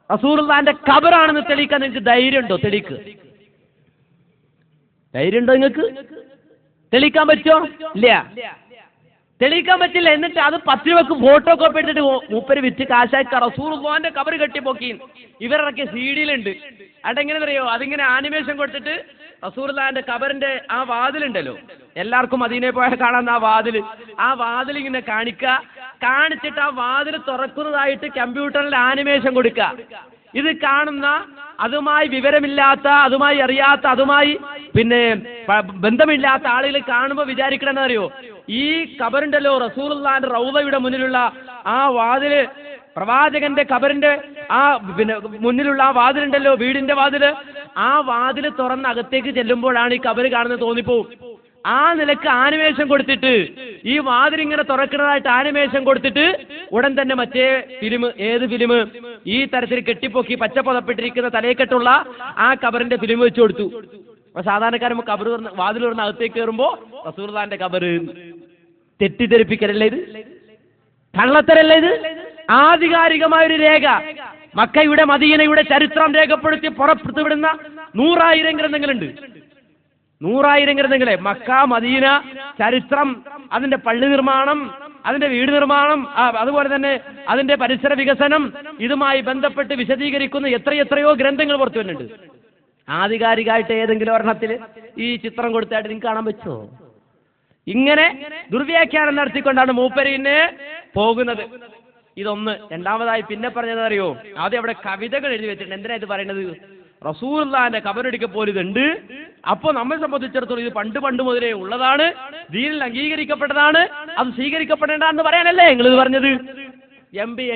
റസൂലുള്ളാഹിന്റെ ഖബറാണെന്ന് തെളിയിക്കാൻ നിങ്ങൾക്ക് ധൈര്യം ഉണ്ടോ? തെളിയിക്ക്. ധൈര്യം ഉണ്ടോ നിങ്ങൾക്ക്? തെളിയിക്കാൻ പറ്റുമോ? ഇല്ല, തെളിയിക്കാൻ പറ്റില്ല. എന്നിട്ട് അത് 10 രൂപക്ക് ഫോട്ടോ കോപ്പി എടുത്തിട്ട് മൂപ്പര് വിറ്റ് കാശാക്ക. റസൂലുള്ളാഹിന്റെ ഖബർ കെട്ടിപ്പൊക്കി ഇവരിറക്കിയ CD-യിലുണ്ട്. അതെങ്ങനെ അറിയോ? അതിങ്ങനെ ആനിമേഷൻ കൊടുത്തിട്ട് റസൂലുള്ളാഹിന്റെ ഖബറിന്റെ ആ വാതിലുണ്ടല്ലോ, എല്ലാവർക്കും മദീനയെ പോയാൽ കാണാൻ ആ വാതിൽ ഇങ്ങനെ കാണിച്ചിട്ട് ആ വാതിൽ തുറക്കുന്നതായിട്ട് കമ്പ്യൂട്ടറിൽ ആനിമേഷൻ കൊടുക്കുക. ഇത് കാണുന്ന അതുമായി വിവരമില്ലാത്ത, അതുമായി അറിയാത്ത, അതുമായി പിന്നെ ബന്ധമില്ലാത്ത ആളുകൾ കാണുമ്പോൾ വിചാരിക്കണമെന്ന് അറിയോ? ഈ ഖബറുണ്ടല്ലോ, റസൂലുള്ളാഹിന്റെ റൗളയുടെ മുന്നിലുള്ള ആ വാതില്, പ്രവാചകന്റെ ഖബറിന്റെ ആ പിന്നെ മുന്നിലുള്ള ആ വാതിലുണ്ടല്ലോ, വീടിന്റെ വാതില്, ആ വാതില് തുറന്ന് അകത്തേക്ക് ചെല്ലുമ്പോഴാണ് ഈ ഖബർ കാണുന്നത് തോന്നിപ്പോവും. ആ നിലക്ക് ആനിമേഷൻ കൊടുത്തിട്ട്, ഈ വാതിലിങ്ങനെ തുറക്കുന്നതായിട്ട് ആനിമേഷൻ കൊടുത്തിട്ട് ഉടൻ തന്നെ മറ്റേ ഫിലിം, ഏത് ഫിലിം? ഈ തരത്തിൽ കെട്ടിപ്പൊക്കി പച്ച പുതപ്പെട്ടിരിക്കുന്ന തലയെക്കെട്ടുള്ള ആ ഖബറിന്റെ ഫിലിം വെച്ചു കൊടുത്തു. അപ്പൊ സാധാരണക്കാരൻ ഖബർ വാതിൽ തുറന്ന് അകത്തേക്ക് കയറുമ്പോ റസൂലുള്ളാഹിന്റെ ഖബർ. തെറ്റിദ്ധരിപ്പിക്കലല്ലേ ഇത്? കള്ളത്തരല്ലേ ഇത്? ആധികാരികമായൊരു രേഖ, മക്കയുടെ മദീനയുടെ ചരിത്രം രേഖപ്പെടുത്തി പുറത്തുവിടുന്ന 100,000 ഗ്രന്ഥങ്ങളുണ്ട്. 100,000 ഗ്രന്ഥങ്ങളെ. മക്ക, മദീന ചരിത്രം, അതിന്റെ പള്ളി നിർമ്മാണം, അതിന്റെ വീട് നിർമ്മാണം, അതുപോലെ തന്നെ അതിന്റെ പരിസര വികസനം, ഇതുമായി ബന്ധപ്പെട്ട് വിശദീകരിക്കുന്ന എത്രയോ ഗ്രന്ഥങ്ങൾ പുറത്തു വരുന്നുണ്ട്. ആധികാരികമായിട്ട് ഏതെങ്കിലും ഒരെണ്ണത്തിൽ ഈ ചിത്രം കൊടുത്തായിട്ട് നിങ്ങൾക്ക് കാണാൻ പറ്റുമോ? ഇങ്ങനെ ദുർവ്യാഖ്യാനം നടത്തിക്കൊണ്ടാണ് മൂപ്പരിനെ പോകുന്നത്. ഇതൊന്ന്. രണ്ടാമതായി പിന്നെ പറഞ്ഞത് അറിയോ? ആദ്യം അവിടെ കവിതകൾ എഴുതി വെച്ചിട്ടുണ്ട്. എന്തിനാ ഇത് പറയുന്നത്? റസൂലുള്ളാഹിന്റെ ഖബറടിക്ക പോലും ഇതുണ്ട്. അപ്പൊ നമ്മെ സംബന്ധിച്ചിടത്തോളം ഇത് പണ്ട് മുതലേ ഉള്ളതാണ്, ദീനിൽ അംഗീകരിക്കപ്പെട്ടതാണ്, അത് സ്വീകരിക്കപ്പെടേണ്ടെന്ന് പറയാനല്ലേ നിങ്ങൾ ഇത് പറഞ്ഞത്?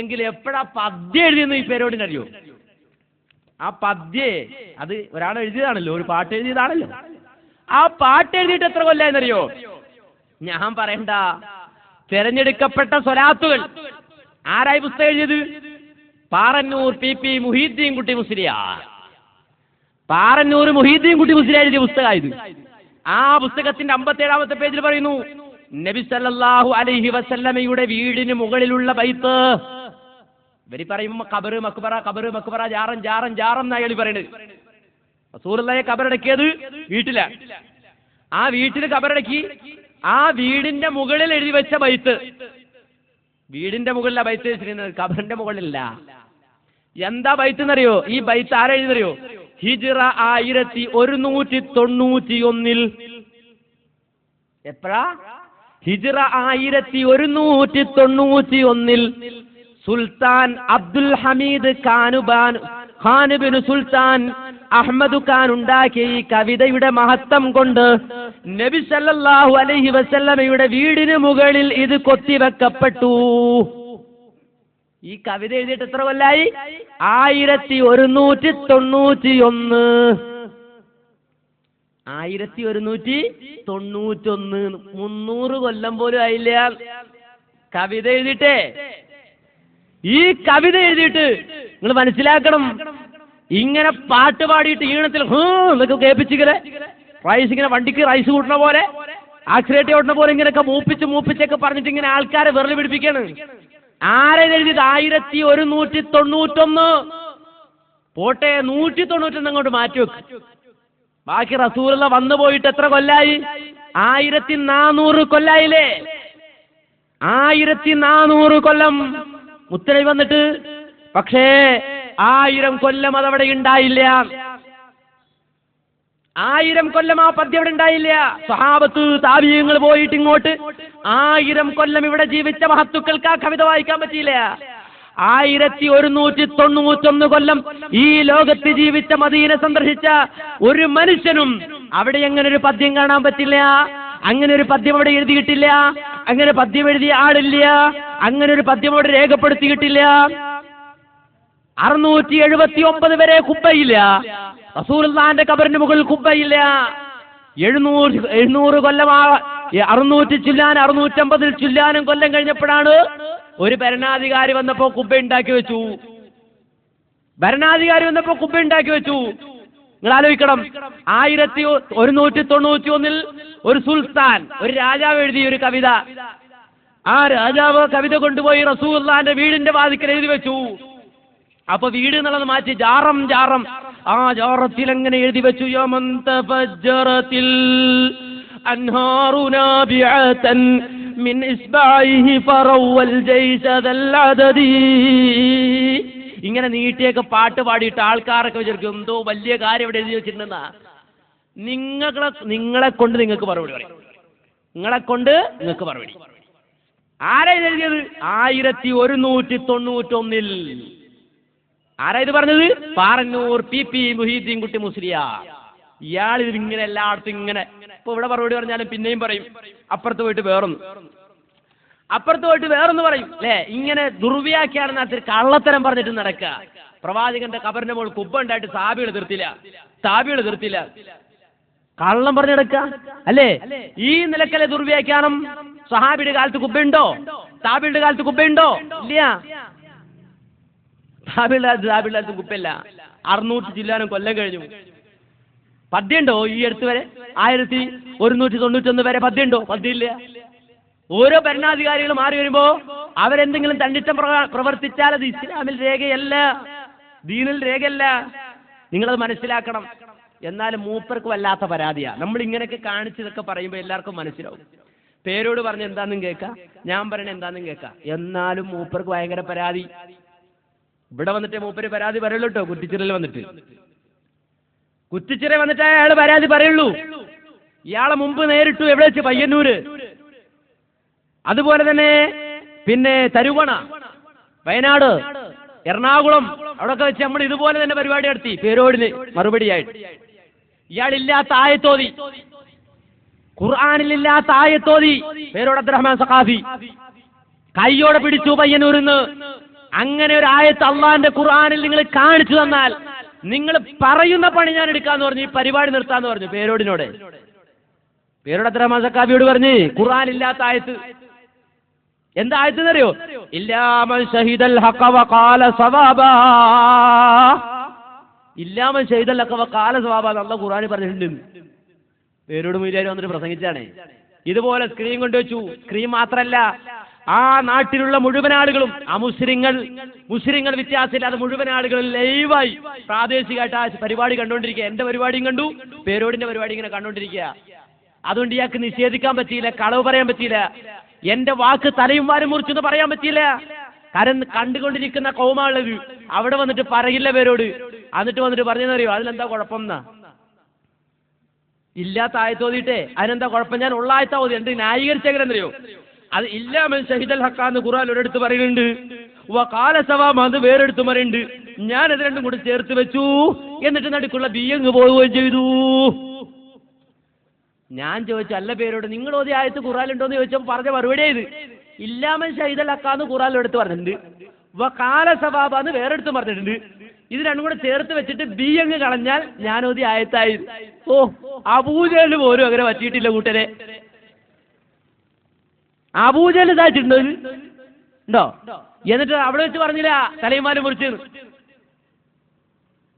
എങ്കിൽ എപ്പോഴാ പദ്യം എഴുതിയെന്ന് ഈ പേരോടിനറിയോ? ആ പദ്യേ അത് ഒരാൾ എഴുതിയതാണല്ലോ, ഒരു പാട്ട് എഴുതിയതാണല്ലോ. ആ പാട്ട് എഴുതിയിട്ട് എത്ര കൊല്ലായെന്നറിയോ? ഞാൻ പറയണ്ട, തെരഞ്ഞെടുക്കപ്പെട്ട സ്വലാത്തുകൾ. ആരായി പുസ്തകം എഴുതിയത്? പാറന്നൂർ PP മുഹീദ്ദീൻ കുട്ടി മുസ്ലിയാർ. പാറന്നൂർ മുഹീദ്ദീൻ കുട്ടി മുസ്ലിയാർ എഴുതിയ പുസ്തകമായത്. ആ പുസ്തകത്തിന്റെ 57-ാമത്തെ പേജിൽ പറയുന്നു, നബി സല്ലല്ലാഹു അലൈഹി വസല്ലമയുടെ വീടിന് മുകളിലുള്ള ബൈത്ത്. ഇവര് പറയുമ്പോ ഖബറ് മക്ബറ ജാറം എന്നയാൾ പറയുന്നത്. റസൂലുള്ളാഹിയെ ഖബറടക്കിയത് വീട്ടിലാ. ആ വീട്ടിൽ ഖബറടക്കി ആ വീടിന്റെ മുകളിൽ എഴുതി വെച്ച ബൈത്ത്. വീടിന്റെ മുകളിലാ ബൈത്ത് വെച്ചിരുന്നത്, ഖബറിന്റെ മുകളിലല്ല. എന്താ ബൈത്ത് എന്നറിയോ? ഈ ബൈത്ത് ആരെഴുതിയറിയോ? ഹിജ്റ 1191. എപ്പോഴാ? ഹിജ്റ 1191 Sultan Abdul Hamid Khan bin Sultan Ahmad Khan ഉണ്ടാക്കിയ ഈ കവിതയുടെ മഹത്വം കൊണ്ട് നബി സല്ലല്ലാഹു അലൈഹി വസല്ലമയുടെ വീടിന് മുകളിൽ ഇത് കൊത്തിവെക്കപ്പെട്ടു. ഈ കവിത എഴുതിയിട്ട് എത്ര കൊല്ലായി? 1191. 1191. 300 കൊല്ലം പോലും ആയില്ല കവിത എഴുതിയിട്ടേ. ഈ കവിത എഴുതിയിട്ട് നിങ്ങൾ മനസ്സിലാക്കണം, ഇങ്ങനെ പാട്ട് പാടിയിട്ട് ഈണത്തിൽ എന്നൊക്കെ കേൾപ്പിച്ചിങ്ങനെ റൈസ് ഇങ്ങനെ വണ്ടിക്ക് റൈസ് കൂട്ടണ പോലെ ആക്സിഡേറ്റ് ഓടുന്ന പോലെ ഇങ്ങനെയൊക്കെ മൂപ്പിച്ചൊക്കെ പറഞ്ഞിട്ട് ഇങ്ങനെ ആൾക്കാരെ വിരളി പിടിപ്പിക്കാണ്. ആരെ എഴുതിയത്? 1191. പോട്ടെ, 191 അങ്ങോട്ട് മാറ്റി വെക്കും. ബാക്കി റസൂലുള്ള വന്നു പോയിട്ട് എത്ര കൊല്ലായി? 1400 കൊല്ലായില്ലേ? 1400 കൊല്ലം മുത്തനബി വന്നിട്ട്. പക്ഷേ 1000 കൊല്ലം അതവിടെ ഉണ്ടായില്ല. 1000 കൊല്ലം ആ പദ്യം ഇവിടെ ഉണ്ടായില്ല. സ്വഹാബത്ത് താബിഈങ്ങൾ പോയിട്ട് ഇങ്ങോട്ട് 1000 കൊല്ലം ഇവിടെ ജീവിച്ച മഹത്തുക്കൾക്ക് ആ കവിത വായിക്കാൻ പറ്റിയില്ല. 1191 കൊല്ലം ഈ ലോകത്ത് ജീവിച്ച മദീന സന്ദർശിച്ച ഒരു മനുഷ്യനും അവിടെ അങ്ങനെ ഒരു പദ്യം കാണാൻ പറ്റില്ല. അങ്ങനെ ഒരു പദ്യം അവിടെ എഴുതിയിട്ടില്ല. അങ്ങനെ പദ്യം എഴുതിയ ആളില്ല. അങ്ങനെ ഒരു പദ്യം അവിടെ രേഖപ്പെടുത്തിയിട്ടില്ല. 679 വരെ കുബ്ബയില്ല. റസൂലുള്ളാഹിന്റെ ഖബറിന് മുകളിൽ കുബ്ബയില്ല. 700 കൊല്ലം 600 ചുല്ലാൻ 650 ചുല്ലാനും കൊല്ലം കഴിഞ്ഞപ്പോഴാണ് ഒരു ഭരണാധികാരി വന്നപ്പോ കുബ്ബ ഉണ്ടാക്കി വെച്ചു. നിങ്ങൾ ആലോചിക്കണം, 1191 ഒരു സുൽത്താൻ, ഒരു രാജാവ് എഴുതിയ ഒരു കവിത. ആ രാജാവ് കവിത കൊണ്ടുപോയി റസൂലുള്ളാഹിന്റെ വീടിന്റെ വാതിക്കൽ എഴുതി വെച്ചു. അപ്പൊ വീട് എന്നുള്ളത് മാറ്റി ജാറം. ആ ജാറത്തിൽ എങ്ങനെ എഴുതി വെച്ചു? യമന്തഫജ്ജറത്തിൽ അൻഹാറു നാബിഅതൻ മിൻ ഇസ്ബാഇഹി ഫറവൽ ജൈശ ദൽ അദദി. ഇങ്ങനെ നീട്ടിയൊക്കെ പാട്ട് പാടിയിട്ട് ആൾക്കാരൊക്കെ വിചാരിക്കും എന്തോ വലിയ കാര്യം ഇവിടെ എഴുതി വെച്ചിട്ടുണ്ടെന്നാ. നിങ്ങളെ കൊണ്ട് നിങ്ങൾക്ക് മറുപടി പറയും. ആരാ എഴുതിയത്? 1191. ആരാ ഇത് പറഞ്ഞത്? പാറന്നൂർ PP മുഹീദ്ദീൻ കുട്ടി മുസ്ലിയാർ. ഇയാൾ ഇത് ഇങ്ങനെ എല്ലായിടത്തും ഇങ്ങനെ ഇപ്പൊ ഇവിടെ മറുപടി പറഞ്ഞാലും പിന്നെയും പറയും. അപ്പുറത്ത് പോയിട്ട് വേറൊന്ന് പറയും അല്ലേ? ഇങ്ങനെ ദുർവ്യാഖ്യാനം നടത്തി കള്ളത്തരം പറഞ്ഞിട്ട് നടക്കുക. പ്രവാചകന്റെ ഖബറിന്റെ മുകളിൽ കുബ്ബ ഉണ്ടായിട്ട് സാബികൾ തീർത്തില്ല. കള്ളം പറഞ്ഞു നടക്കുക അല്ലേ? ഈ നിലക്കലെ ദുർവ്യാഖ്യാനം. സഹാബിയുടെ കാലത്ത് കുബ്ബയുണ്ടോ? താബിയുടെ കാലത്ത് കുബ്ബയുണ്ടോ? ഇല്ല. താബിയുടെ കുബ്ബയില്ല. 600 ചില്ലാനും കൊല്ലം കഴിഞ്ഞു. പദ്യമുണ്ടോ ഈ അടുത്ത് വരെ? 1191 വരെ പദ്യമുണ്ടോ? പദ്യമില്ല. ഓരോ ഭരണാധികാരികൾ മാറി വരുമ്പോ അവരെന്തെങ്കിലും തണ്ടിത്തം പ്രവർത്തിച്ചാൽ അത് ഇസ്ലാമിൽ രേഖയല്ല, ദീനിൽ രേഖയല്ല. നിങ്ങളത് മനസ്സിലാക്കണം. എന്നാലും മൂപ്പർക്ക് വല്ലാത്ത പരാതിയാ. നമ്മൾ ഇങ്ങനെയൊക്കെ കാണിച്ചതൊക്കെ പറയുമ്പോൾ എല്ലാവർക്കും മനസ്സിലാവും. പേരോട് പറഞ്ഞ എന്താണെന്നും കേൾക്കാം, ഞാൻ പറയണ എന്താണെന്നും കേൾക്കാം. എന്നാലും മൂപ്പർക്ക് ഭയങ്കര പരാതി. ഇവിടെ വന്നിട്ട് മൂപ്പര് പരാതി പറയുള്ളൂ കേട്ടോ. കുറ്റിച്ചിറയിൽ വന്നിട്ട് അയാൾ പരാതി പറയുള്ളൂ. ഇയാളെ മുമ്പ് നേരിട്ടു. എവിടെ വെച്ച്? പയ്യന്നൂര്. അതുപോലെ തന്നെ പിന്നെ തരുവണ, വയനാട്, എറണാകുളം, അവിടെയൊക്കെ വെച്ച് നമ്മൾ ഇതുപോലെ തന്നെ പരിപാടി നടത്തി. പേരോടിന് മറുപടിയായിട്ട് ഇയാളില്ലാത്ത ആയത്തോതി, ഖുർആനിലില്ലാത്ത ആയത്തോതി. പേരോട് അബ്ദുറഹ്മാൻ സഖാഫി കയ്യോടെ പിടിച്ചു പയ്യന്നൂരിന്ന്. അങ്ങനെ ഒരു ആയത്ത് അള്ളാന്റെ ഖുർആനിൽ നിങ്ങൾ കാണിച്ചു തന്നാൽ നിങ്ങൾ പറയുന്ന പണി ഞാൻ എടുക്കാന്ന് പറഞ്ഞു. ഈ പരിപാടി നിർത്താന്ന് പറഞ്ഞു പേരോട് അബ്ദുറഹ്മാൻ സഖാഫിയോട് പറഞ്ഞ് ഖുർആനില്ലാത്ത ആയത്ത്. എന്താ ആയത്ത് എന്നറിയോ? ഇല്ലാമൻ ഷഹീദൽ ഹഖ വഖാല സവാബാ. ഇല്ലാമൻ ഷഹീദൽ ഹഖ വഖാല സവാബാ അല്ലാഹു ഖുർആനിൽ പറഞ്ഞിട്ടുണ്ട്. പേരോട് മൂല്യാരി വന്നിട്ട് പ്രസംഗിച്ചാണ്. ഇതുപോലെ സ്ക്രീൻ കൊണ്ടുവച്ചു. സ്ക്രീൻ മാത്രല്ല, ആ നാട്ടിലുള്ള മുഴുവൻ ആളുകളും, മുസ്ലിങ്ങൾ വ്യത്യാസമില്ലാതെ മുഴുവൻ ആളുകളും ലൈവായി പ്രാദേശികമായിട്ട് ആ പരിപാടി കണ്ടുകൊണ്ടിരിക്കുക. എന്റെ പരിപാടിയും കണ്ടു, പേരോടിന്റെ പരിപാടി ഇങ്ങനെ കണ്ടുകൊണ്ടിരിക്കുക. അതുകൊണ്ട് ഇയാൾക്ക് നിഷേധിക്കാൻ പറ്റിയില്ല, കളവ് പറയാൻ പറ്റിയില്ല, എന്റെ വാക്ക് തലയും വാരും മുറിച്ചെന്ന് പറയാൻ പറ്റിയില്ല. കാരണം കണ്ടുകൊണ്ടിരിക്കുന്ന കൗമാളത് അവിടെ വന്നിട്ട് പറയില്ല പേരോട്. എന്നിട്ട് വന്നിട്ട് പറഞ്ഞെന്നറിയോ? അതിലെന്താ കുഴപ്പം എന്നാ? ഇല്ലാത്ത ആയത്തോതിയിട്ടേ അതിനെന്താ കുഴപ്പം? ഞാൻ ഉള്ള ആയത്താ ഓതി. എന്ത് ന്യായീകരിച്ചെങ്ങനെന്നറിയോ? അത് ഇല്ലാമൻ ഷഹീദൽ ഹഖാന്ന് ഖുർആൻ ഒരിടത്ത് പറയുന്നുണ്ട്, വഖാല സവാബ അത് വേറെടുത്ത് പറയുന്നുണ്ട്. ഞാനത് രണ്ടും കൂടി ചേർത്ത് വെച്ചു. എന്നിട്ട് നടുക്കുള്ള ബിയങ്ങ് പോവുകയും ചെയ്തു. ഞാൻ ചോദിച്ചു, അല്ല പേരോട് നിങ്ങൾ ഓതി ആയത്ത് ഖുർആനിലുണ്ടോന്ന് ചോദിച്ചപ്പോൾ പറഞ്ഞ മറുപടി ഇത് ഇല്ലാമൻ ഷഹീദൽ ഹഖാന്ന് ഖുർആൻ എടുത്ത് പറഞ്ഞിട്ടുണ്ട്, കാല സവാബാന്ന് വേറെടുത്ത് പറഞ്ഞിട്ടുണ്ട്. ഇത് രണ്ടും കൂടെ ചേർത്ത് വെച്ചിട്ട് ബി അങ്ങ് കളഞ്ഞാൽ ഞാനോതി ആയത്തായി. ഓ, അബൂജഹൽ പോലും അങ്ങനെ പറ്റിയിട്ടില്ല കൂട്ടരെ. അബൂജഹൽ ഇതായിട്ടുണ്ടോ ഉണ്ടോ? എന്നിട്ട് അവിടെ വെച്ച് പറഞ്ഞില്ല തലയുമാല മുറിച്ച്.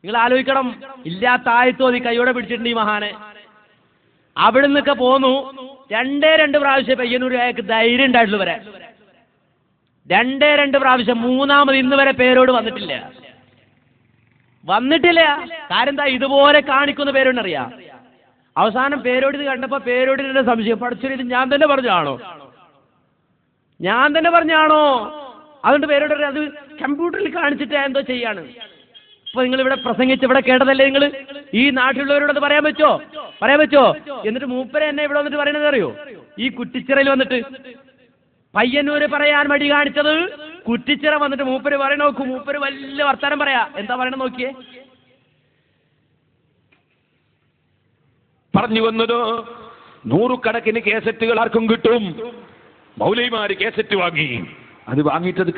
നിങ്ങൾ ആലോചിക്കണം, ഇല്ലാത്ത ആയത്തോതി കൈയോടെ പിടിച്ചിട്ടുണ്ട് ഈ മഹാനെ. അവിടെ നിന്നൊക്കെ പോന്നു. 2 പ്രാവശ്യം പയ്യന്നൂർ അയാൾക്ക് ധൈര്യം ഉണ്ടായിട്ടുള്ളൂ വരെ. 2 പ്രാവശ്യം. മൂന്നാമത് ഇന്ന് വരെ പേരോട് വന്നിട്ടില്ല. കാര്യം എന്താ? ഇതുപോലെ കാണിക്കുന്ന പേരോടിനറിയാം. അവസാനം പേരോട് ഇത് കണ്ടപ്പോ പേരോടിന്റെ സംശയം, പഠിച്ചൊരു ഇത് ഞാൻ തന്നെ പറഞ്ഞാണോ? അതുകൊണ്ട് പേരോട് അത് കമ്പ്യൂട്ടറിൽ കാണിച്ചിട്ട് എന്തോ ചെയ്യാണ്. ഇപ്പൊ നിങ്ങൾ ഇവിടെ പ്രസംഗിച്ച് ഇവിടെ കേട്ടതല്ലേ നിങ്ങൾ? ഈ നാട്ടിലുള്ളവരോടത് പറയാൻ പറ്റോ? എന്നിട്ട് മൂപ്പരെ എന്നെ ഇവിടെ വന്നിട്ട് പറയണത് അറിയോ? ഈ കുറ്റിച്ചിറയിൽ വന്നിട്ട് പയ്യന്നൂര് പറയാൻ മടി കാണിച്ചത് കുറ്റിച്ചിറ വന്നിട്ട് മൂപ്പര് പറയണ നോക്കൂ. മൂപ്പര് വലിയ വർത്താനം പറയാ. എന്താ പറയണ നോക്കിയേ. പറഞ്ഞു വന്നത് 100 കണക്കിന് കേസറ്റുകൾ ആർക്കും കിട്ടും. മൗലവിമാര് കേസറ്റ് വാങ്ങി. അത് വാങ്ങിയിട്ടത്